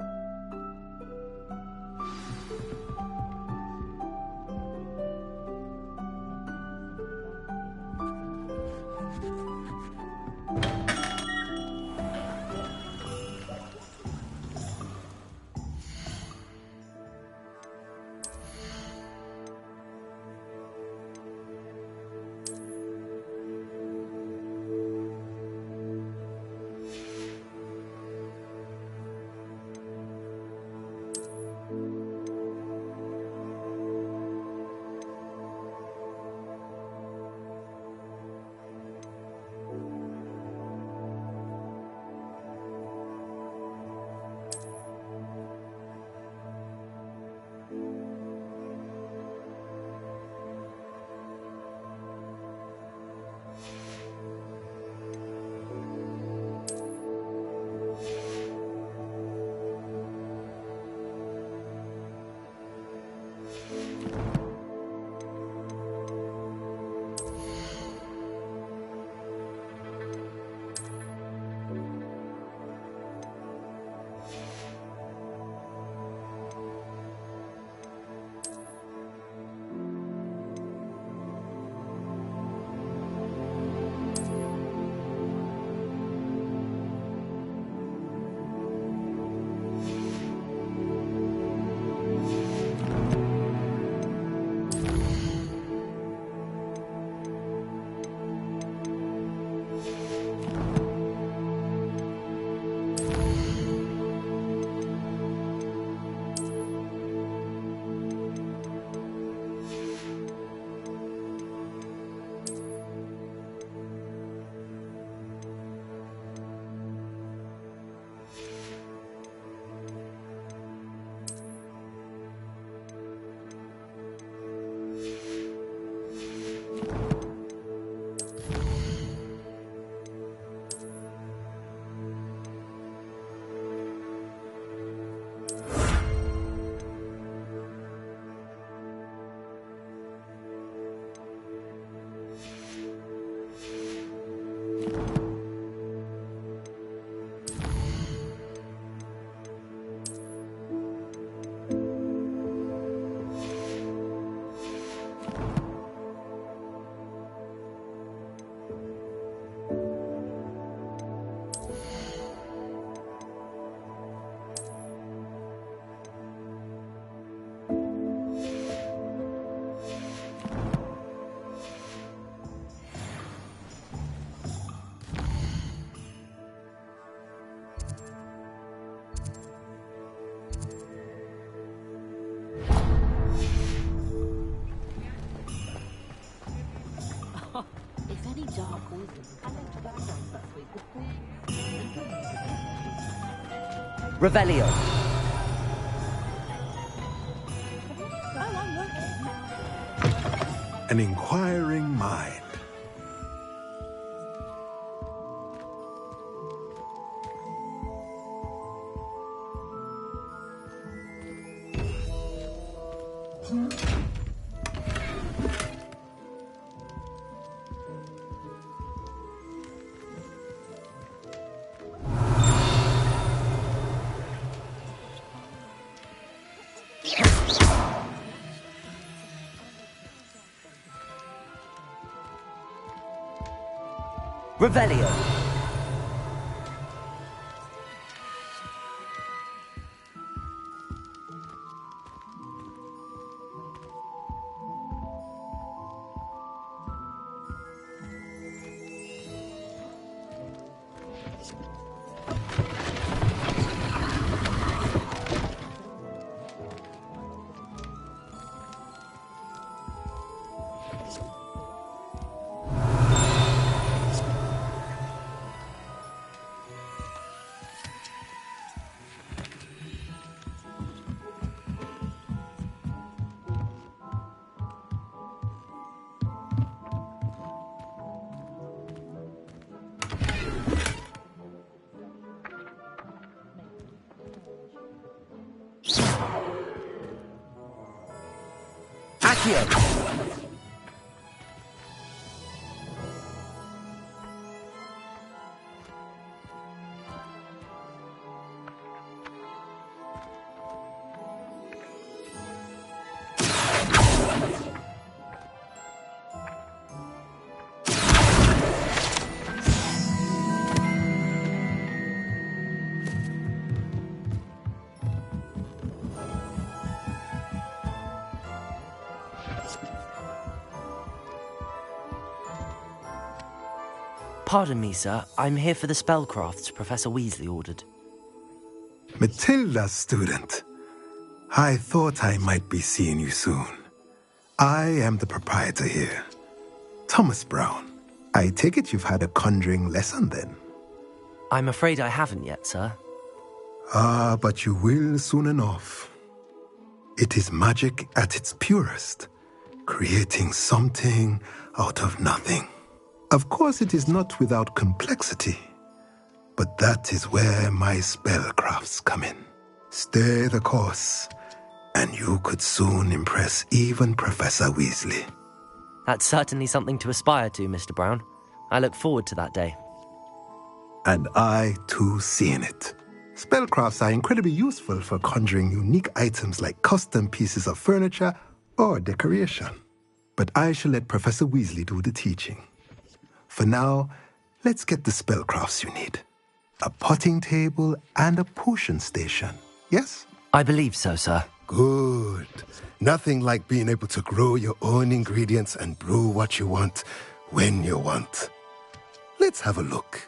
Revelio. An inquiring mind. Revelio. Accio. Pardon me, sir. I'm here for the spellcrafts Professor Weasley ordered. Matilda's student. I thought I might be seeing you soon. I am the proprietor here, Thomas Brown. I take it you've had a conjuring lesson then? I'm afraid I haven't yet, sir. Ah, but you will soon enough. It is magic at its purest, creating something out of nothing. Of course, it is not without complexity, but that is where my spellcrafts come in. Stay the course, and you could soon impress even Professor Weasley. That's certainly something to aspire to, Mr. Brown. I look forward to that day. And I, too, seeing it. Spellcrafts are incredibly useful for conjuring unique items like custom pieces of furniture or decoration. But I shall let Professor Weasley do the teaching. For now, let's get the spellcrafts you need. A potting table and a potion station, yes? I believe so, sir. Good. Nothing like being able to grow your own ingredients and brew what you want when you want. Let's have a look.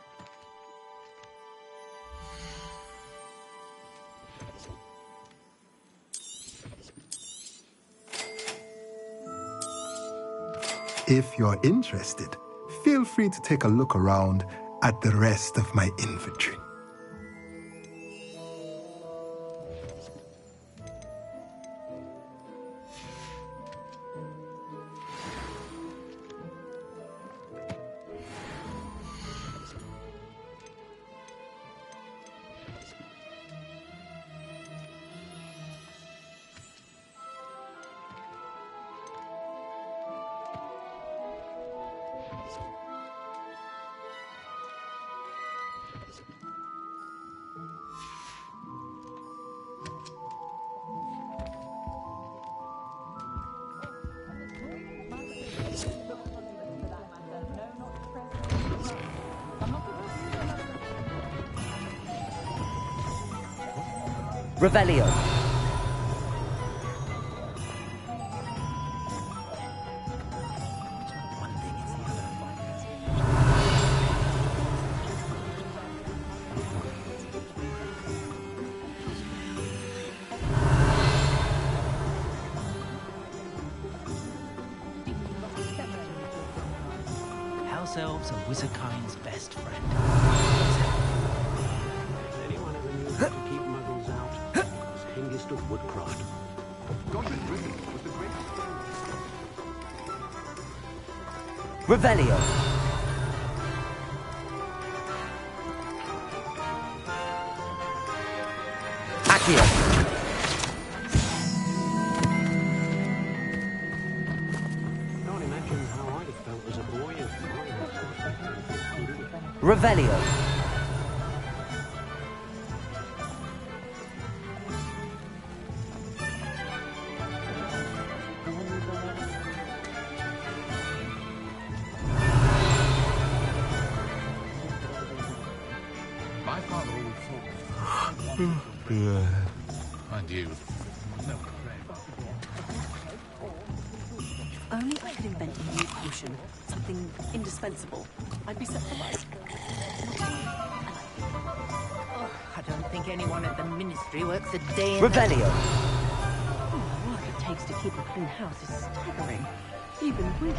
If you're interested, feel free to take a look around at the rest of my inventory. Revelio. House elves are wizardkind's best friend. Anyone ever knew how to keep Revelio. Accio. Can't imagine how I'd have felt as a boy if Revelio. My father always thought. Mind you, no If only I could invent a new potion, something indispensable, I'd be set for life. Oh, I don't think anyone at the Ministry works a day in Revelio. The work it takes to keep a clean house is staggering. Even with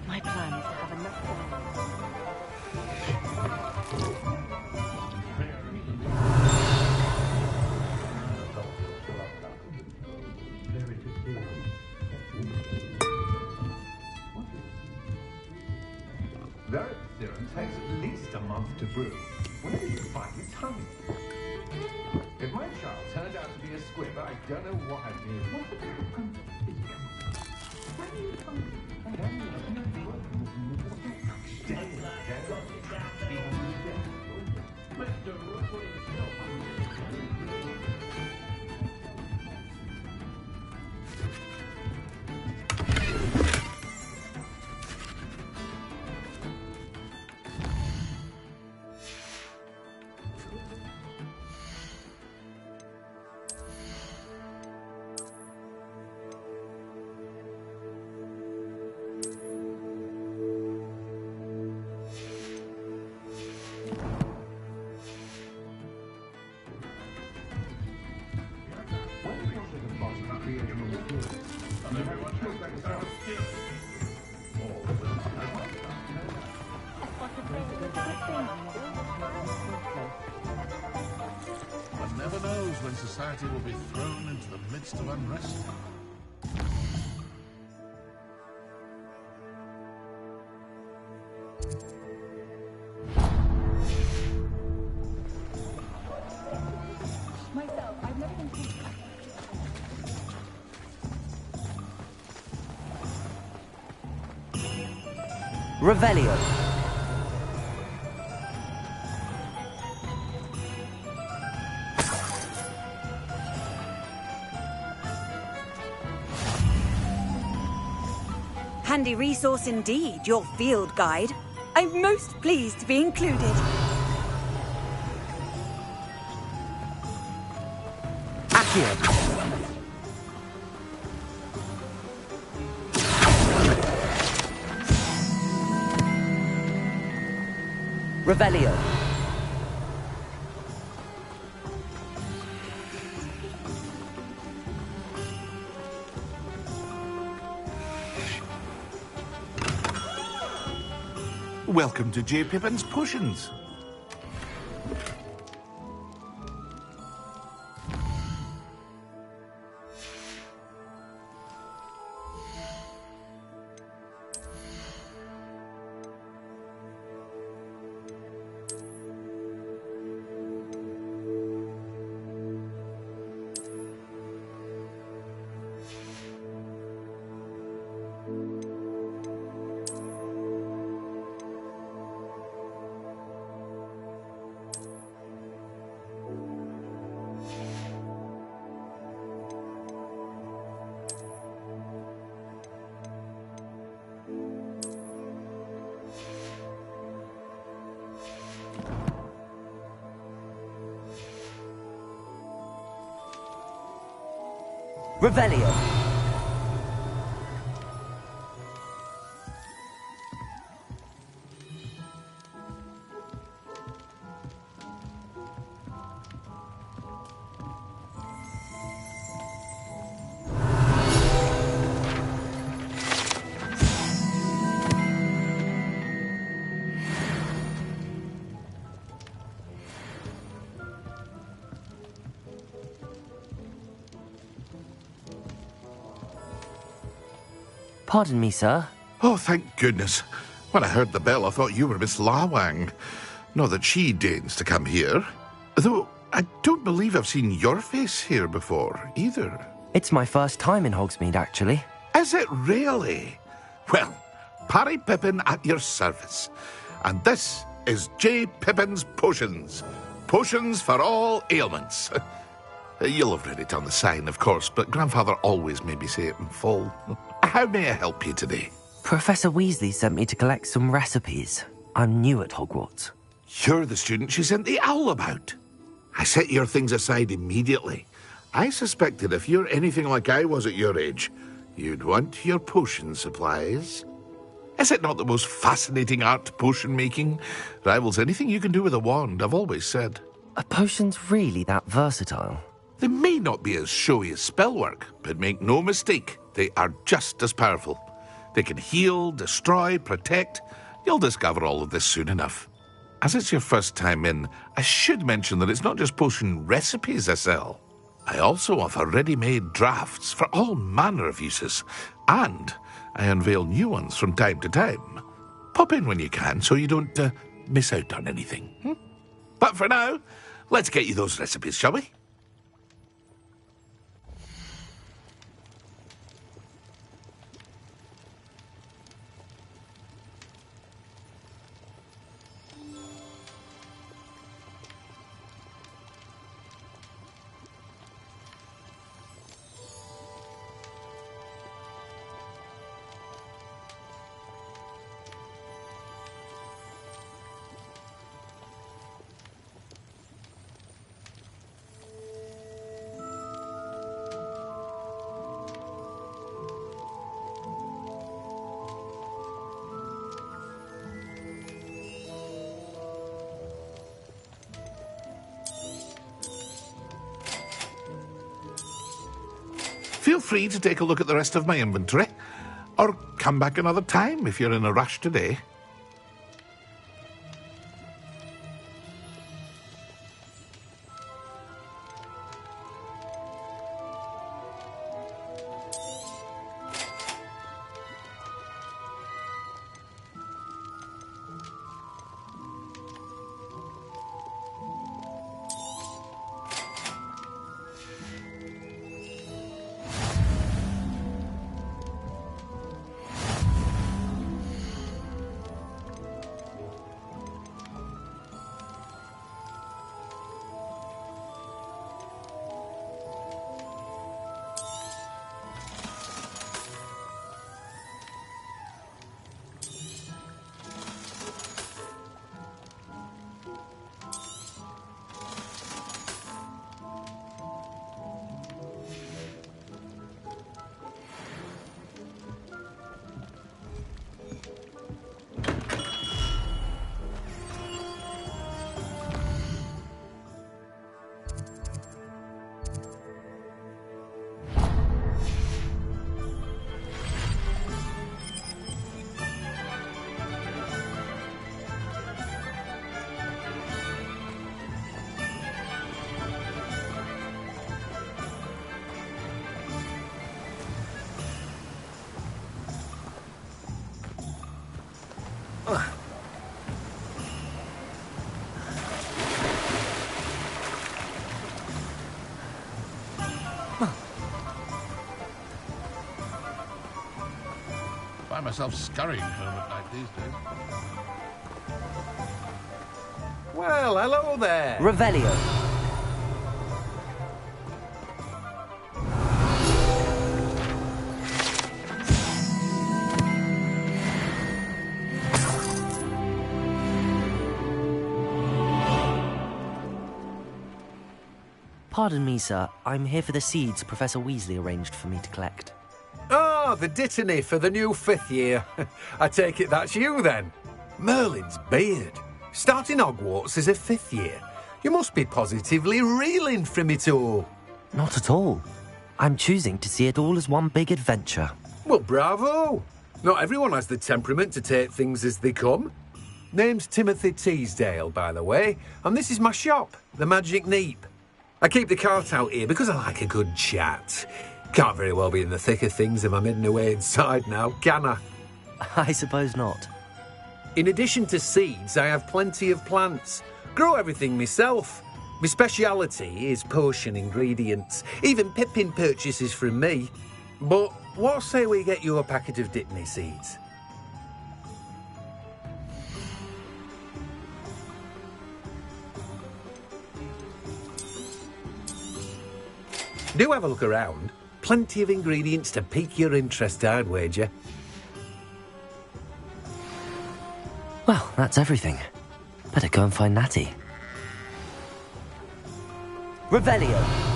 my plan is to have enough Veritas serum takes at least a month to brew. Where did you find the time? If my child turned out to be a squib, I don't know what I'd do. One never knows when society will be thrown into the midst of unrest. myself. I've never been Revelio. Handy resource indeed, your field guide. I'm most pleased to be included. Accio. Revelio. Welcome to J. Pippin's Potions. Revelio. Pardon me, sir. Oh, thank goodness. When I heard the bell, I thought you were Miss Lawang. Not that she deigns to come here. Though I don't believe I've seen your face here before, either. It's my first time in Hogsmeade, actually. Is it really? Well, Parry Pippin at your service. And this is J. Pippin's Potions. Potions for all ailments. You'll have read it on the sign, of course, but Grandfather always made me say it in full. How may I help you today? Professor Weasley sent me to collect some recipes. I'm new at Hogwarts. You're the student she sent the owl about. I set your things aside immediately. I suspected if you're anything like I was at your age, you'd want your potion supplies. Is it not the most fascinating art, potion making? Rivals anything you can do with a wand, I've always said. Are potions really that versatile? They may not be as showy as spellwork, but make no mistake, they are just as powerful. They can heal, destroy, protect. You'll discover all of this soon enough. As it's your first time in, I should mention that it's not just potion recipes I sell. I also offer ready-made drafts for all manner of uses, and I unveil new ones from time to time. Pop in when you can so you don't miss out on anything. But for now, let's get you those recipes, shall we? Feel free to take a look at the rest of my inventory, or come back another time if you're in a rush today. Find myself scurrying home at night these days. Well, hello there. Revelio. Pardon me, sir. I'm here for the seeds Professor Weasley arranged for me to collect. Oh, the dittany for the new 5th year. I take it that's you, then. Merlin's beard. Starting Hogwarts as a 5th year. You must be positively reeling from it all. Not at all. I'm choosing to see it all as one big adventure. Well, bravo. Not everyone has the temperament to take things as they come. Name's Timothy Teasdale, by the way, and this is my shop, the Magic Neep. I keep the cart out here because I like a good chat. Can't very well be in the thick of things if I'm hidden away inside now, can I? I suppose not. In addition to seeds, I have plenty of plants. Grow everything myself. My speciality is potion ingredients. Even Pippin purchases from me. But what say we get you a packet of Dipney seeds? Do have a look around. Plenty of ingredients to pique your interest, I'd wager. Well, that's everything. Better go and find Natty. Revelio!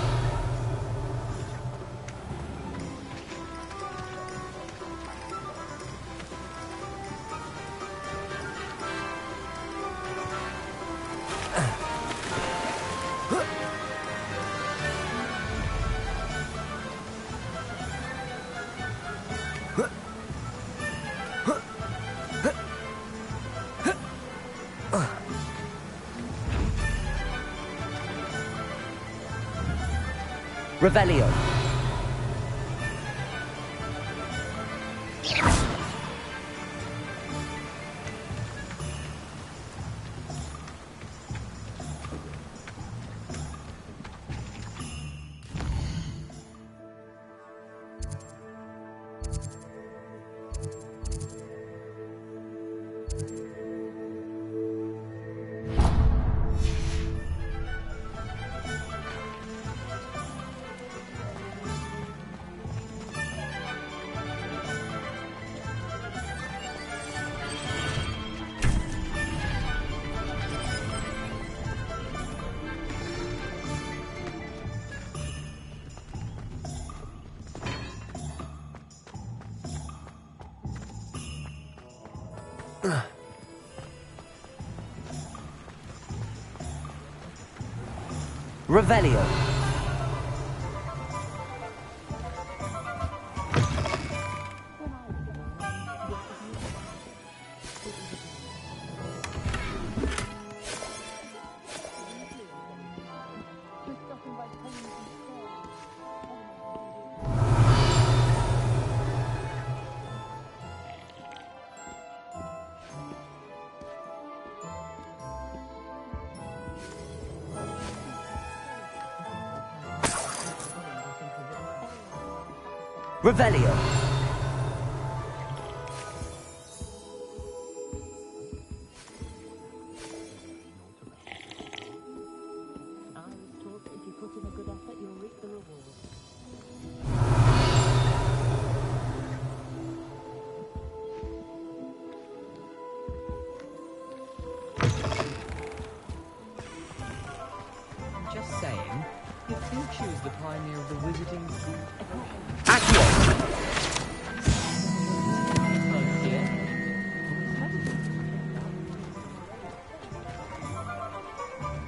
Revelio. Revelio. Revelio. Just saying, you think she was the pioneer of the wizarding school?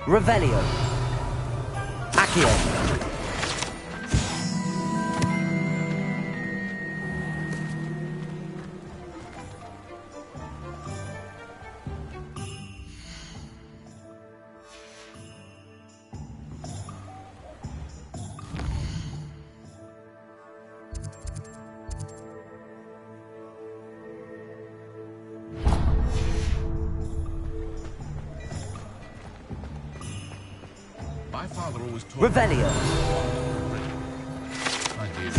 Revelio. Accio. My father always taught Revelio. I did.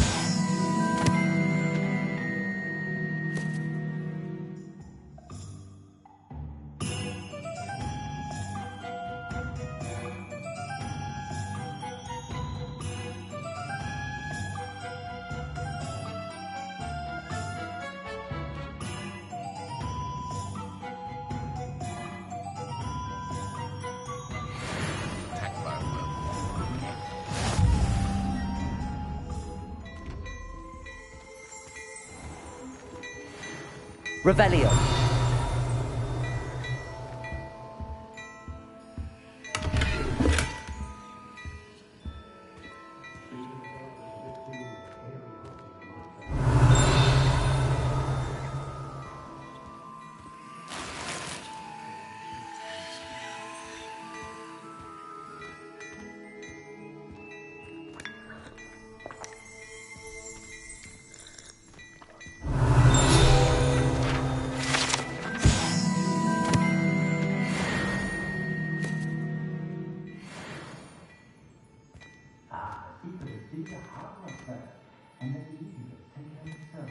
Revelio. see the Hogwarts there, and then the easy bit, take it out yourself.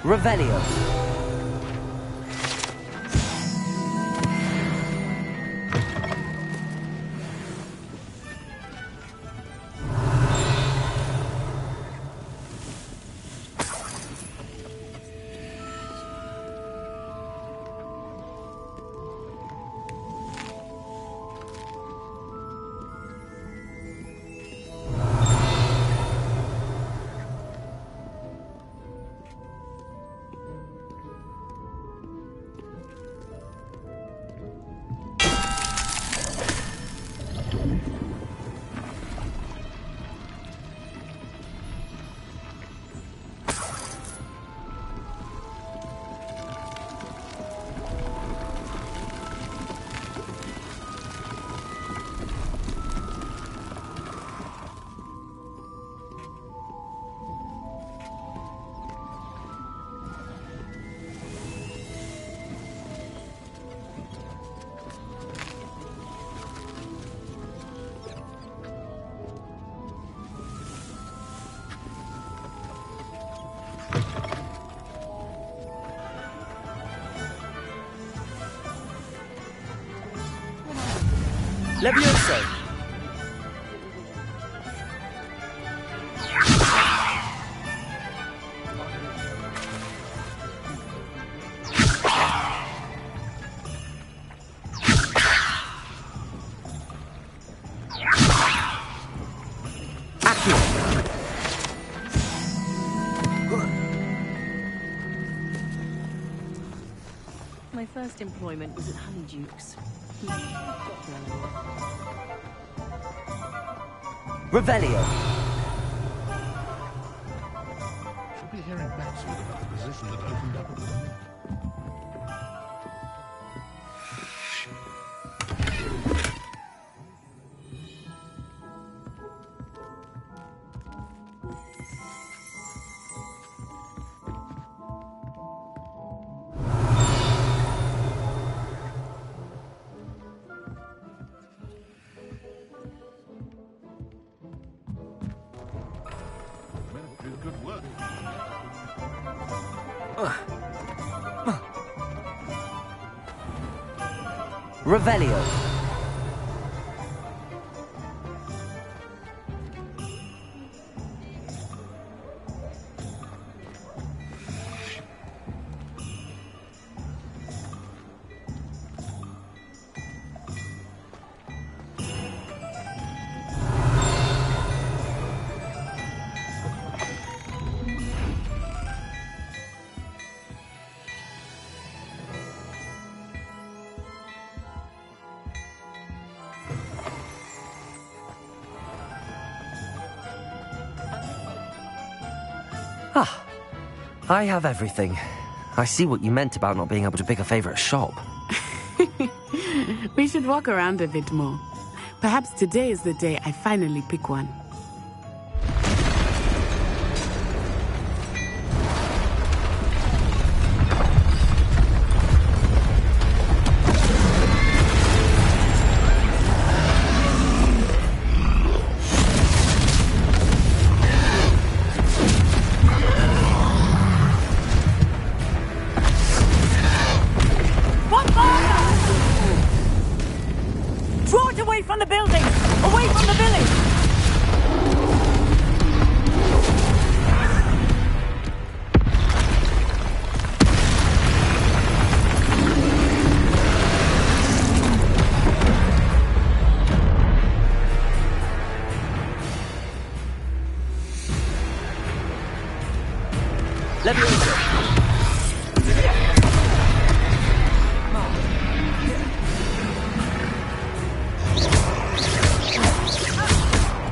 Revelio. Levioso! My first employment was at Honeyduke's. Revelio. Should be hearing back soon about the position that opened up at the moment. Revelio. Ah, I have everything. I see what you meant about not being able to pick a favourite shop. We should walk around a bit more. Perhaps today is the day I finally pick one.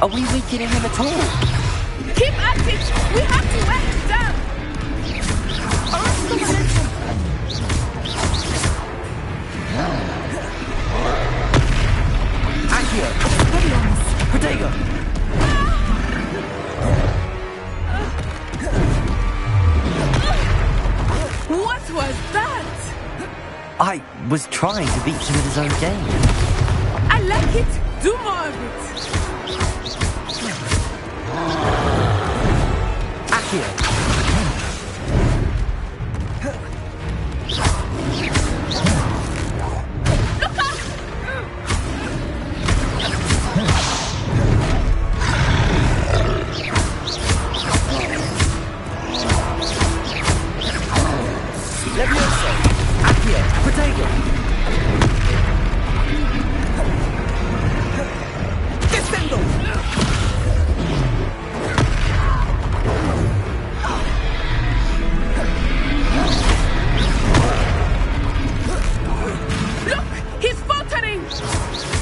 Are we weakening him at all? Keep at it! We have to wear him down! Accio! Protego! What was that? I was trying to beat him at his own game. I like it! Do more of it! Accio! Levioso! Accio! Protego! Descendo!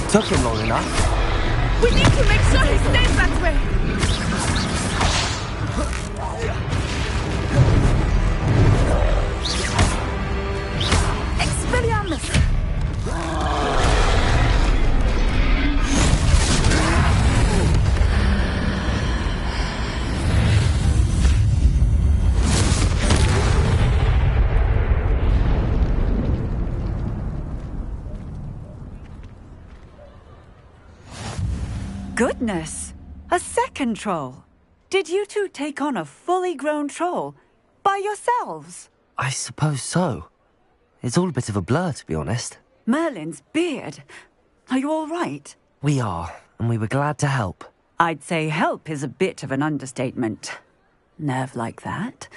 Took him long enough. We need to make sure he stays that way. Expelliarmus! Goodness! A second troll! Did you two take on a fully grown troll? By yourselves? I suppose so. It's all a bit of a blur, to be honest. Merlin's beard. Are you all right? We are, and we were glad to help. I'd say help is a bit of an understatement. Nerve like that.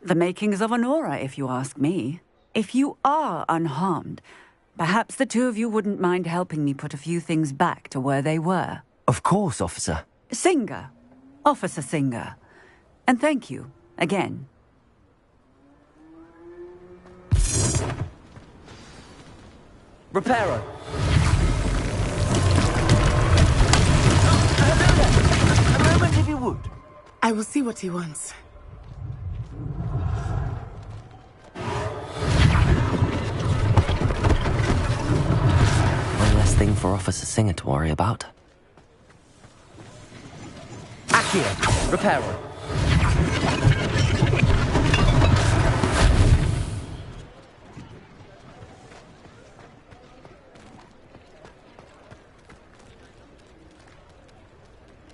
The makings of an aura, if you ask me. If you are unharmed, perhaps the two of you wouldn't mind helping me put a few things back to where they were. Of course, officer. Singer. Officer Singer. And thank you, again. Reparo. A moment if you would. I will see what he wants. One less thing for Officer Singer to worry about. Accio, Reparo.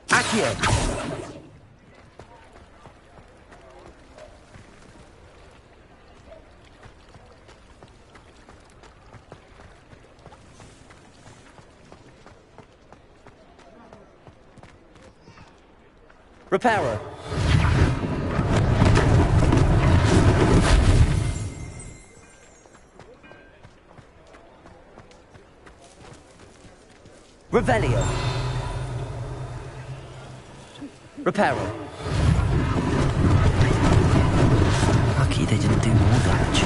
Accio. Repairer. Revelio. Repairer. Lucky they didn't do more damage.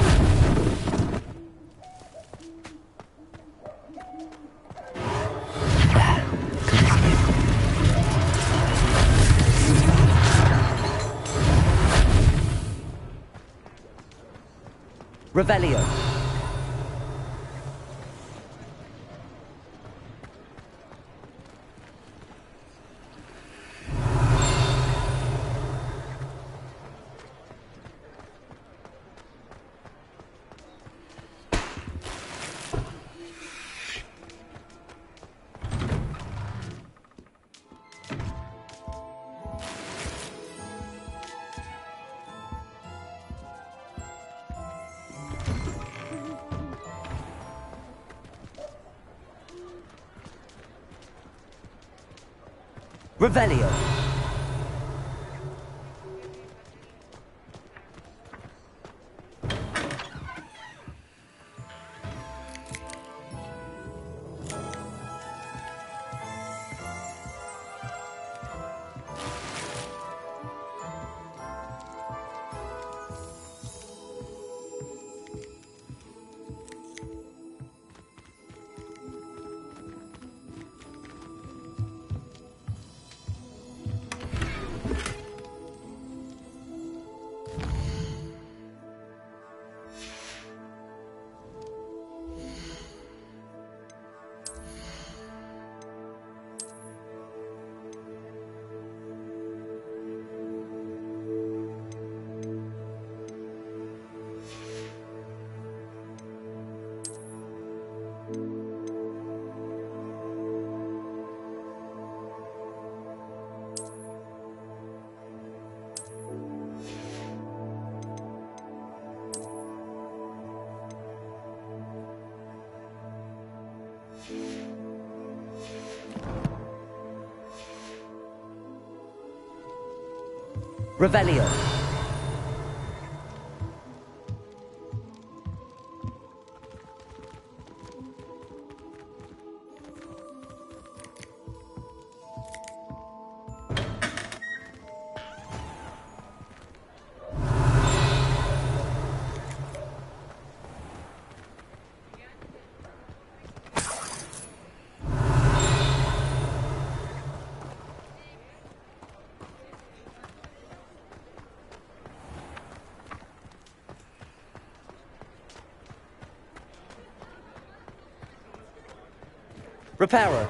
Revelio. Revelio. Revelio. Repairer.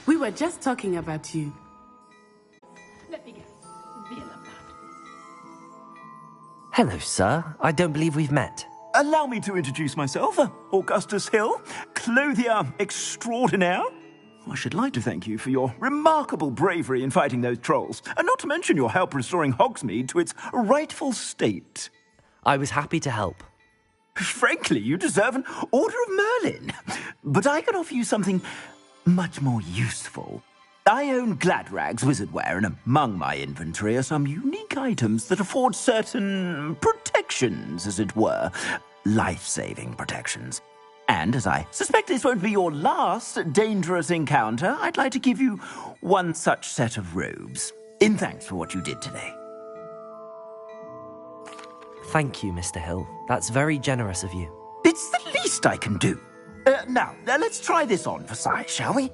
We were just talking about you. Let me guess. Villain. Hello, sir. I don't believe we've met. Allow me to introduce myself, Augustus Hill, clothier extraordinaire. I should like to thank you for your remarkable bravery in fighting those trolls, and not to mention your help restoring Hogsmeade to its rightful state. I was happy to help. Frankly, you deserve an Order of Merlin. But I can offer you something much more useful. I own Gladrag's wizardware, and among my inventory are some unique items that afford certain protections, as it were. Life-saving protections. And as I suspect this won't be your last dangerous encounter, I'd like to give you one such set of robes, in thanks for what you did today. Thank you, Mr. Hill. That's very generous of you. It's the least I can do. Now, let's try this on for size, shall we?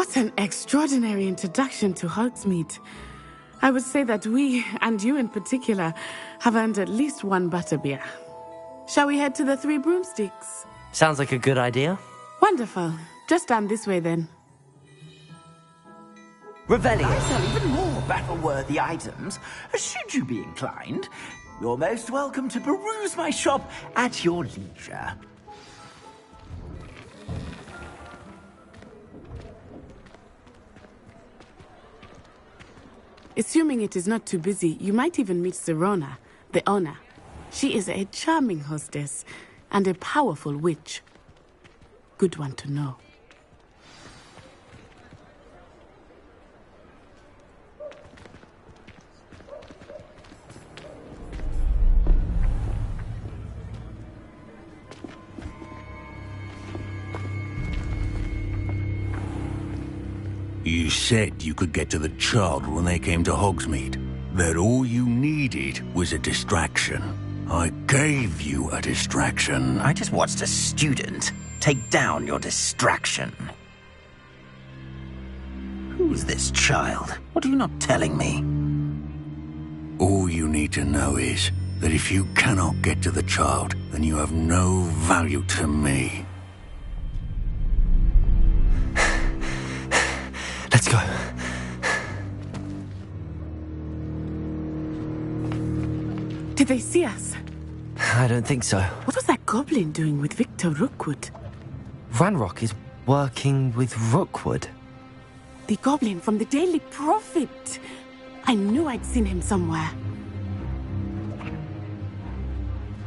What an extraordinary introduction to Hogsmeade. I would say that we, and you in particular, have earned at least one butterbeer. Shall we head to the Three Broomsticks? Sounds like a good idea. Wonderful. Just down this way then. Revelio. I sell even more battle-worthy items, should you be inclined. You're most welcome to peruse my shop at your leisure. Assuming it is not too busy, you might even meet Sirona, the owner. She is a charming hostess and a powerful witch. Good one to know. You said you could get to the child when they came to Hogsmeade. That all you needed was a distraction. I gave you a distraction. I just watched a student take down your distraction. Who's this child? What are you not telling me? All you need to know is that if you cannot get to the child, then you have no value to me. Let's go. Did they see us? I don't think so. What was that goblin doing with Victor Rookwood? Ranrock is working with Rookwood. The goblin from the Daily Prophet. I knew I'd seen him somewhere.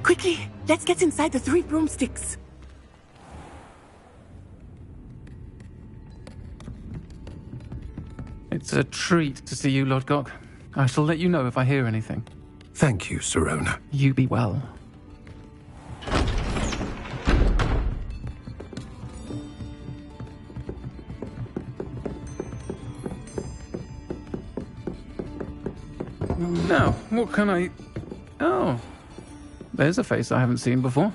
Quickly, let's get inside the Three Broomsticks. It's a treat to see you, Lodgok. I shall let you know if I hear anything. Thank you, Sirona. You be well. Now, what can I... Oh, there's a face I haven't seen before.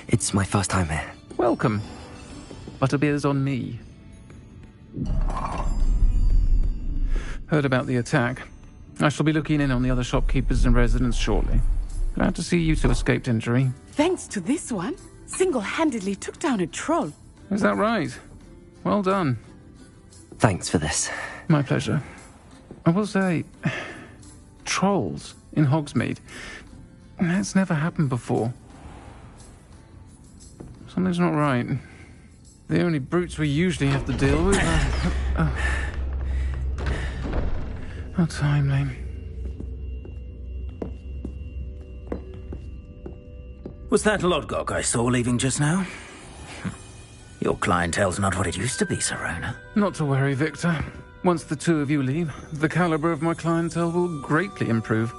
It's my first time here. Welcome. Butterbeer's on me. Heard about the attack. I shall be looking in on the other shopkeepers and residents shortly. Glad to see you two escaped injury. Thanks to this one, single-handedly took down a troll. Is that right? Well done. Thanks for this. My pleasure. I will say, trolls in Hogsmeade. That's never happened before. Something's not right. The only brutes we usually have to deal with are... How timely. Was that Lodgok I saw leaving just now? Your clientele's not what it used to be, Sirona. Not to worry, Victor. Once the two of you leave, the caliber of my clientele will greatly improve.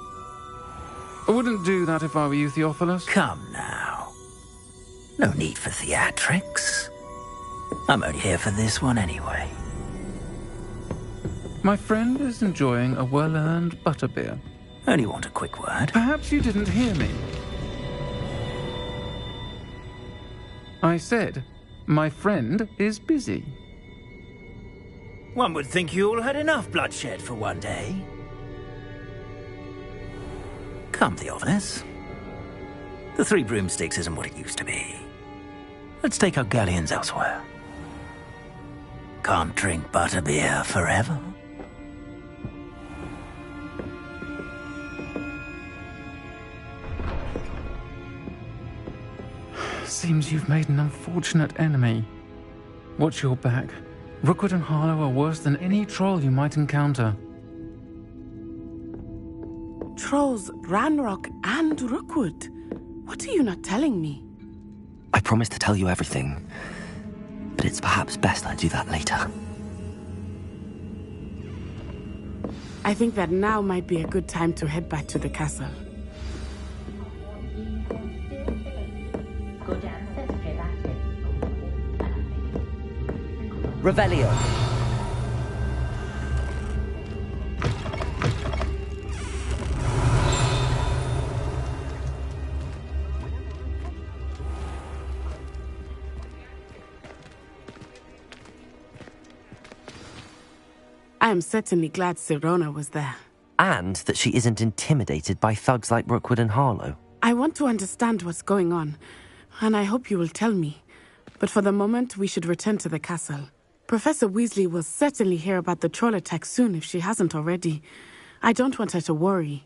I wouldn't do that if I were you, Theophilus. Come now. No need for theatrics. I'm only here for this one anyway. My friend is enjoying a well-earned butterbeer. Only want a quick word. Perhaps you didn't hear me. I said, my friend is busy. One would think you all had enough bloodshed for one day. Come, Theophilus. The Three Broomsticks isn't what it used to be. Let's take our galleons elsewhere. Can't drink butterbeer forever. Seems you've made an unfortunate enemy. Watch your back. Rookwood and Harlow are worse than any troll you might encounter. Trolls, Ranrock, and Rookwood. What are you not telling me? I promised to tell you everything, but it's perhaps best I do that later. I think that now might be a good time to head back to the castle. Revelio. I am certainly glad Sirona was there. And that she isn't intimidated by thugs like Rookwood and Harlow. I want to understand what's going on, and I hope you will tell me. But for the moment, we should return to the castle. Professor Weasley will certainly hear about the troll attack soon if she hasn't already. I don't want her to worry.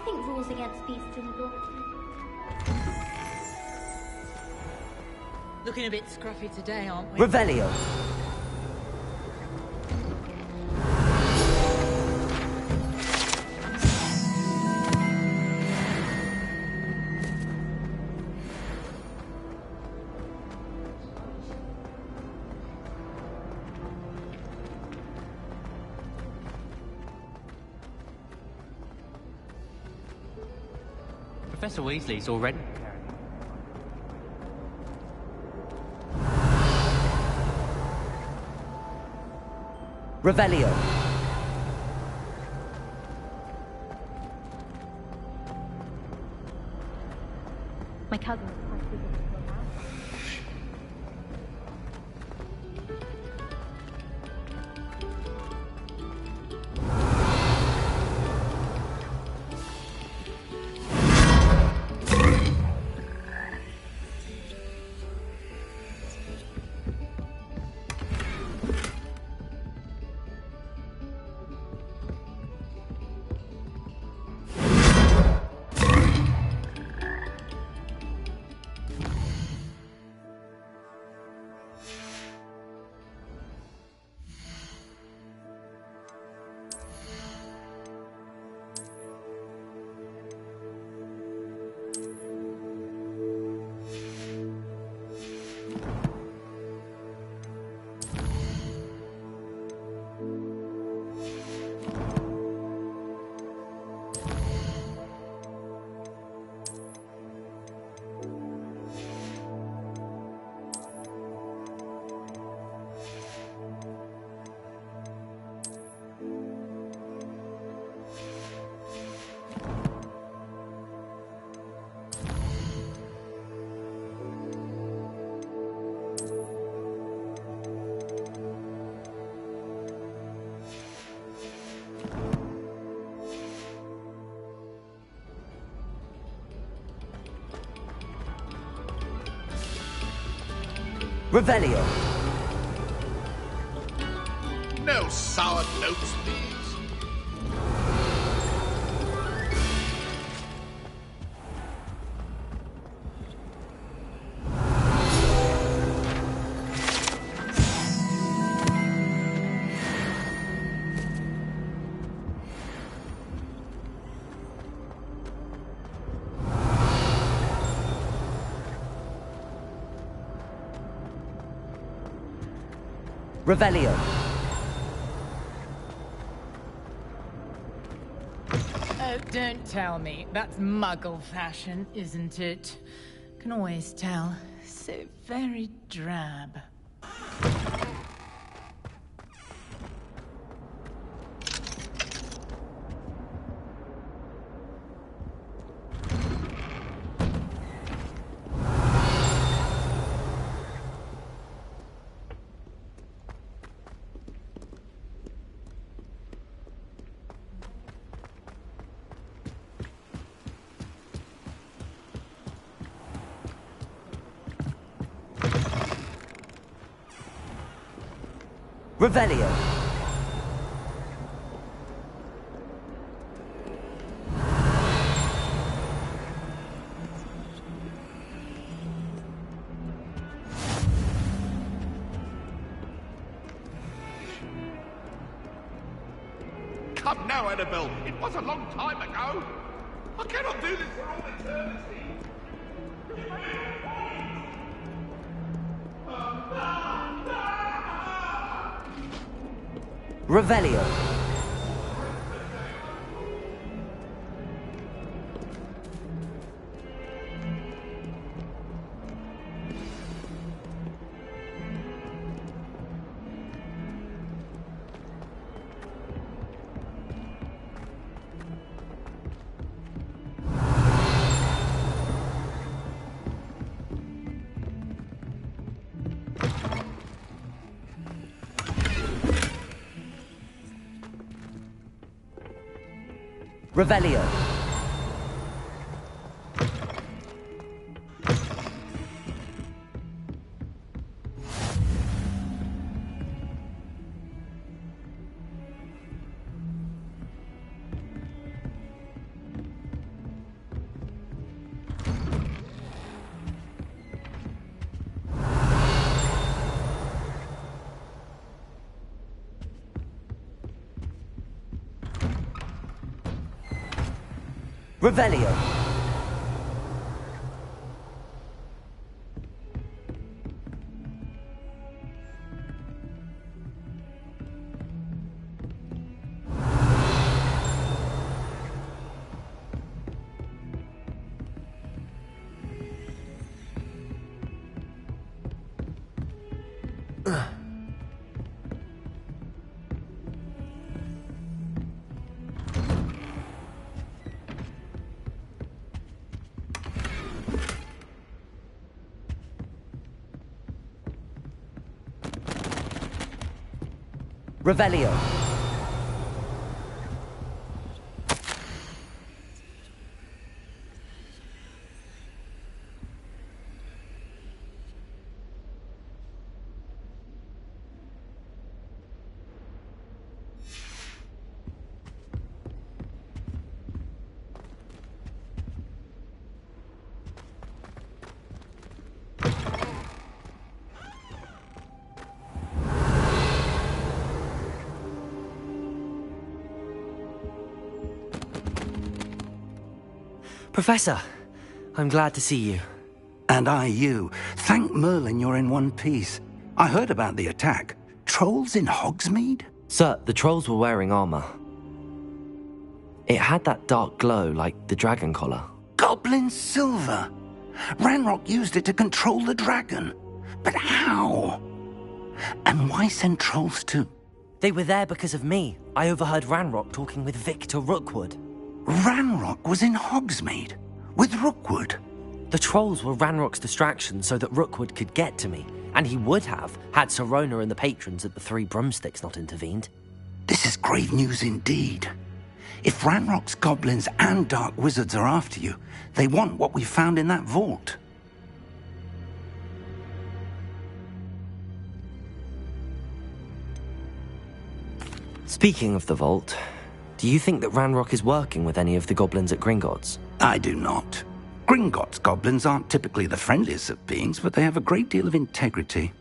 think rules against beasts in the book. Looking a bit scruffy today, aren't we? Revelio. Professor Weasley's already... Revelio. My cousin was quite big into a mouse. Revelio. No sour notes, please. Revelio. Oh, don't tell me. That's Muggle fashion, isn't it? Can always tell. So very drab. Revelio. Come now, Annabelle. It was a long time ago. I cannot do this for all eternity. Revelio. Revelio. Revelio. Revelio. Professor, I'm glad to see you. And I you. Thank Merlin you're in one piece. I heard about the attack. Trolls in Hogsmeade? Sir, the trolls were wearing armor. It had that dark glow like the dragon collar. Goblin silver! Ranrock used it to control the dragon. But how? And why send trolls to... They were there because of me. I overheard Ranrock talking with Victor Rookwood. Ranrock was in Hogsmeade? With Rookwood? The trolls were Ranrock's distraction so that Rookwood could get to me. And he would have, had Sirona and the patrons at the Three Broomsticks not intervened. This is grave news indeed. If Ranrock's goblins and dark wizards are after you, they want what we found in that vault. Speaking of the vault, do you think that Ranrock is working with any of the goblins at Gringotts? I do not. Gringotts goblins aren't typically the friendliest of beings, but they have a great deal of integrity.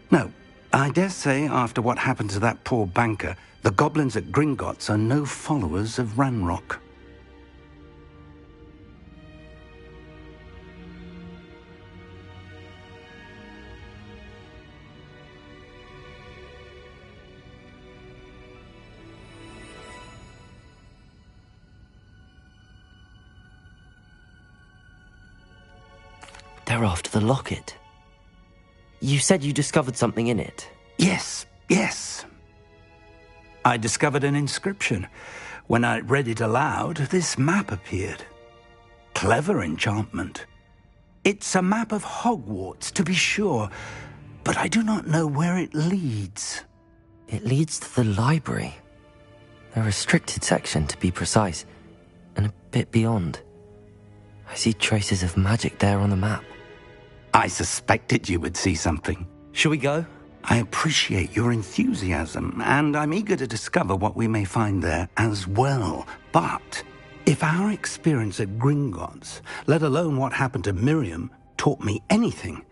No, I dare say after what happened to that poor banker, the goblins at Gringotts are no followers of Ranrock. They're after the locket. You said you discovered something in it. Yes. I discovered an inscription. When I read it aloud, this map appeared. Clever enchantment. It's a map of Hogwarts, to be sure, but I do not know where it leads. It leads to the library. The restricted section, to be precise, and a bit beyond. I see traces of magic there on the map. I suspected you would see something. Shall we go? I appreciate your enthusiasm, and I'm eager to discover what we may find there as well. But if our experience at Gringotts, let alone what happened to Miriam, taught me anything,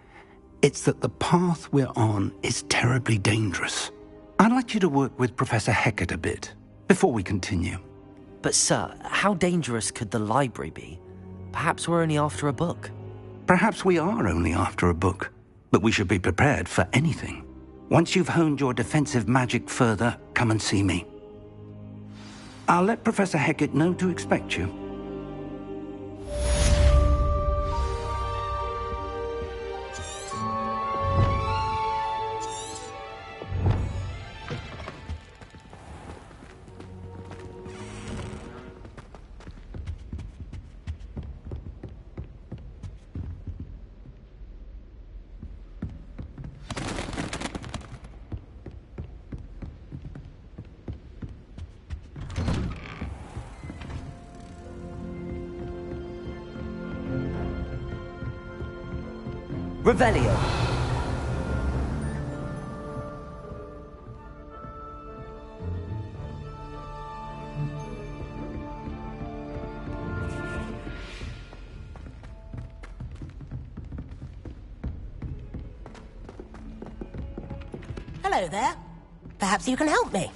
it's that the path we're on is terribly dangerous. I'd like you to work with Professor Hecat a bit before we continue. But sir, how dangerous could the library be? Perhaps we're only after a book. Perhaps we are only after a book, but we should be prepared for anything. Once you've honed your defensive magic further, come and see me. I'll let Professor Hecat know to expect you. Revelio. Hello there. Perhaps you can help me.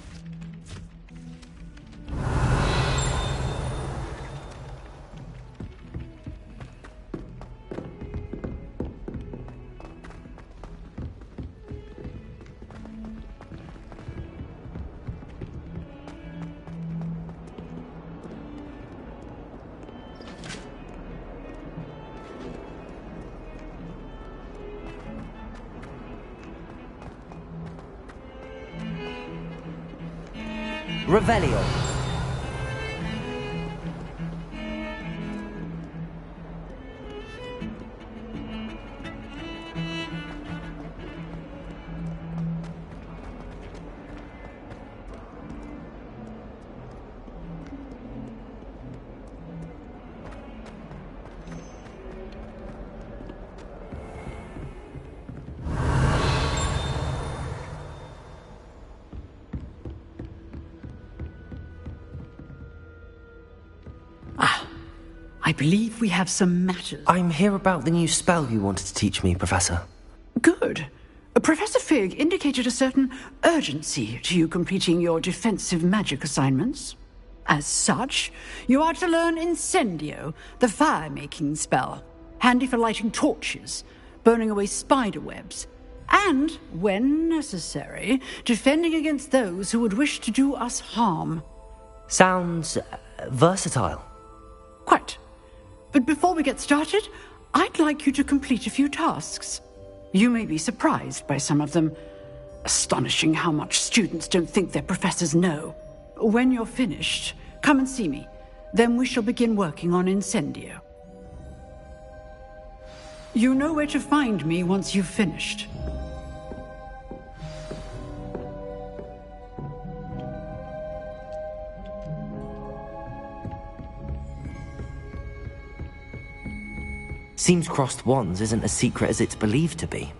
Revelio. I believe we have some matters. I'm here about the new spell you wanted to teach me, Professor. Good. Professor Fig indicated a certain urgency to you completing your defensive magic assignments. As such, you are to learn Incendio, the fire-making spell, handy for lighting torches, burning away spider webs, and, when necessary, defending against those who would wish to do us harm. Sounds versatile. Quite. But before we get started, I'd like you to complete a few tasks. You may be surprised by some of them. Astonishing how much students don't think their professors know. When you're finished, come and see me. Then we shall begin working on Incendio. You know where to find me once you've finished. Seems crossed wands isn't as secret as it's believed to be.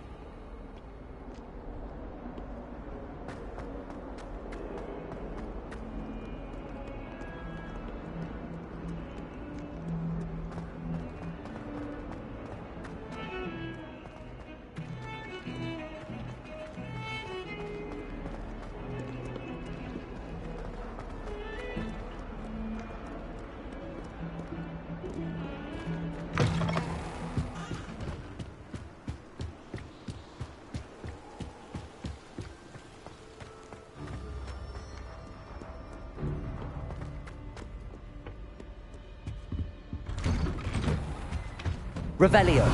Revelio.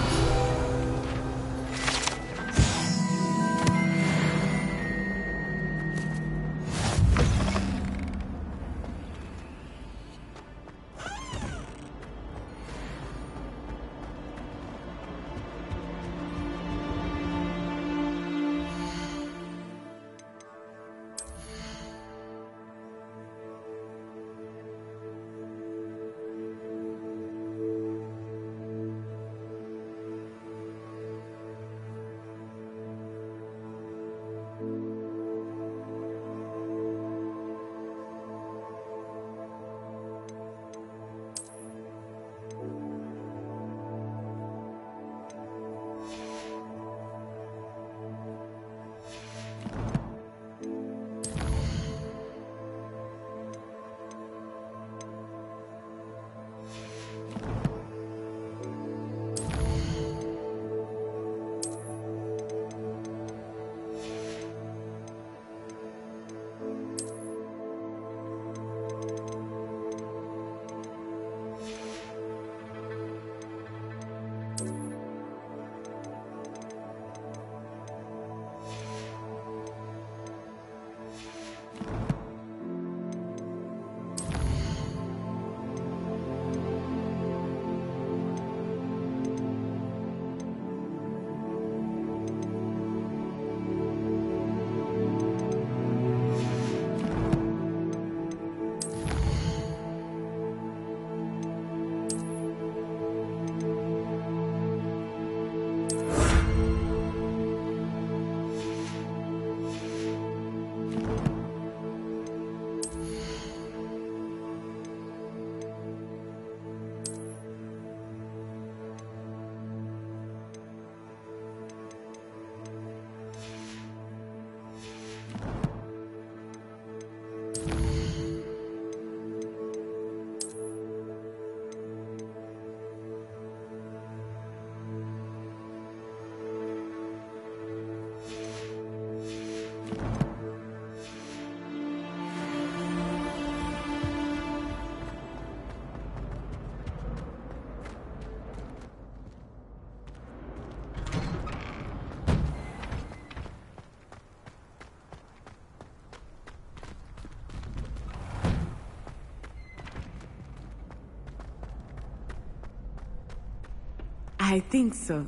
I think so.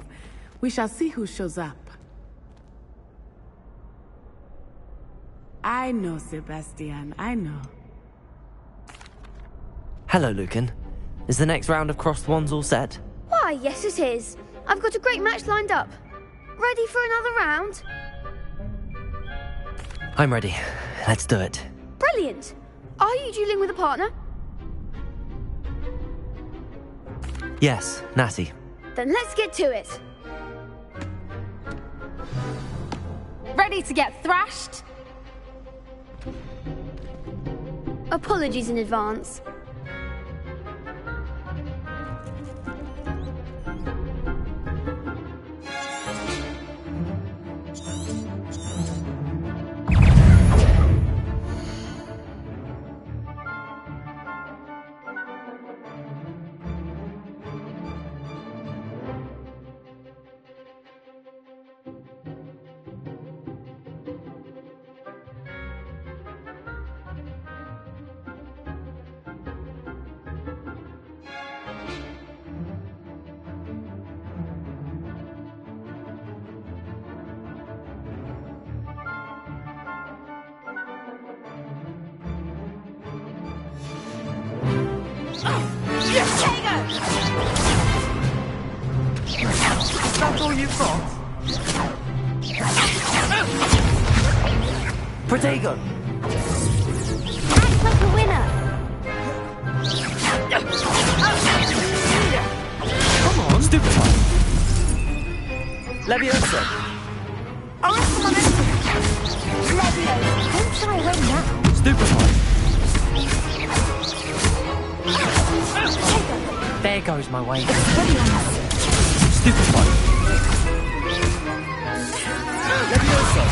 We shall see who shows up. I know, Sebastian, I know. Hello, Lucan. Is the next round of crossed wands all set? Why, yes it is. I've got a great match lined up. Ready for another round? I'm ready. Let's do it. Brilliant. Are you dueling with a partner? Yes, Natty. Then let's get to it. Ready to get thrashed? Apologies in advance. That's all you've got? Protego! Act like a winner. Come on! Stupefy! Leviosa! I'll ask someone else. Levio, don't shy away now. Stupefy! There goes my way. Stupefy! Leviosa!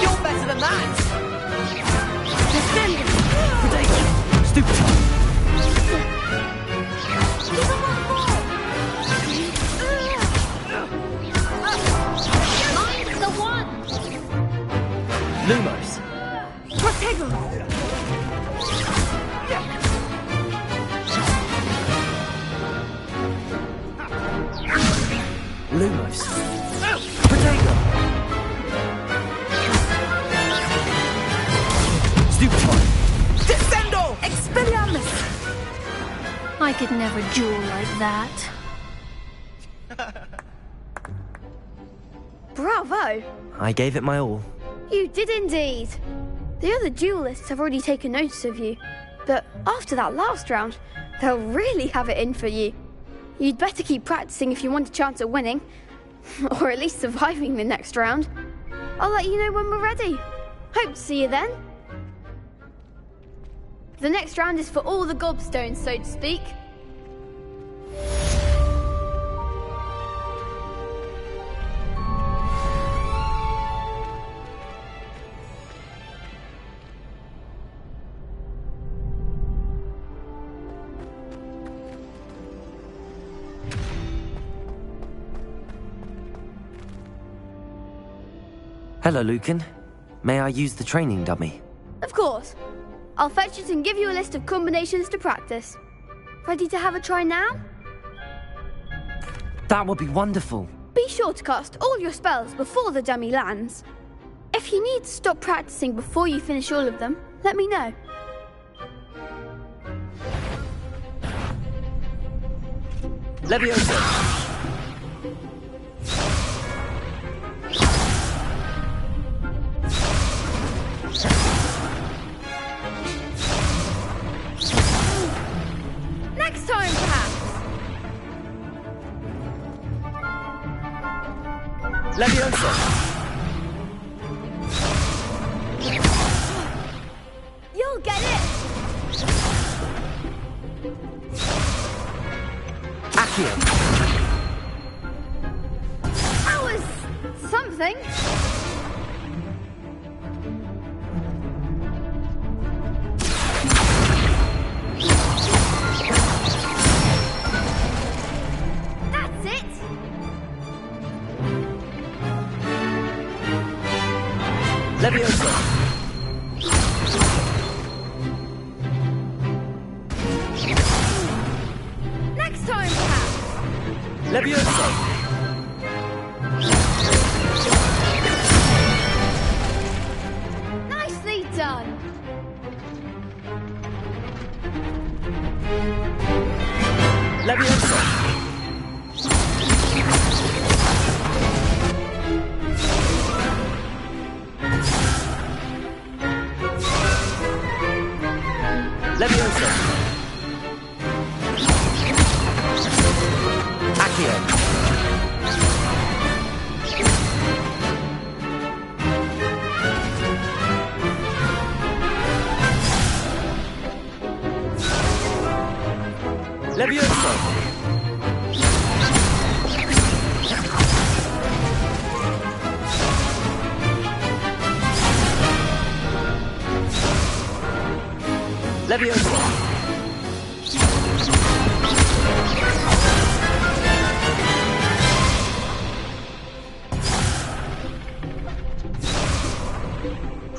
You're better than that! Protego! Stupefy! I'm the one! Lumos! Protego! Lumos! Protego! Stupefy! Descendo! Expelliarmus! I could never duel like that. Bravo! I gave it my all. You did indeed. The other duelists have already taken notice of you, but after that last round, they'll really have it in for you. You'd better keep practicing if you want a chance at winning, or at least surviving the next round. I'll let you know when we're ready. Hope to see you then. The next round is for all the gobstones, so to speak. Hello, Lucan. May I use the training dummy? Of course. I'll fetch it and give you a list of combinations to practice. Ready to have a try now? That would be wonderful. Be sure to cast all your spells before the dummy lands. If you need to stop practicing before you finish all of them, let me know. Leviosa! Next time, perhaps. Leviosa! You'll get it. Accio! That was something. That's it. Leviosa! Levioso! Levioso!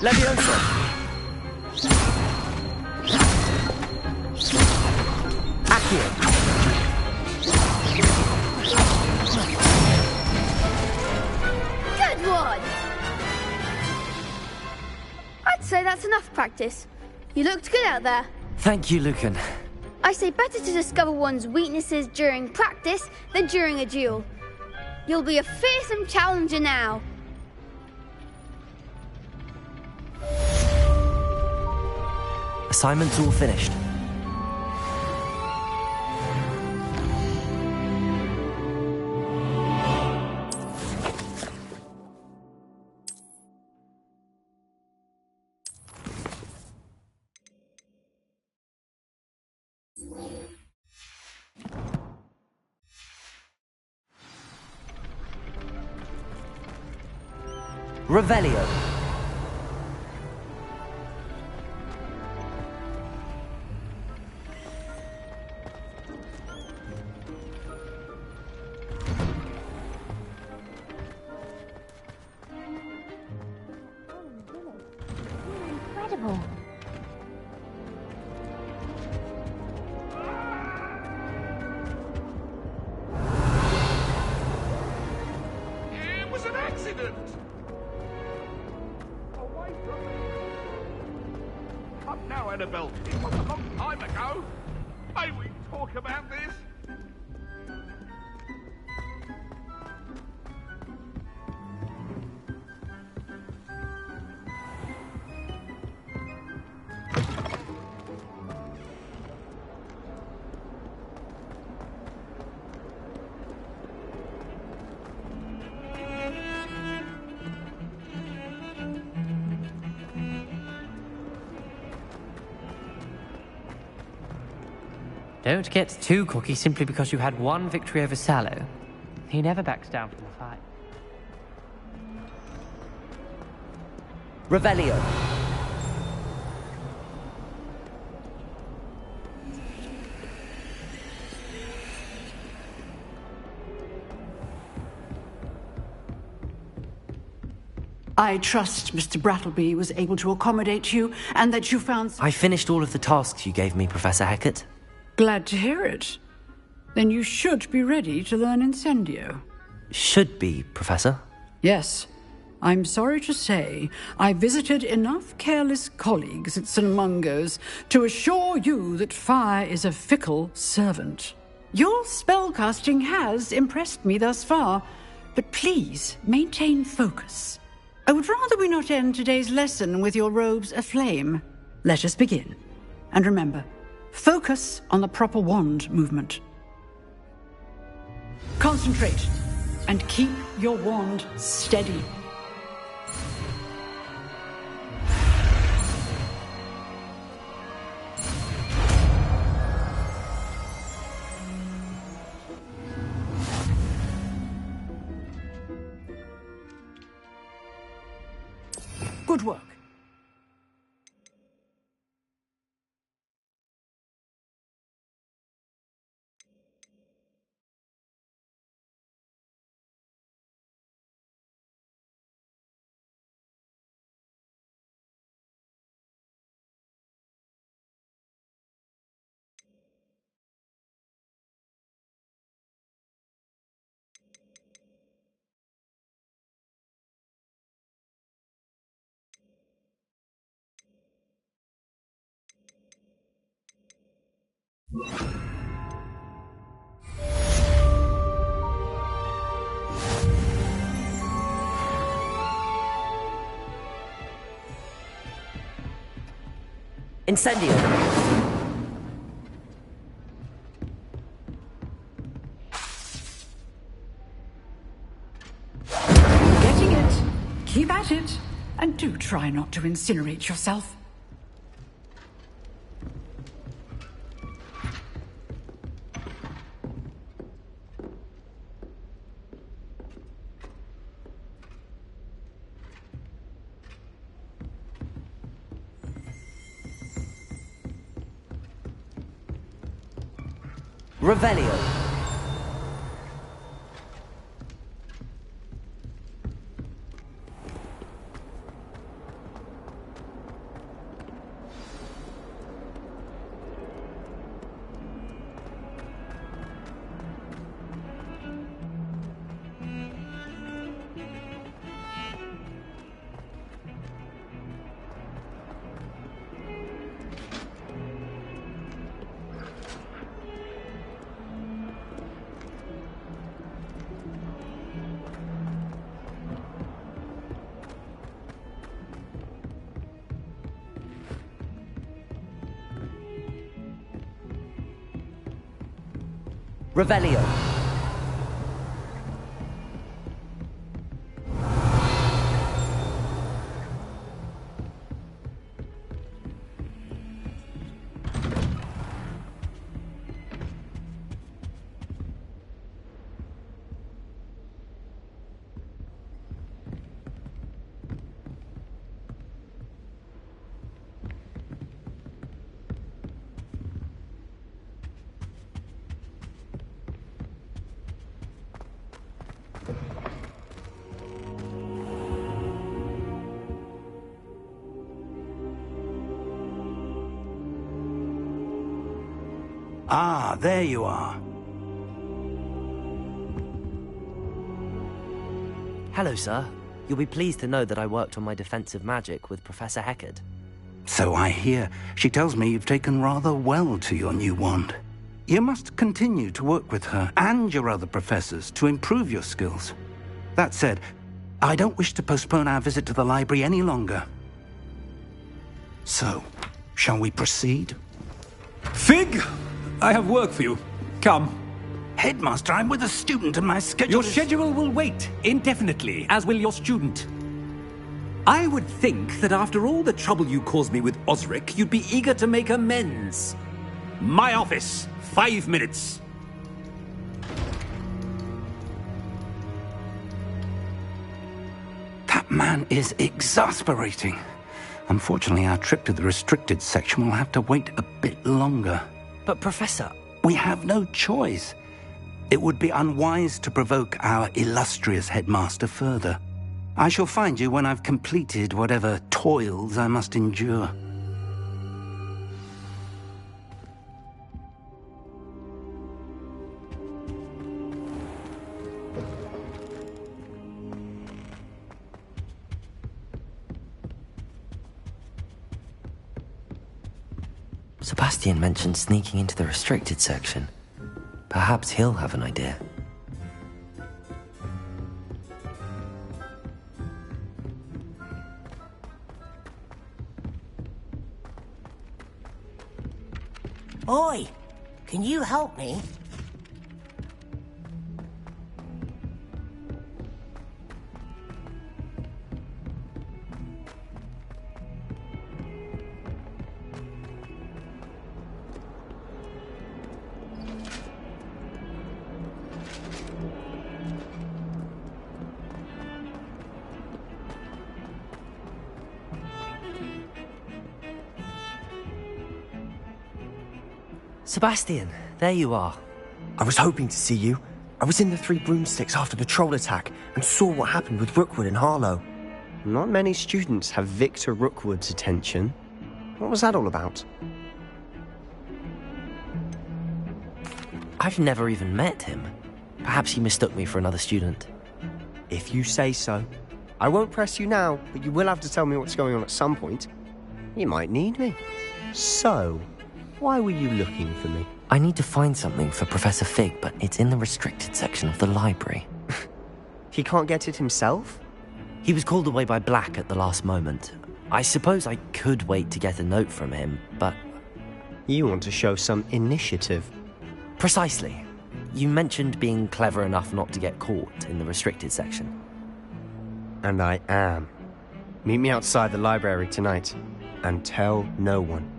Levioso! Accio! Good one! I'd say that's enough practice. You looked good out there. Thank you, Lucan. I say better to discover one's weaknesses during practice than during a duel. You'll be a fearsome challenger now. Assignment's all finished. Revelio. Incredible. It was an accident! Away from me! Up now, Annabelle. It was a long time ago. May we talk about this? Don't get too cocky simply because you had one victory over Sallow. He never backs down from a fight. Revelio. I trust Mr. Brattleby was able to accommodate you and that you found... I finished all of the tasks you gave me, Professor Hecat. Glad to hear it. Then you should be ready to learn Incendio. Should be, Professor. Yes. I'm sorry to say I visited enough careless colleagues at St. Mungo's to assure you that fire is a fickle servant. Your spellcasting has impressed me thus far, but please maintain focus. I would rather we not end today's lesson with your robes aflame. Let us begin. And remember, focus on the proper wand movement. Concentrate and keep your wand steady. Good work. Incendio. Getting it. Keep at it. And do try not to incinerate yourself. Revelio. Revelio. Ah, there you are. Hello, sir. You'll be pleased to know that I worked on my defensive magic with Professor Heckard. So I hear. She tells me you've taken rather well to your new wand. You must continue to work with her and your other professors to improve your skills. That said, I don't wish to postpone our visit to the library any longer. So, shall we proceed? Fig! I have work for you. Come. Headmaster, I'm with a student and my schedule Your schedule will wait indefinitely, as will your student. I would think that after all the trouble you caused me with Osric, you'd be eager to make amends. My office, 5 minutes. That man is exasperating. Unfortunately, our trip to the restricted section will have to wait a bit longer. But, Professor... We have no choice. It would be unwise to provoke our illustrious headmaster further. I shall find you when I've completed whatever toils I must endure. Sebastian mentioned sneaking into the restricted section. Perhaps he'll have an idea. Oi! Can you help me? Sebastian, there you are. I was hoping to see you. I was in the Three Broomsticks after the troll attack and saw what happened with Rookwood and Harlow. Not many students have Victor Rookwood's attention. What was that all about? I've never even met him. Perhaps he mistook me for another student. If you say so. I won't press you now, but you will have to tell me what's going on at some point. You might need me. So, why were you looking for me? I need to find something for Professor Fig, but it's in the restricted section of the library. He can't get it himself? He was called away by Black at the last moment. I suppose I could wait to get a note from him, but... You want to show some initiative. Precisely. You mentioned being clever enough not to get caught in the restricted section. And I am. Meet me outside the library tonight, and tell no one.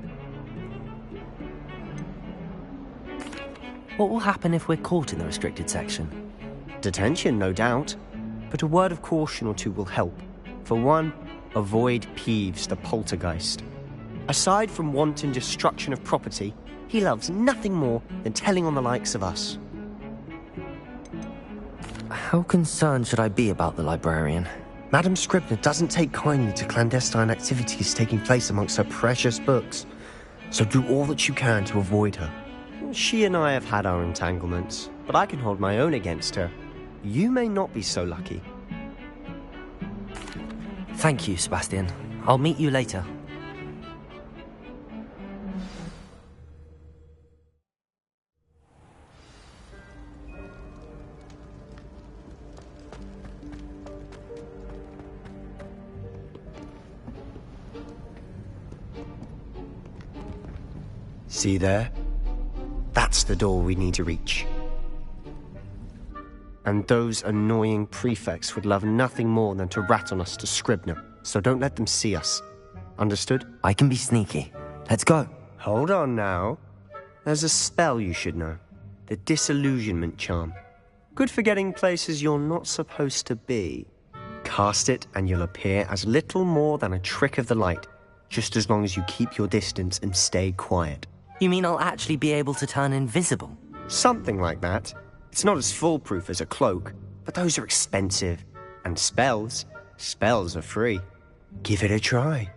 What will happen if we're caught in the restricted section? Detention, no doubt. But a word of caution or two will help. For one, avoid Peeves, the poltergeist. Aside from wanton destruction of property, He loves nothing more than telling on the likes of us. How concerned should I be about the librarian? Madame Scribner doesn't take kindly to clandestine activities taking place amongst her precious books, so do all that you can to avoid her. She and I have had our entanglements, but I can hold my own against her. You may not be so lucky. Thank you, Sebastian. I'll meet you later. See there? That's the door we need to reach. And those annoying prefects would love nothing more than to rat on us to Scribner, so don't let them see us. Understood? I can be sneaky. Let's go. Hold on now. There's a spell you should know. The Disillusionment Charm. Good for getting places you're not supposed to be. Cast it and you'll appear as little more than a trick of the light, just as long as you keep your distance and stay quiet. You mean I'll actually be able to turn invisible? Something like that. It's not as foolproof as a cloak, but those are expensive. And spells are free. Give it a try.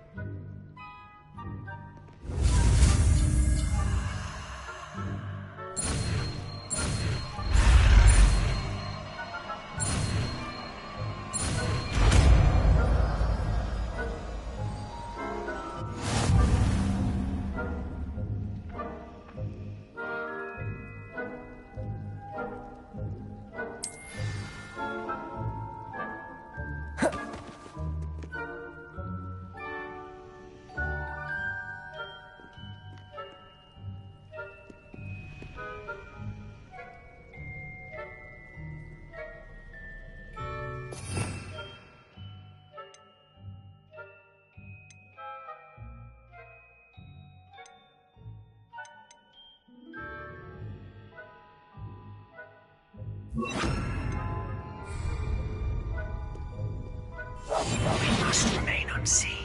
We must remain unseen.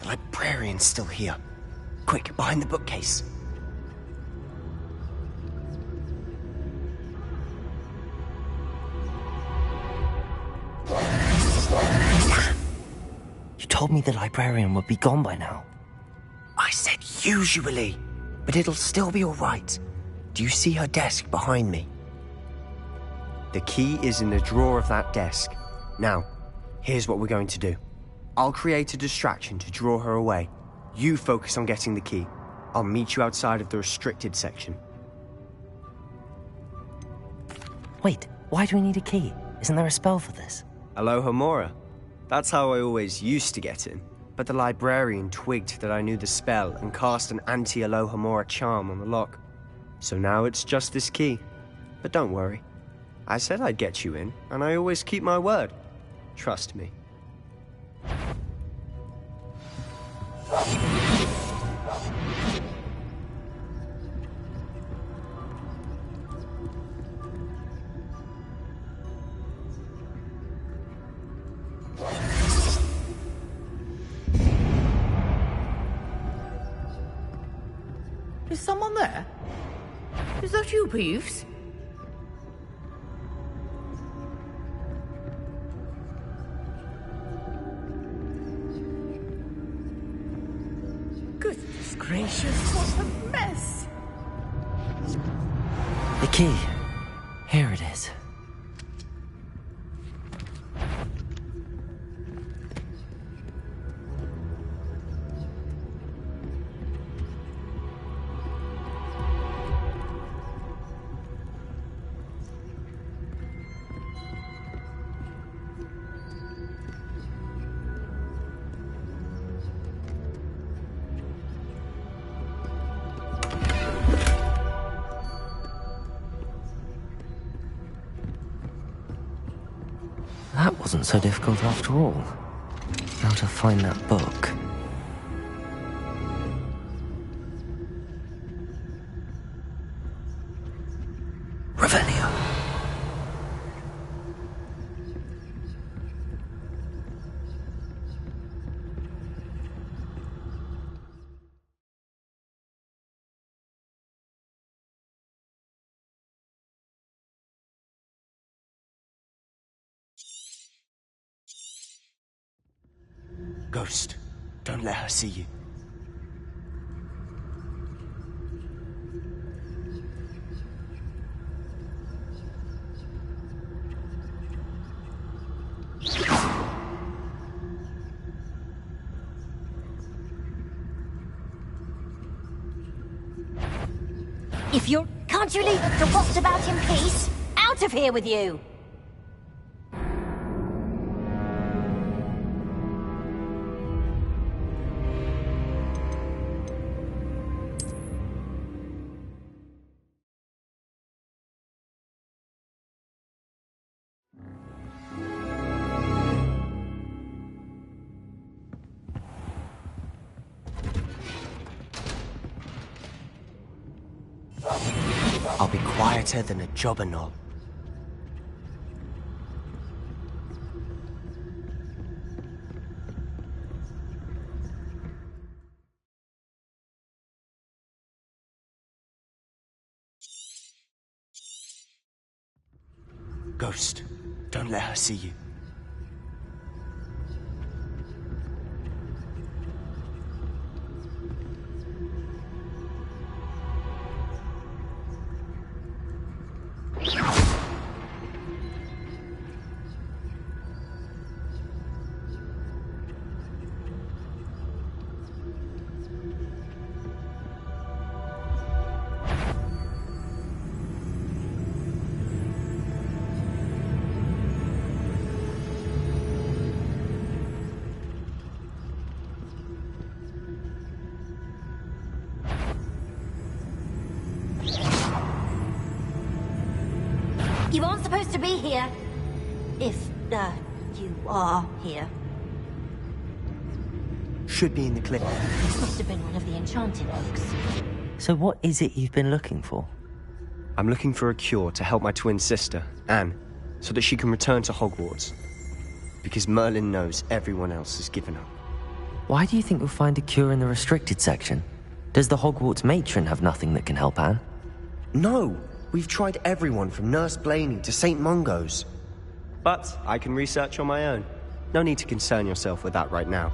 Librarian's still here. Quick, behind the bookcase. You told me the librarian would be gone by now. I said usually, but it'll still be all right. Do you see her desk behind me? The key is in the drawer of that desk. Now, here's what we're going to do. I'll create a distraction to draw her away. You focus on getting the key. I'll meet you outside of the restricted section. Wait, why do we need a key? Isn't there a spell for this? Alohomora. That's how I always used to get in. But the librarian twigged that I knew the spell and cast an anti-Alohomora charm on the lock. So now it's just this key. But don't worry. I said I'd get you in, and I always keep my word. Trust me. Is someone there? Is that you, Peeves? Goodness gracious, what a mess! The key. Here it is. That wasn't so difficult after all. Now to find that book. Ravenna. Ghost, don't let her see you. Can't you leave the rot about in peace? Out of here with you! I'll be quieter than a jobberknoll. Ghost, don't let her see you. You aren't supposed to be here. If, you are here. Should be in the clip. This must have been one of the enchanted books. So what is it you've been looking for? I'm looking for a cure to help my twin sister, Anne, so that she can return to Hogwarts. Because Merlin knows everyone else has given up. Why do you think you'll find a cure in the restricted section? Does the Hogwarts matron have nothing that can help Anne? No! We've tried everyone from Nurse Blaney to St. Mungo's. But I can research on my own. No need to concern yourself with that right now.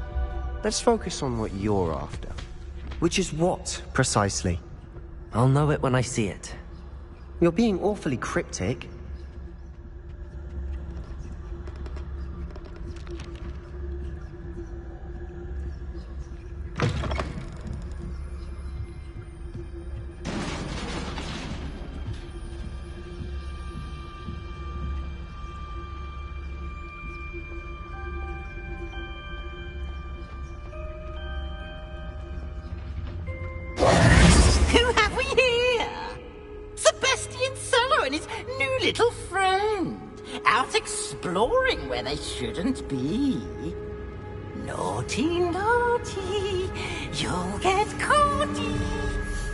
Let's focus on what you're after. Which is what, precisely? I'll know it when I see it. You're being awfully cryptic. Who have we here? Sebastian Cello and his new little friend. Out exploring where they shouldn't be. Naughty, naughty. You'll get caughty.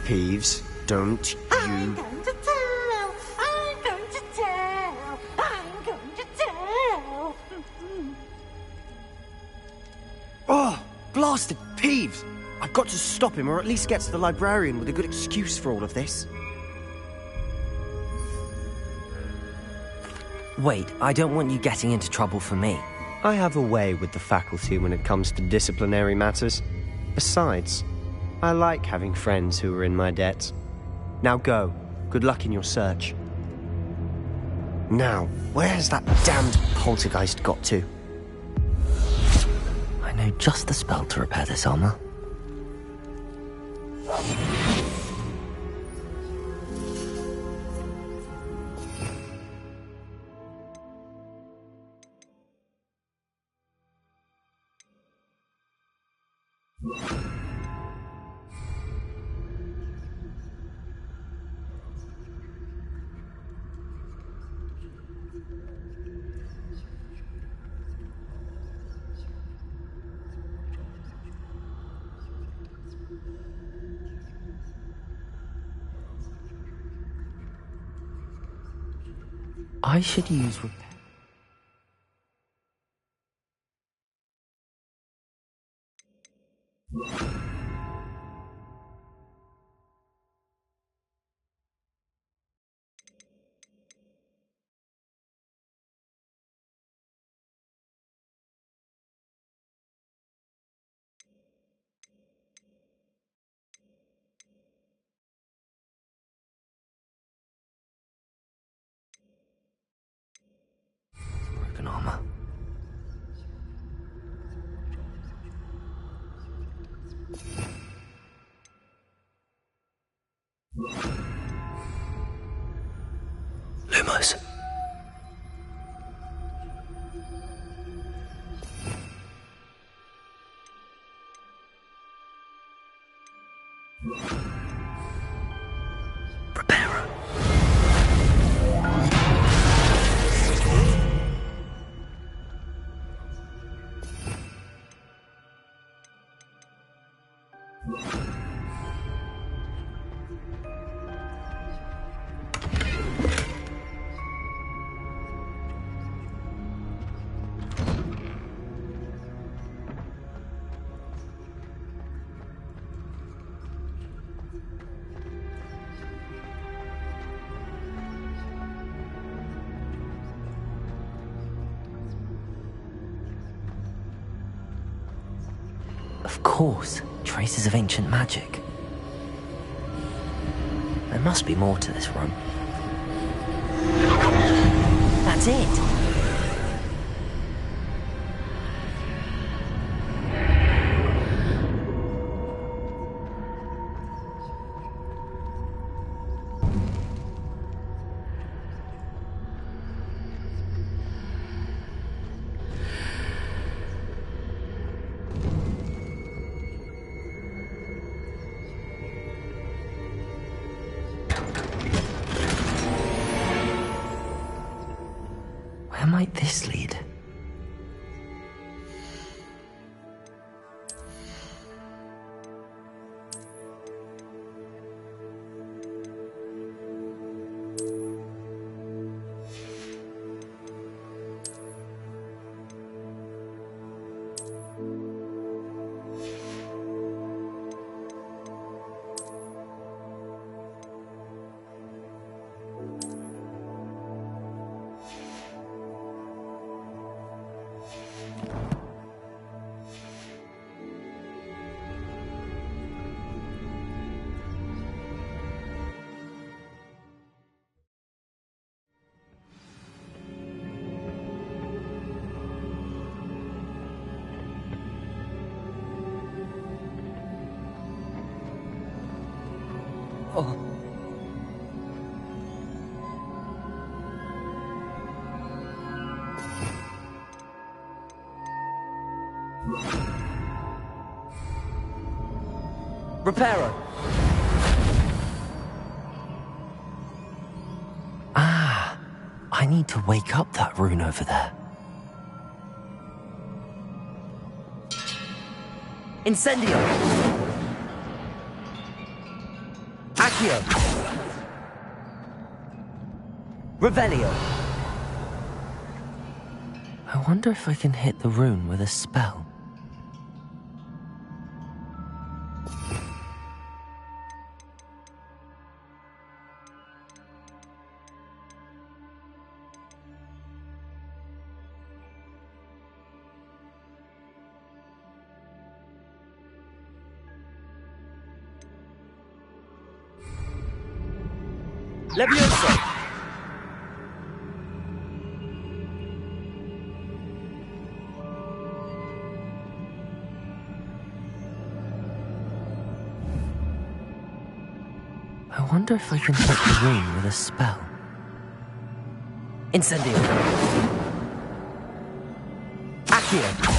Peeves, don't I'm you... going to tell. I'm going to tell. I'm going to tell. Oh, blasted Peeves! I've got to stop him, or at least get to the librarian with a good excuse for all of this. Wait, I don't want you getting into trouble for me. I have a way with the faculty when it comes to disciplinary matters. Besides, I like having friends who are in my debt. Now go, Good luck in your search. Now, where has that damned poltergeist got to? I know just the spell to repair this armor. I should use repair. Broken armor. Lumos. Repairer. Of course, traces of ancient magic. There must be more to this room. That's it! Where might this lead? Oh. Reparo. Ah, I need to wake up that rune over there. Incendio! Accio! Revelio! I wonder if I can hit the rune with a spell. Levioso! I wonder if I can hit the room with a spell. Incendio! Accio!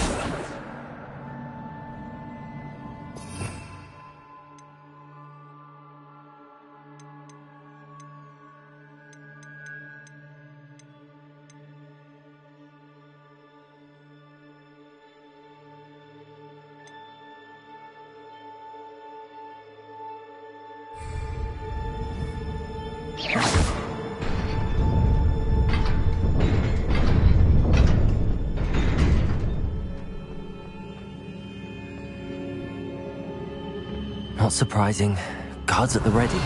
Not surprising. Guards at the ready.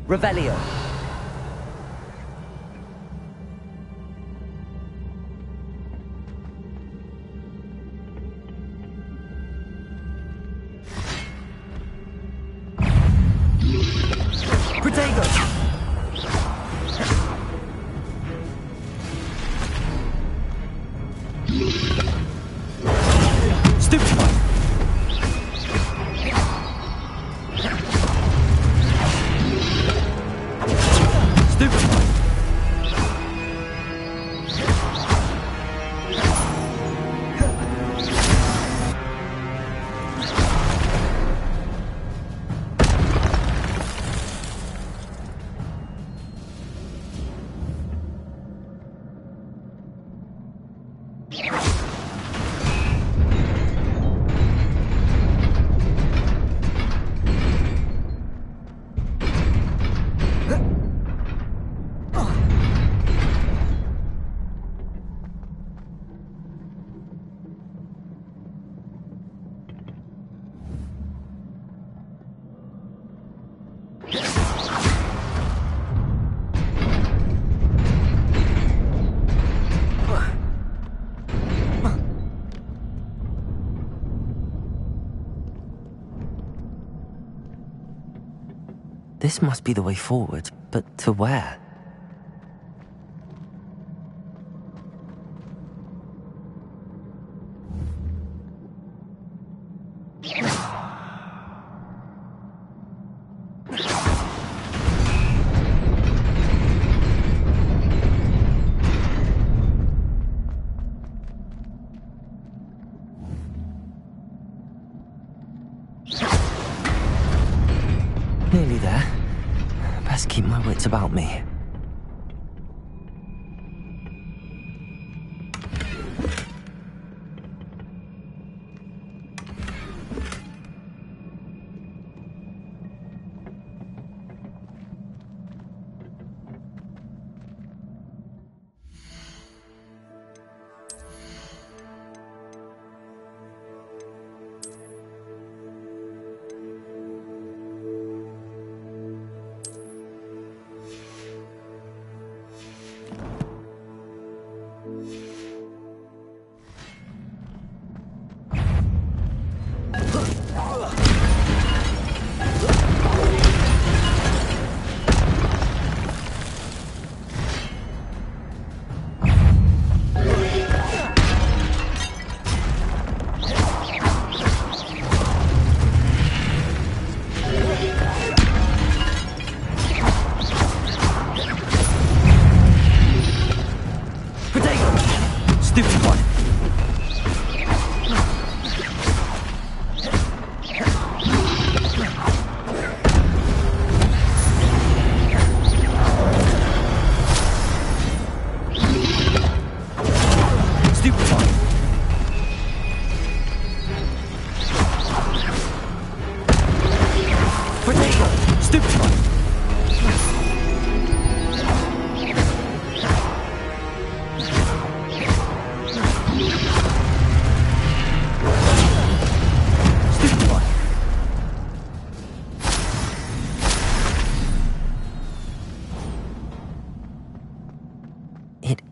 Revelio. Protego. Stupefy. This must be the way forward, but to where? Nearly there. Best keep my wits about me.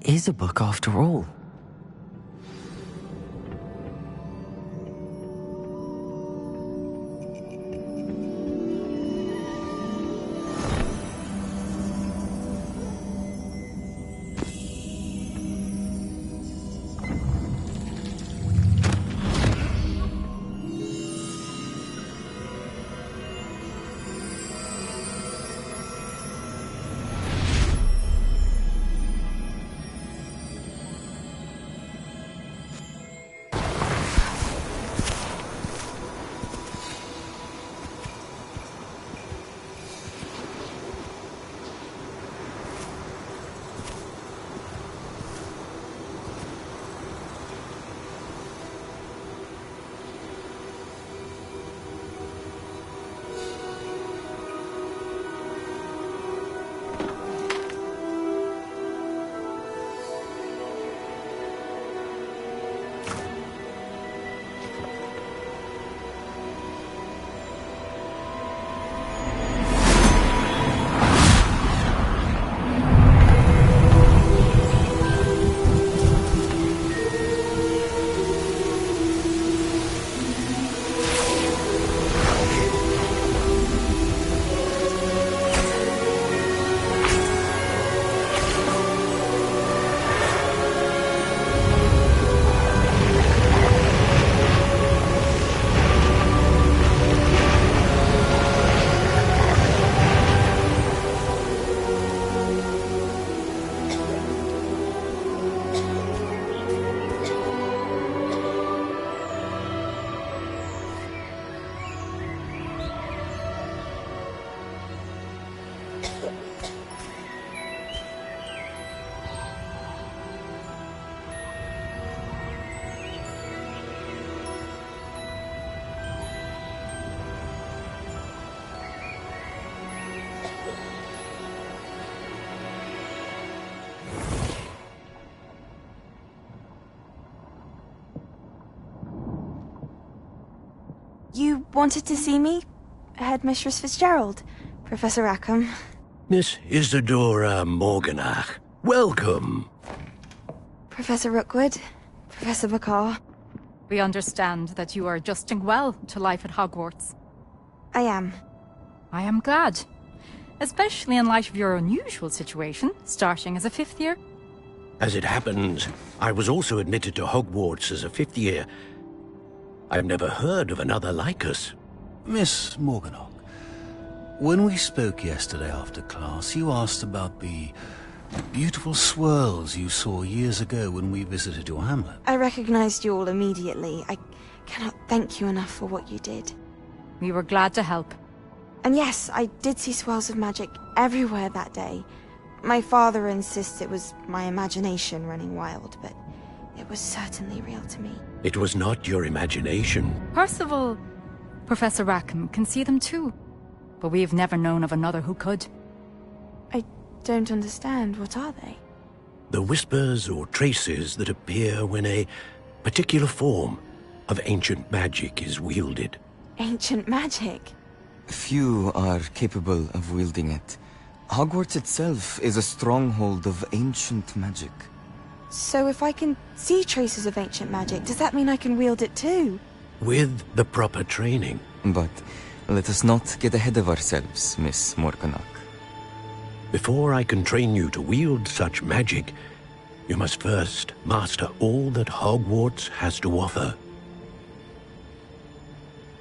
is a book after all. You wanted to see me? Headmistress Fitzgerald? Professor Rackham? Miss Isadora Morganach, welcome. Professor Rookwood? Professor McCaw? We understand that you are adjusting well to life at Hogwarts. I am. I am glad. Especially in light of your unusual situation, starting as a 5th year. As it happens, I was also admitted to Hogwarts as a 5th year. I've never heard of another like us. Miss Morganach, when we spoke yesterday after class, you asked about the beautiful swirls you saw years ago when we visited your hamlet. I recognized you all immediately. I cannot thank you enough for what you did. We were glad to help. And yes, I did see swirls of magic everywhere that day. My father insists it was my imagination running wild, but it was certainly real to me. It was not your imagination. Percival, Professor Rackham can see them too. But we've never known of another who could. I don't understand. What are they? The whispers or traces that appear when a particular form of ancient magic is wielded. Ancient magic? Few are capable of wielding it. Hogwarts itself is a stronghold of ancient magic. So if I can see traces of ancient magic, does that mean I can wield it too? With the proper training. But let us not get ahead of ourselves, Miss Morganach. Before I can train you to wield such magic, you must first master all that Hogwarts has to offer.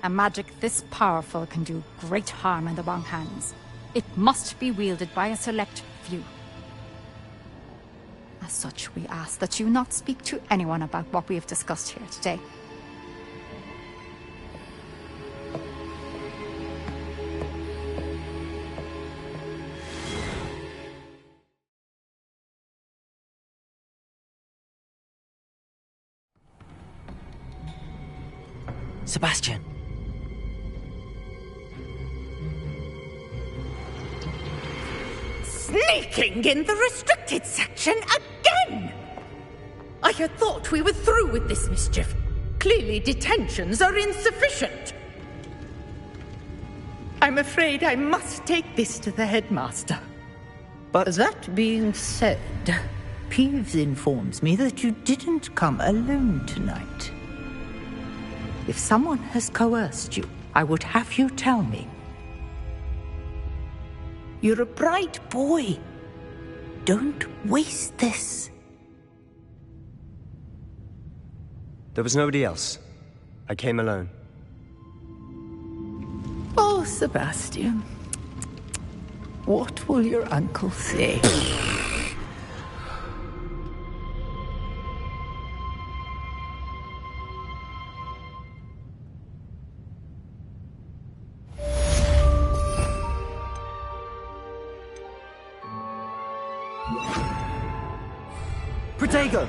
A magic this powerful can do great harm in the wrong hands. It must be wielded by a select few. As such, we ask that you not speak to anyone about what we have discussed here today. Sebastian. Sneaking in the restricted section again! I had thought we were through with this mischief. Clearly detentions are insufficient. I'm afraid I must take this to the headmaster. But that being said, Peeves informs me that you didn't come alone tonight. If someone has coerced you, I would have you tell me. You're a bright boy. Don't waste this. There was nobody else. I came alone. Oh, Sebastian. What will your uncle say? Protego!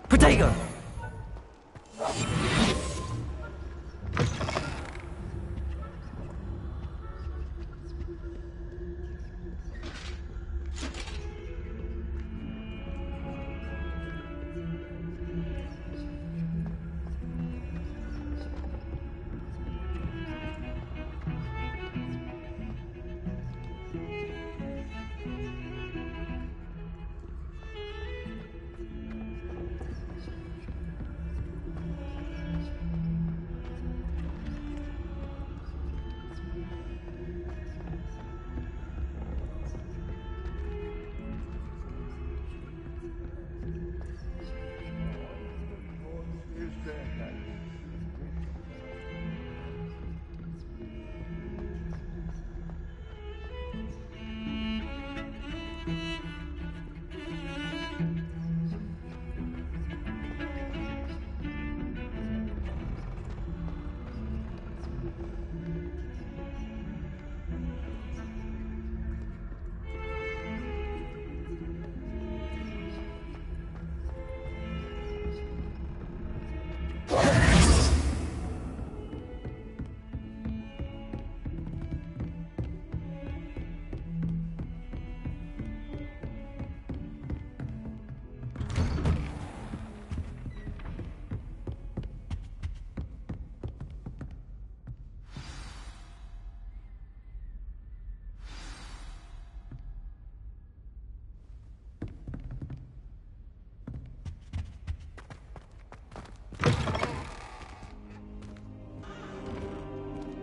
Protego!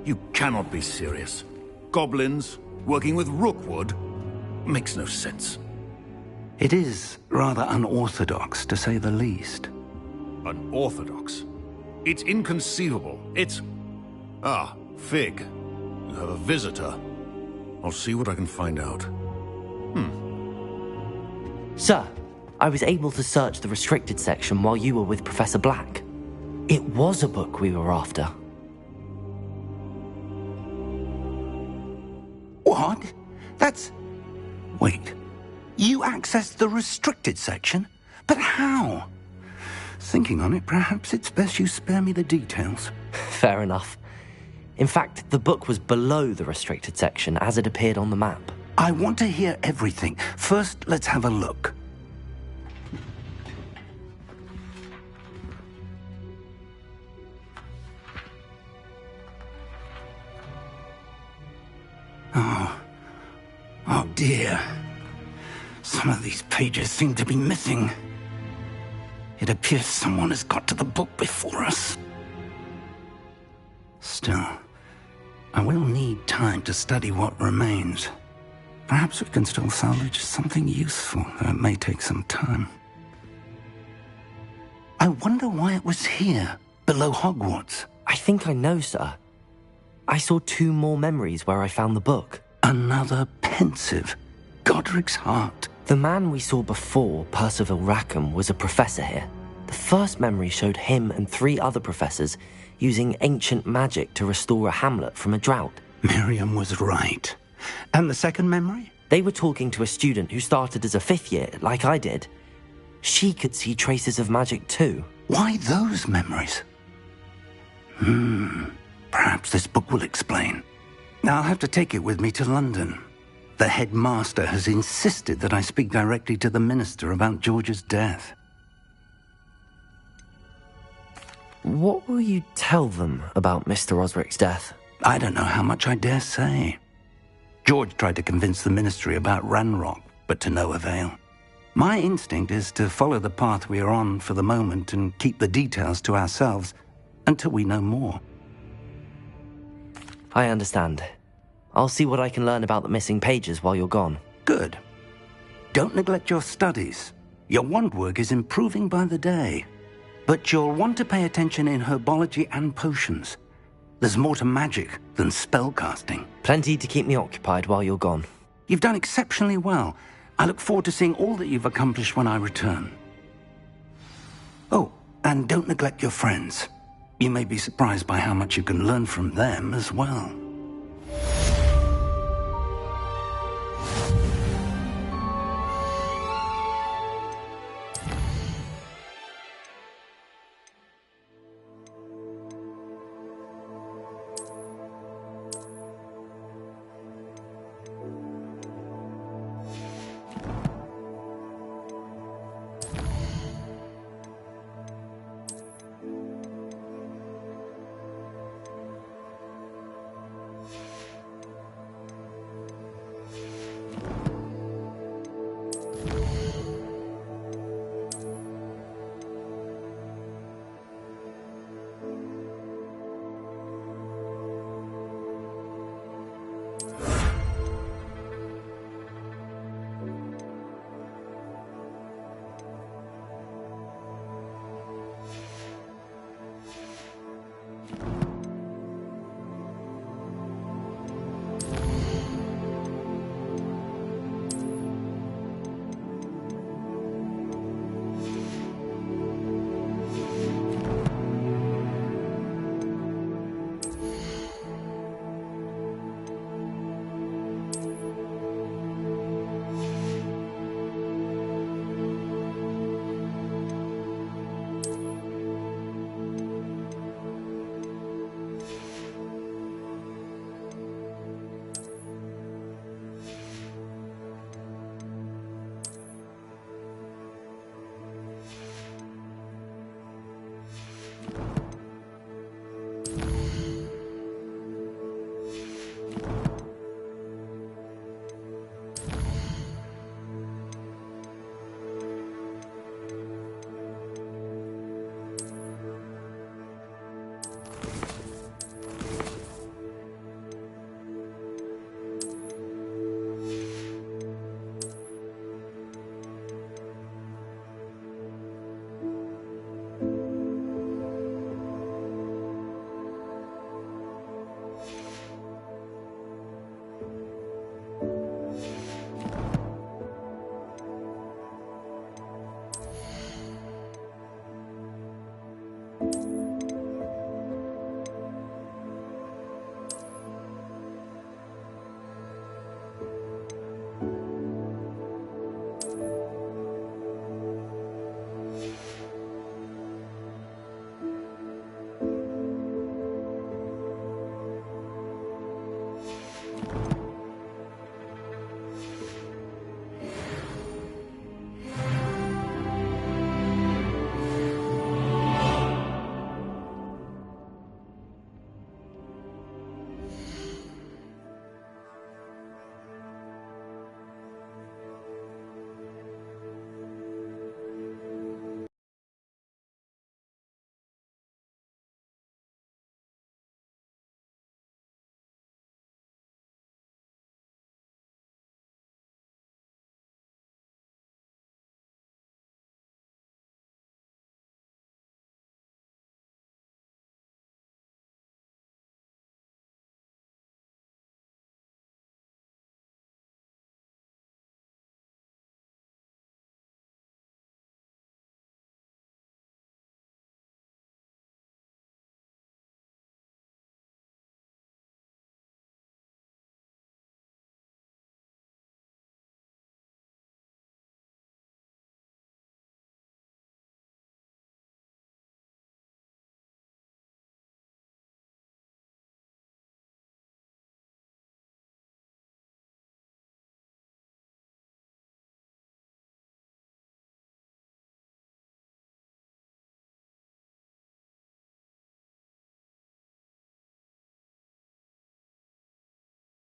You cannot be serious. Goblins working with Rookwood makes no sense. It is rather unorthodox, to say the least. Unorthodox? It's inconceivable. It's... Ah, Fig. You have a visitor. I'll see what I can find out. Sir, I was able to search the restricted section while you were with Professor Black. It was a book we were after. What? That's... Wait. You accessed the restricted section? But how? Thinking on it, perhaps it's best you spare me the details. Fair enough. In fact, the book was below the restricted section as it appeared on the map. I want to hear everything. First, let's have a look. Oh dear. Some of these pages seem to be missing. It appears someone has got to the book before us. Still, I will need time to study what remains. Perhaps we can still salvage something useful, though it may take some time. I wonder why it was here, below Hogwarts. I think I know, sir. I saw 2 more memories where I found the book. Another pensive. Godric's heart. The man we saw before, Percival Rackham, was a professor here. The first memory showed him and 3 other professors using ancient magic to restore a hamlet from a drought. Miriam was right. And the second memory? They were talking to a student who started as a 5th year, like I did. She could see traces of magic too. Why those memories? Perhaps this book will explain. I'll have to take it with me to London. The headmaster has insisted that I speak directly to the minister about George's death. What will you tell them about Mr. Osric's death? I don't know how much I dare say. George tried to convince the ministry about Ranrock, but to no avail. My instinct is to follow the path we are on for the moment and keep the details to ourselves until we know more. I understand. I'll see what I can learn about the missing pages while you're gone. Good. Don't neglect your studies. Your wand work is improving by the day. But you'll want to pay attention in herbology and potions. There's more to magic than spellcasting. Plenty to keep me occupied while you're gone. You've done exceptionally well. I look forward to seeing all that you've accomplished when I return. Oh, and don't neglect your friends. You may be surprised by how much you can learn from them as well.